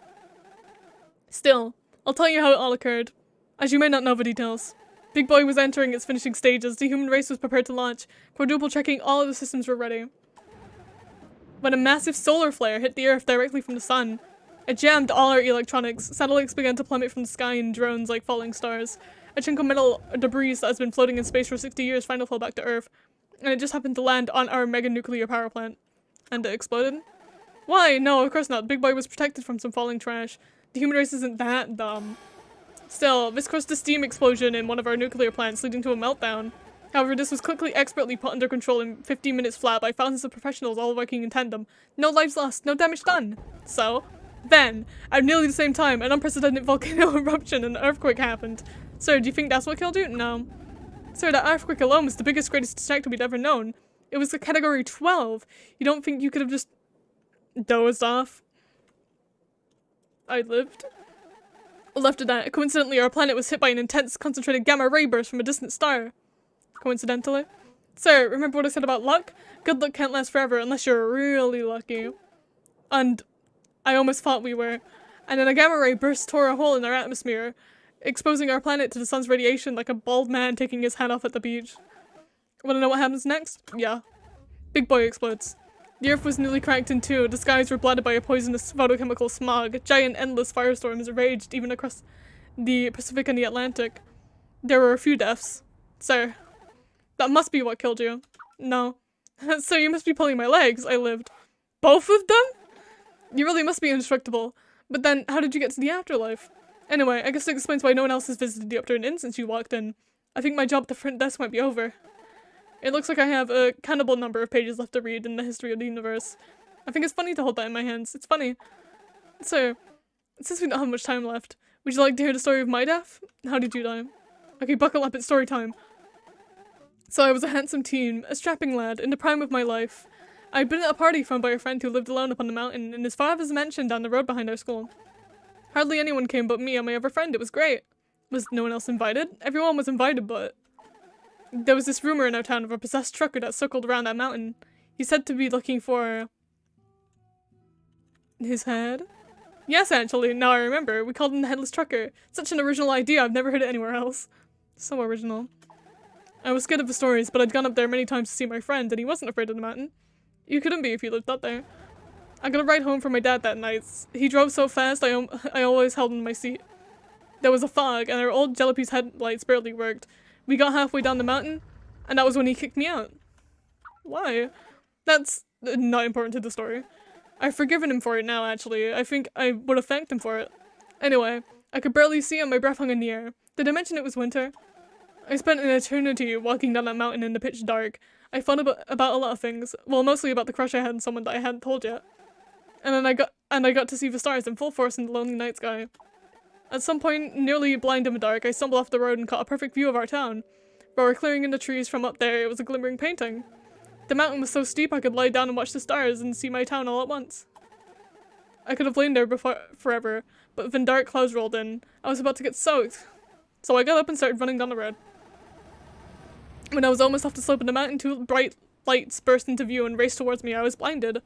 Still, I'll tell you how it all occurred, as you may not know the details. Big Boy was entering its finishing stages. The human race was prepared to launch, quadruple checking all of the systems were ready. When a massive solar flare hit the Earth directly from the sun, it jammed all our electronics. Satellites began to plummet from the sky in drones like falling stars. A chunk of metal debris that has been floating in space for 60 years finally fell back to Earth, and it just happened to land on our mega nuclear power plant. And it exploded? Why? No, of course not. Big Boy was protected from some falling trash. The human race isn't that dumb. Still, this caused a steam explosion in one of our nuclear plants, leading to a meltdown. However, this was quickly expertly put under control in 15 minutes flat by thousands of professionals all working in tandem. No lives lost, no damage done. So, then, at nearly the same time, an unprecedented volcano eruption and an earthquake happened. Sir, do you think that's what killed you? No. Sir, that earthquake alone was the biggest, greatest detector we'd ever known. It was a category 12. You don't think you could have just dozed off? I lived. Left of that, coincidentally, our planet was hit by an intense, concentrated gamma ray burst from a distant star. Coincidentally. Sir, remember what I said about luck? Good luck can't last forever unless you're really lucky. And I almost thought we were. And then a gamma ray burst tore a hole in our atmosphere, exposing our planet to the sun's radiation like a bald man taking his hat off at the beach. Wanna know what happens next? Yeah. Big Boy explodes. The Earth was nearly cracked in two, the skies were blinded by a poisonous photochemical smog, giant endless firestorms raged even across the Pacific and the Atlantic. There were a few deaths. Sir, that must be what killed you. No. So you must be pulling my legs. I lived. Both of them? You really must be indestructible. But then, how did you get to the afterlife? Anyway, I guess it explains why no one else has visited the Upturned Inn since you walked in. I think my job at the front desk might be over. It looks like I have a countable number of pages left to read in the history of the universe. I think it's funny to hold that in my hands. It's funny. So, since we don't have much time left, would you like to hear the story of my death? How did you die? Okay, buckle up, it's story time. So I was a handsome teen, a strapping lad, in the prime of my life. I'd been at a party thrown by a friend who lived alone upon the mountain in his father's mansion down the road behind our school. Hardly anyone came but me and my other friend. It was great. Was no one else invited? Everyone was invited, but there was this rumor in our town of a possessed trucker that circled around that mountain. He said to be looking for his head? Yes, actually, now I remember. We called him the Headless Trucker. Such an original idea, I've never heard it anywhere else. So original. I was scared of the stories, but I'd gone up there many times to see my friend, and he wasn't afraid of the mountain. You couldn't be if you lived up there. I got a ride home from my dad that night. He drove so fast, I always held in my seat. There was a fog, and our old Jalapee's headlights barely worked. We got halfway down the mountain, and that was when he kicked me out. Why? That's not important to the story. I've forgiven him for it now, actually. I think I would have thanked him for it. Anyway, I could barely see him, my breath hung in the air. Did I mention it was winter? I spent an eternity walking down that mountain in the pitch dark. I thought about a lot of things. Well, mostly about the crush I had on someone that I hadn't told yet. And then I got to see the stars in full force in the lonely night sky. At some point, nearly blind in the dark, I stumbled off the road and caught a perfect view of our town. But we're clearing in the trees from up there, it was a glimmering painting. The mountain was so steep I could lie down and watch the stars and see my town all at once. I could have lain there before forever, but then dark clouds rolled in. I was about to get soaked. So I got up and started running down the road. When I was almost off the slope of the mountain, two bright lights burst into view and raced towards me. I was blinded.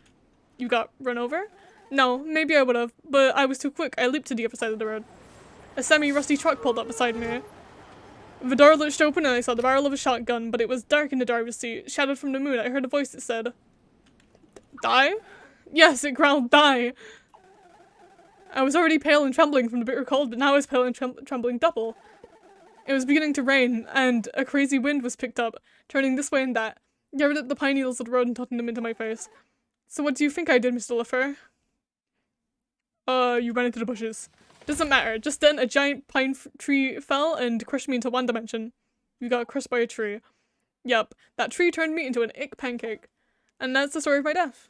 You got run over? No, maybe I would have, but I was too quick. I leaped to the other side of the road. A semi-rusty truck pulled up beside me. The door lurched open and I saw the barrel of a shotgun, but it was dark in the driver's seat. Shadowed from the moon, I heard a voice that said, "Die?" Yes, it growled, "Die!" I was already pale and trembling from the bitter cold, but now I was pale and trembling double. It was beginning to rain, and a crazy wind was picked up, turning this way and that, gathered at the pine needles of the road and tossing them into my face. So what do you think I did, Mr. LaFleur? You ran into the bushes. Doesn't matter. Just then, a giant pine tree fell and crushed me into one dimension. You got crushed by a tree. Yep, that tree turned me into an ick pancake. And that's the story of my death.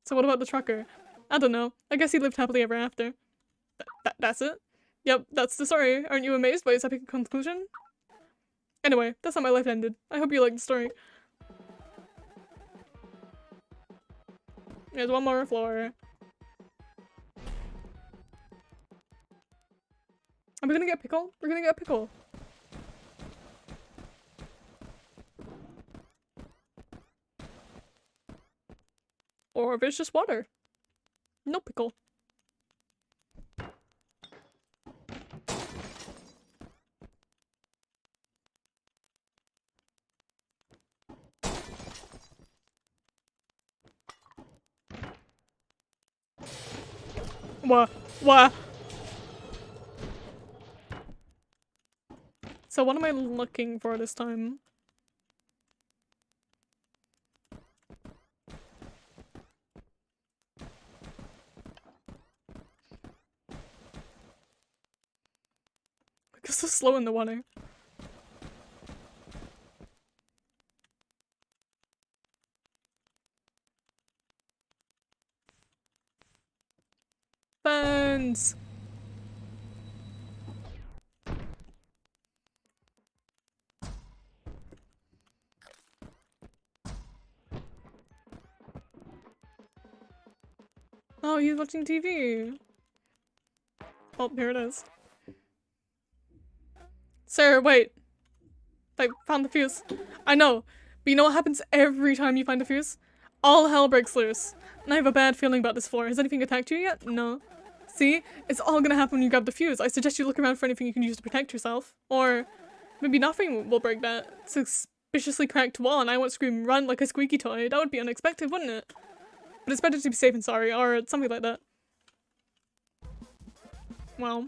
So what about the trucker? I don't know. I guess he lived happily ever after. That's it? Yep, that's the story. Aren't you amazed by its epic conclusion? Anyway, that's how my life ended. I hope you liked the story. There's one more floor. Are we gonna get a pickle? We're gonna get a pickle. Or if it's just water. No pickle. What? So what am I looking for this time? I'm so slow in the water. Fans! Oh, he's watching TV. Oh, here it is. Sir, wait. I found the fuse. I know, but you know what happens every time you find a fuse? All hell breaks loose. And I have a bad feeling about this floor. Has anything attacked you yet? No. See? It's all gonna happen when you grab the fuse. I suggest you look around for anything you can use to protect yourself. Or maybe nothing will break that suspiciously cracked wall and I won't scream run like a squeaky toy. That would be unexpected, wouldn't it? But it's better to be safe and sorry, or something like that. Well.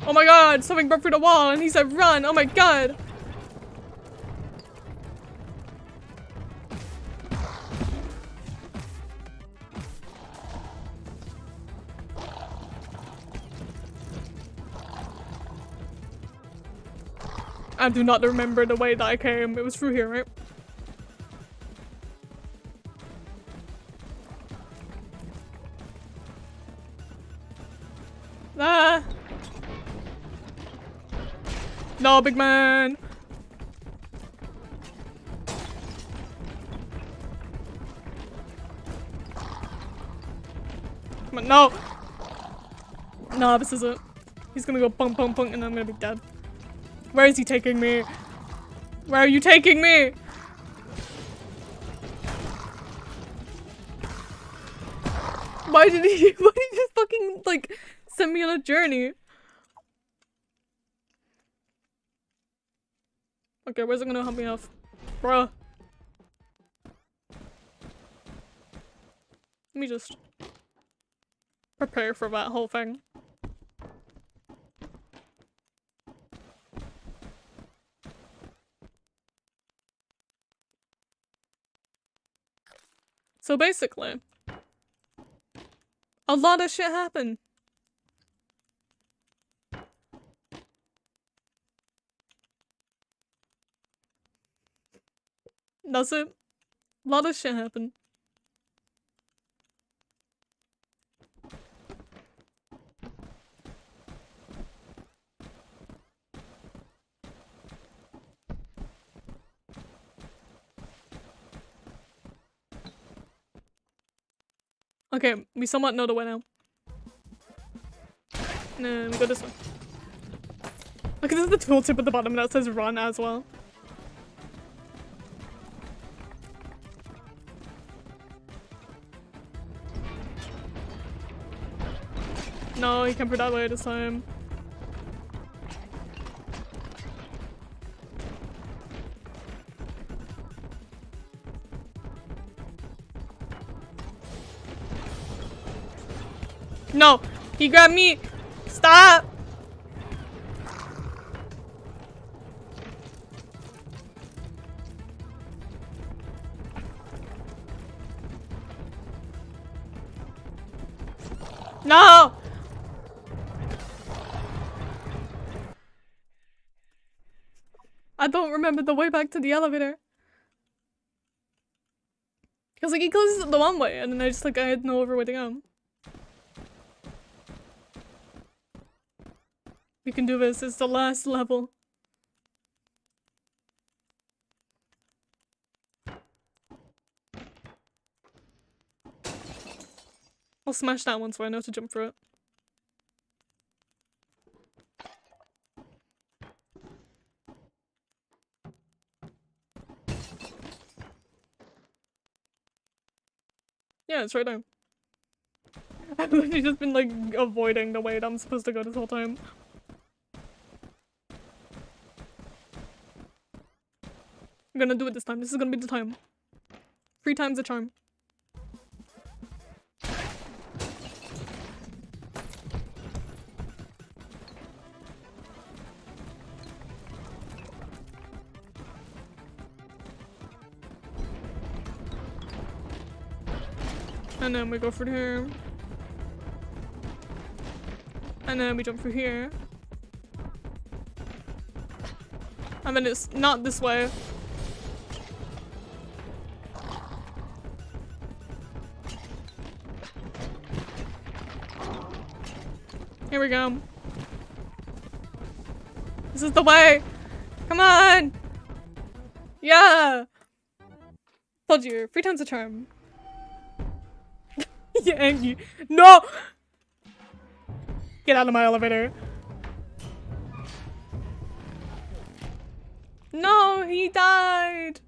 Oh my god! Something broke through the wall and he said run! Oh my god! I do not remember the way that I came. It was through here, right? Ah! No, big man! Come on, no! No, this is it. He's gonna go punk punk punk and I'm gonna be dead. Where is he taking me? Where are you taking me? Why did he just fucking, like, send me on a journey? Okay, where's it gonna help me off? Bruh. Let me just prepare for that whole thing. So basically, a lot of shit happened. That's it. A lot of shit happened. Okay, we somewhat know the way now. No, we go this way. Look, this is the tooltip at the bottom that says run as well. No, he can't put that way this time. No! He grabbed me! Stop! No! I don't remember the way back to the elevator. Because like he closes it the one way and then I had no other way to go. We can do this, it's the last level. I'll smash that one so I know to jump through it. Yeah, it's right there. I've literally just been like avoiding the way that I'm supposed to go this whole time. I'm gonna do it this time. This is gonna be the time. 3 times the charm. And then we go through here. And then we jump through here. And then it's not this way. Here we go. This is the way! Come on! Yeah! Told you, 3 times the charm. Yeah, Angie. No! Get out of my elevator. No, he died!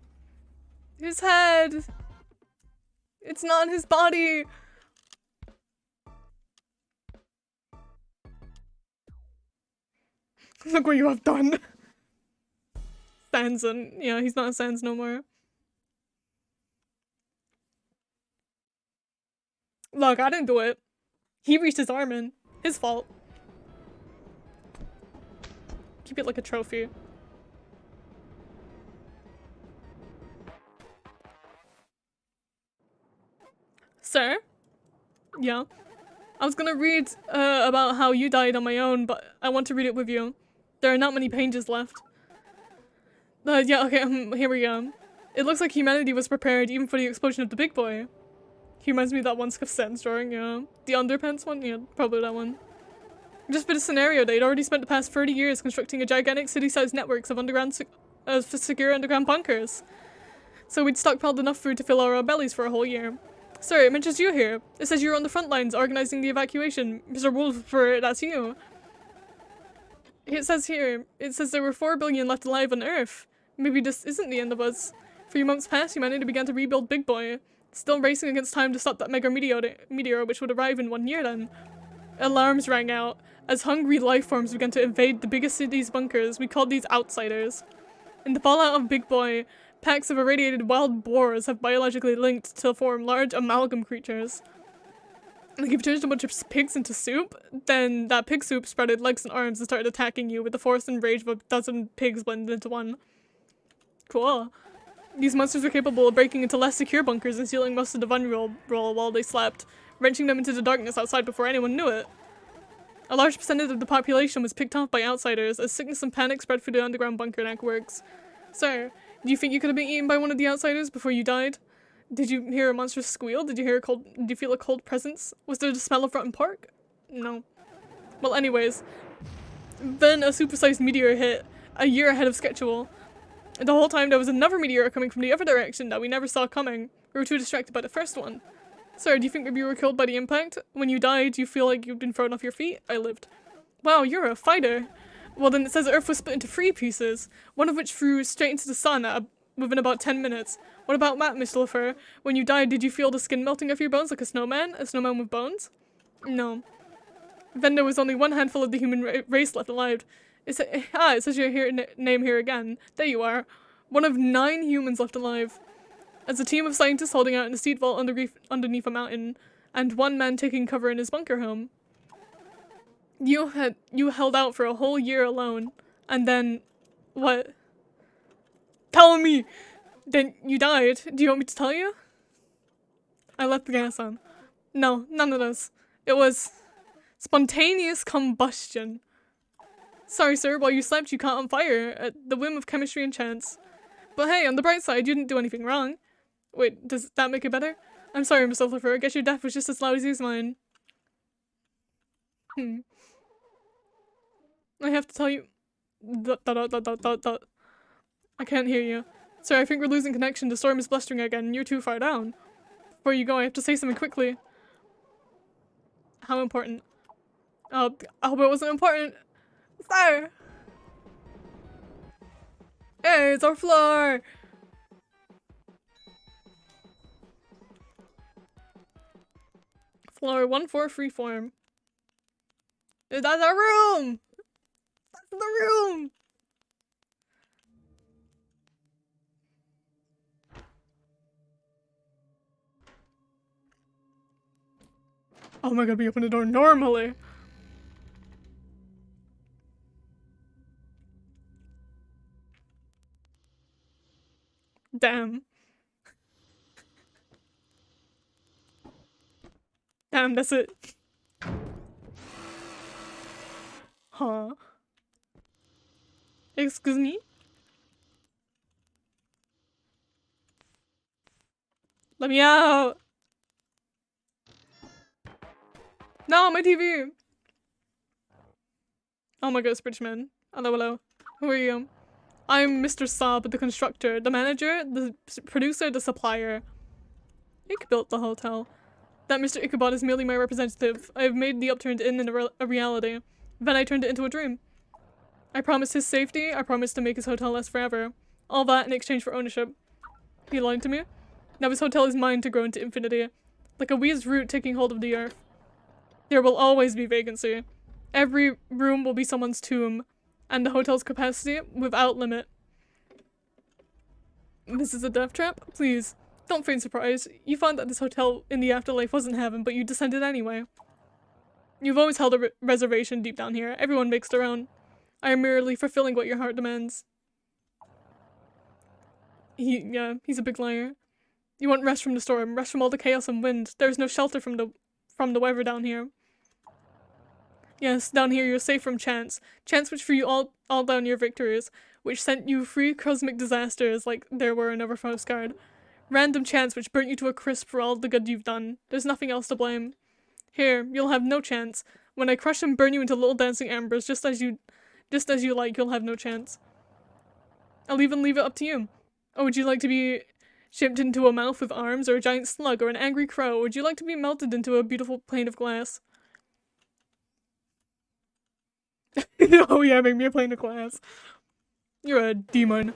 His head! It's not his body! Look what you have done! Sans and yeah, he's not a Sans no more. Look, I didn't do it. He reached his arm in. His fault. Keep it like a trophy. Sir? Yeah? I was gonna read about how you died on my own, but I want to read it with you. There are not many pages left. Yeah, okay, here we go. It looks like humanity was prepared even for the explosion of the big boy. He reminds me of that one Sans drawing, yeah. The underpants one? Yeah, probably that one. Just for the scenario, they'd already spent the past 30 years constructing a gigantic city-sized networks of secure underground bunkers. So we'd stockpiled enough food to fill our bellies for a whole year. Sorry, it mentions you here. It says you're on the front lines organizing the evacuation. Mr. Wolfer, that's you. It says here, it says there were 4 billion left alive on Earth. Maybe this isn't the end of us. A few months past, humanity began to rebuild Big Boy. Still racing against time to stop that mega meteor which would arrive in 1 year then. Alarms rang out. As hungry life forms began to invade the biggest city's bunkers, we called these outsiders. In the fallout of Big Boy, packs of irradiated wild boars have biologically linked to form large amalgam creatures. Like if you turned a bunch of pigs into soup, then that pig soup spreaded legs and arms and started attacking you with the force and rage of a dozen pigs blended into one. Cool. These monsters were capable of breaking into less secure bunkers and stealing most of the vulnerable while they slept, wrenching them into the darkness outside before anyone knew it. A large percentage of the population was picked off by outsiders as sickness and panic spread through the underground bunker networks. Sir, do you think you could have been eaten by one of the outsiders before you died? Did you hear a monstrous squeal? Did you feel a cold presence? Was there the smell of rotten pork? No. Well, anyways. Then a supersized meteor hit, a year ahead of schedule. And the whole time there was another meteor coming from the other direction that we never saw coming. We were too distracted by the first one. Sorry, do you think maybe you were killed by the impact? When you died, you feel like you've been thrown off your feet? I lived. Wow, you're a fighter. Well then it says Earth was split into 3 pieces, one of which flew straight into the sun within about 10 minutes. What about that, Mr. LaFleur? When you died, did you feel the skin melting off your bones like a snowman? A snowman with bones? No. Then there was only one handful of the human race left alive. It says your name here again. There you are. One of 9 humans left alive. As a team of scientists holding out in a seed vault underneath a mountain, and one man taking cover in his bunker home. You held out for a whole year alone, and then, what? Tell me! Then you died. Do you want me to tell you? I left the gas on. No, none of this. It was spontaneous combustion. Sorry, sir, while you slept, you caught on fire at the whim of chemistry and chance. But hey, on the bright side, you didn't do anything wrong. Wait, does that make it better? I'm sorry, Mr. LaFleur. I guess your death was just as lousy as mine. I have to tell you... I can't hear you. Sorry, I think we're losing connection. The storm is blustering again, and you're too far down. Before you go, I have to say something quickly. How important? Oh, I hope it wasn't important. Sir! Hey, it's our floor! Floor 1-4 freeform. That's our room! That's the room! Oh my god, we opened the door normally! Damn. Damn, that's it. Huh? Excuse me? Let me out! No, my TV! Oh my god, Bridgman. Hello, hello. Who are you? I'm Mr. Saab, the constructor, the manager, the producer, the supplier. Ick built the hotel. That Mr. Ichabod is merely my representative. I have made the Upturned Inn a reality. Then I turned it into a dream. I promised his safety, I promised to make his hotel last forever. All that in exchange for ownership. He lied to me? Now his hotel is mine to grow into infinity. Like a weed's root taking hold of the earth. There will always be vacancy. Every room will be someone's tomb. And the hotel's capacity without limit. This is a death trap? Please, don't feign surprise. You found that this hotel in the afterlife wasn't heaven, but you descended anyway. You've always held a reservation deep down here. Everyone makes their own. I am merely fulfilling what your heart demands. Yeah, he's a big liar. You want rest from the storm, rest from all the chaos and wind. There is no shelter from the weather down here. Yes, down here you're safe from chance. Chance which threw you all down your victories, which sent you 3 cosmic disasters like there were in Overfostguard. Random chance which burnt you to a crisp for all the good you've done. There's nothing else to blame. Here, you'll have no chance. When I crush and burn you into little dancing embers, just as you like, you'll have no chance. I'll even leave it up to you. Oh, would you like to be shaped into a mouth with arms, or a giant slug, or an angry crow? Or would you like to be melted into a beautiful pane of glass? Oh yeah, make me a plane of glass. You're a demon.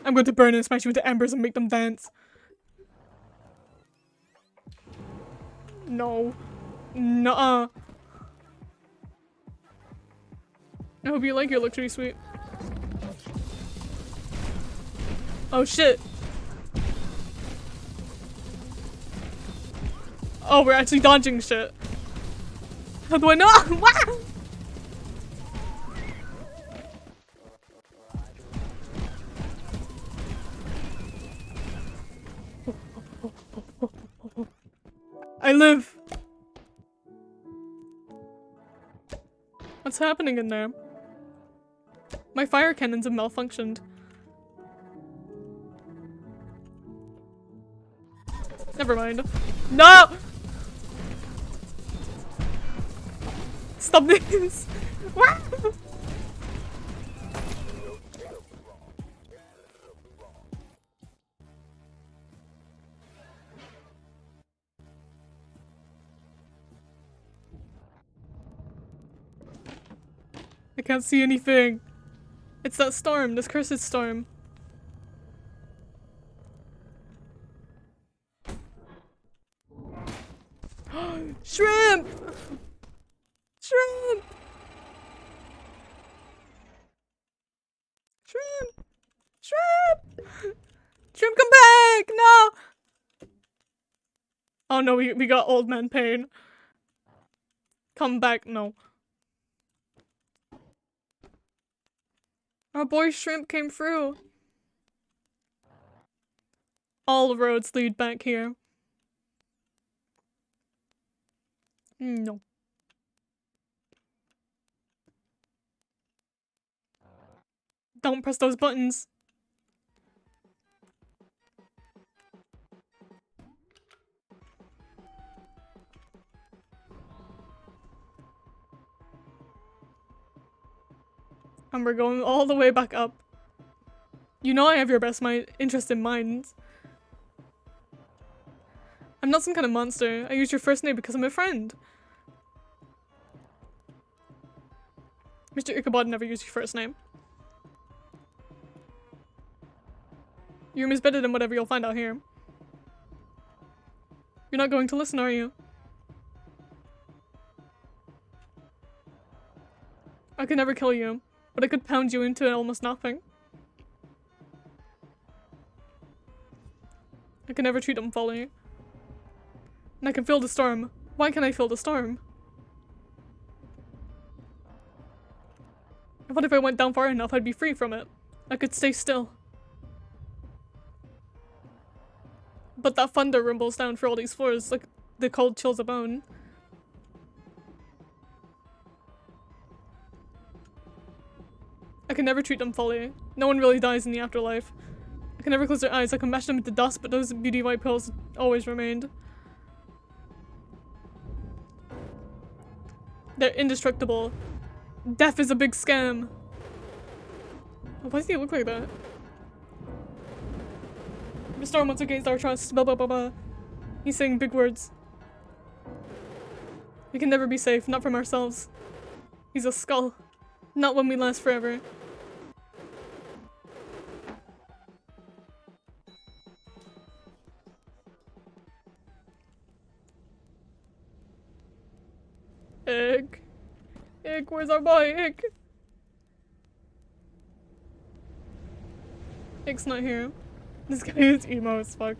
I'm going to burn and smash you into embers and make them dance. No. Nuh-uh. I hope you like your luxury suite. Oh shit. Oh, we're actually dodging shit. How do I know? Wow! I live! What's happening in there? My fire cannons have malfunctioned. Never mind. No! Stop this! I can't see anything. It's that storm, this cursed storm. Shrimp! Shrimp! Shrimp! Shrimp! Shrimp, come back! No! Oh no, we got old man pain. Come back, no. Our boy Shrimp came through. All roads lead back here. No. Don't press those buttons. And we're going all the way back up. You know I have your best interest in mind. I'm not some kind of monster. I use your first name because I'm a friend. Mr. Ichabod never used your first name. Your room is better than whatever you'll find out here. You're not going to listen, are you? I could never kill you, but I could pound you into almost nothing. I can never treat them fully. And I can feel the storm. Why can't I feel the storm? What if I went down far enough, I'd be free from it? I could stay still. But that thunder rumbles down for all these floors, like the cold chills a bone. I can never treat them fully. No one really dies in the afterlife. I can never close their eyes. I can mash them into dust, but those beauty white pills always remained. They're indestructible. Death is a big scam. Why does he look like that? The storm once against our trust. Blah blah blah blah. He's saying big words. We can never be safe, not from ourselves. He's a skull. Not when we last forever. Ick. Ick, where's our boy? Ick. Ick's not here. This guy is emo as fuck.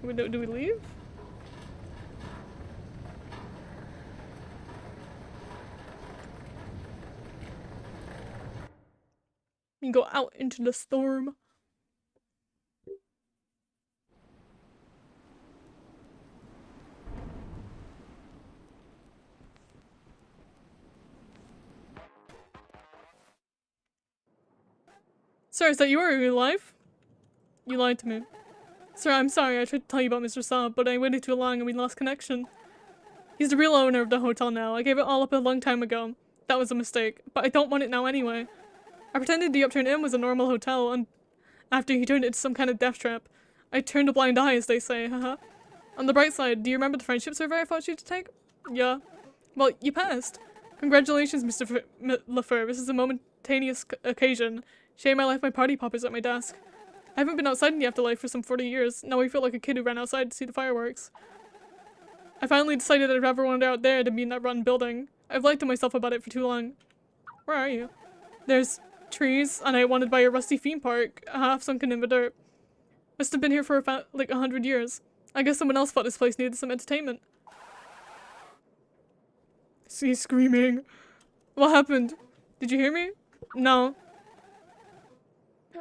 Do we leave? You go out into the storm. Sir, is that you? Are you alive? You lied to me. Sir, I'm sorry. I tried to tell you about Mr. Saab, but I waited too long and we lost connection. He's the real owner of the hotel now. I gave it all up a long time ago. That was a mistake, but I don't want it now anyway. I pretended the Upturned Inn was a normal hotel, and after he turned it into some kind of death trap. I turned a blind eye, as they say, haha. On the bright side, do you remember the friendship survey I thought you to take? Yeah. Well, you passed. Congratulations, Mr. Lafleur. This is a momentaneous occasion. Shame I left my party poppers at my desk. I haven't been outside in the afterlife for some 40 years. Now I feel like a kid who ran outside to see the fireworks. I finally decided I'd rather wander out there than be in that rotten building. I've lied to myself about it for too long. Where are you? There's trees, and I wanted by a rusty theme park, half sunken in the dirt. Must have been here for like 100 years. I guess someone else thought this place needed some entertainment. He's screaming. What happened? Did you hear me? No.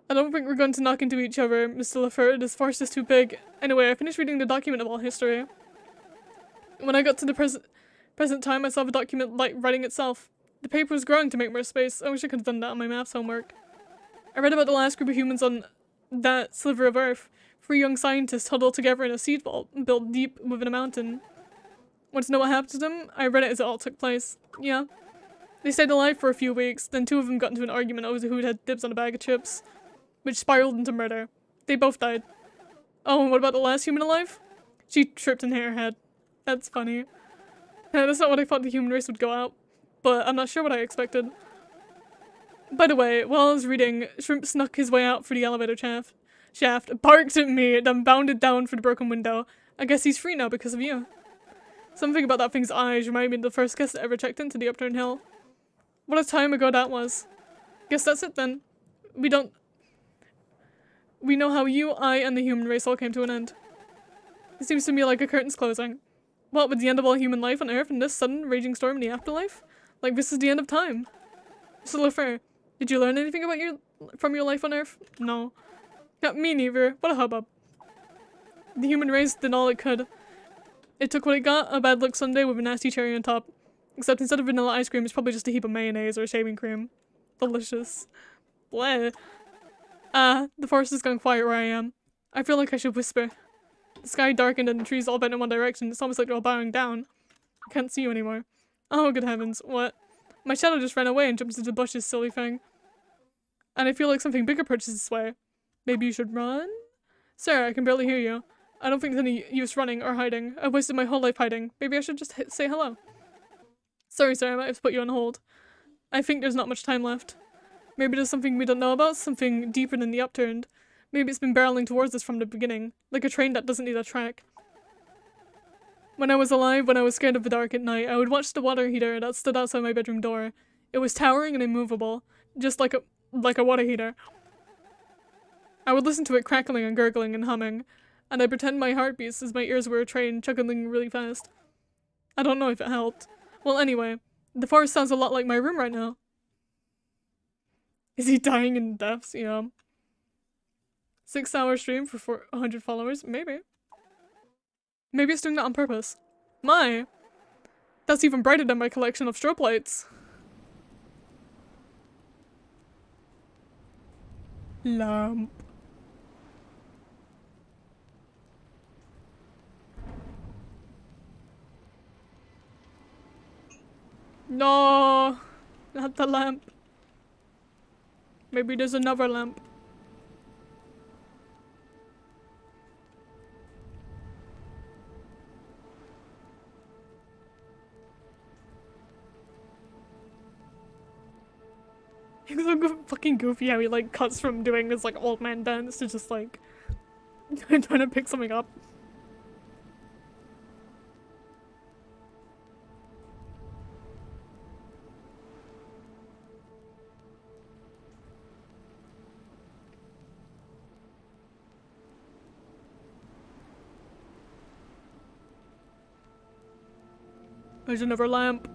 I don't think we're going to knock into each other, Mr. Lafleur. This farce is too big. Anyway, I finished reading the document of all history. When I got to the present time, I saw the document writing itself. The paper was growing to make more space. I wish I could have done that on my maths homework. I read about the last group of humans on that sliver of Earth. 3 young scientists huddled together in a seed vault built deep within a mountain. Want to know what happened to them? I read it as it all took place. Yeah. They stayed alive for a few weeks, then 2 of them got into an argument over who had dibs on a bag of chips, which spiraled into murder. They both died. Oh, and what about the last human alive? She tripped and hit her head. That's funny. That's not what I thought the human race would go out, but I'm not sure what I expected. By the way, while I was reading, Shrimp snuck his way out through the elevator shaft, barked at me, then bounded down through the broken window. I guess he's free now because of you. Something about that thing's eyes reminded me of the first guest that ever checked into the Upturned Hill. What a time ago that was. Guess that's it then. We know how you, I, and the human race all came to an end. It seems to me like a curtain's closing. What, with the end of all human life on Earth and this sudden raging storm in the afterlife? Like this is the end of time. So Lefer, did you learn anything about from your life on Earth? No. Yeah, me neither. What a hubbub. The human race did all it could. It took what it got, a bad luck sundae with a nasty cherry on top. Except instead of vanilla ice cream, it's probably just a heap of mayonnaise or shaving cream. Delicious. Bleh. The forest has gone quiet where I am. I feel like I should whisper. The sky darkened and the trees all bent in one direction. It's almost like they're all bowing down. I can't see you anymore. Oh, good heavens. What? My shadow just ran away and jumped into the bushes, silly thing. And I feel like something bigger perches this way. Maybe you should run? Sir, I can barely hear you. I don't think there's any use running or hiding. I've wasted my whole life hiding. Maybe I should just say hello. Sorry, sir, I might have put you on hold. I think there's not much time left. Maybe there's something we don't know about, something deeper than the Upturned. Maybe it's been barreling towards us from the beginning, like a train that doesn't need a track. When I was alive, when I was scared of the dark at night, I would watch the water heater that stood outside my bedroom door. It was towering and immovable, just like a water heater. I would listen to it crackling and gurgling and humming, and I'd pretend my heart beats as my ears were a train chugging really fast. I don't know if it helped. Well, anyway, the forest sounds a lot like my room right now. Is he dying in deaths? Yeah. 6-hour stream for 400 followers? Maybe. Maybe it's doing that on purpose. My! That's even brighter than my collection of strobe lights. Lamp. No! Not the lamp. Maybe there's another lamp. It's so fucking goofy how he like cuts from doing this like old man dance to just like trying to pick something up. There's another lamp.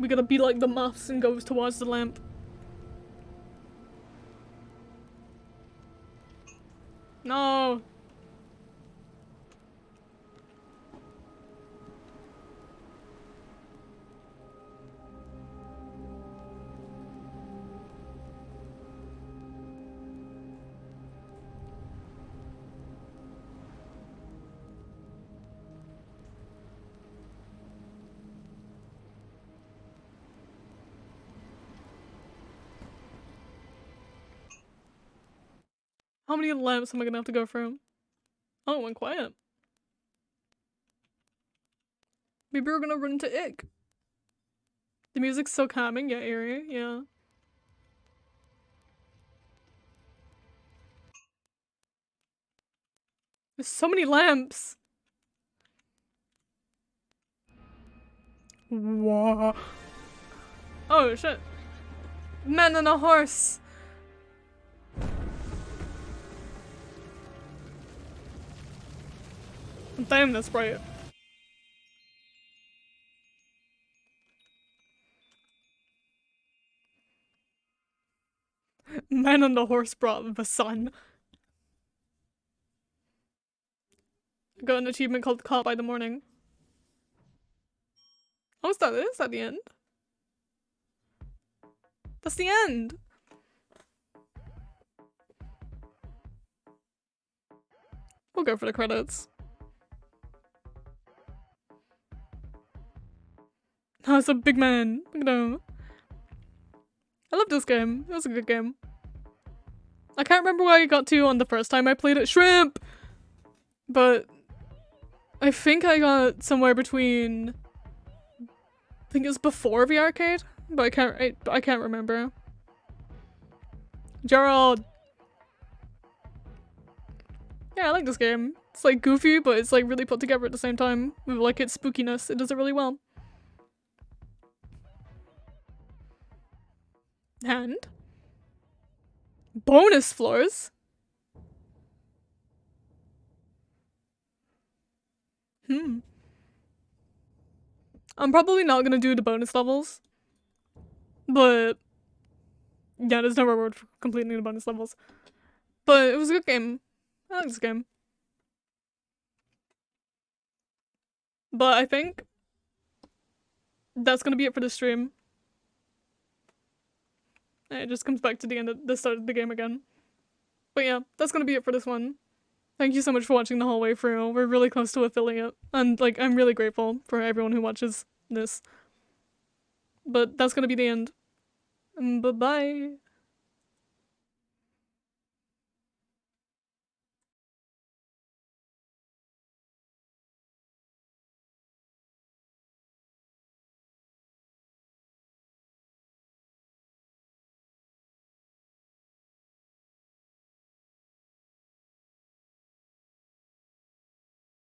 We gotta be like the moths and goes towards the lamp. No. How many lamps am I gonna have to go through? Oh, it went quiet. Maybe we're gonna run into Ick. The music's so calming, yeah, eerie, yeah. There's so many lamps! Whoa. Oh shit. Man on a horse! Damn, that's bright. Man on the horse brought the sun. I got an achievement called Caught by the Morning. Oh, is that it? Is that the end? That's the end! We'll go for the credits. Oh, it's a big man. Look at him. I love this game. It was a good game. I can't remember where I got to on the first time I played it. Shrimp! But I think I got somewhere between, I think it was before the arcade, but I can't remember. Gerald! Yeah, I like this game. It's like goofy, but it's like really put together at the same time. With like its spookiness, it does it really well. And bonus floors? I'm probably not gonna do the bonus levels. But yeah, there's no reward for completing the bonus levels. But it was a good game. I like this game. But I think that's gonna be it for the stream. It just comes back to the start of the game again. But yeah, that's gonna be it for this one. Thank you so much for watching the whole way through. We're really close to affiliate. And like, I'm really grateful for everyone who watches this. But that's gonna be the end. Bye-bye.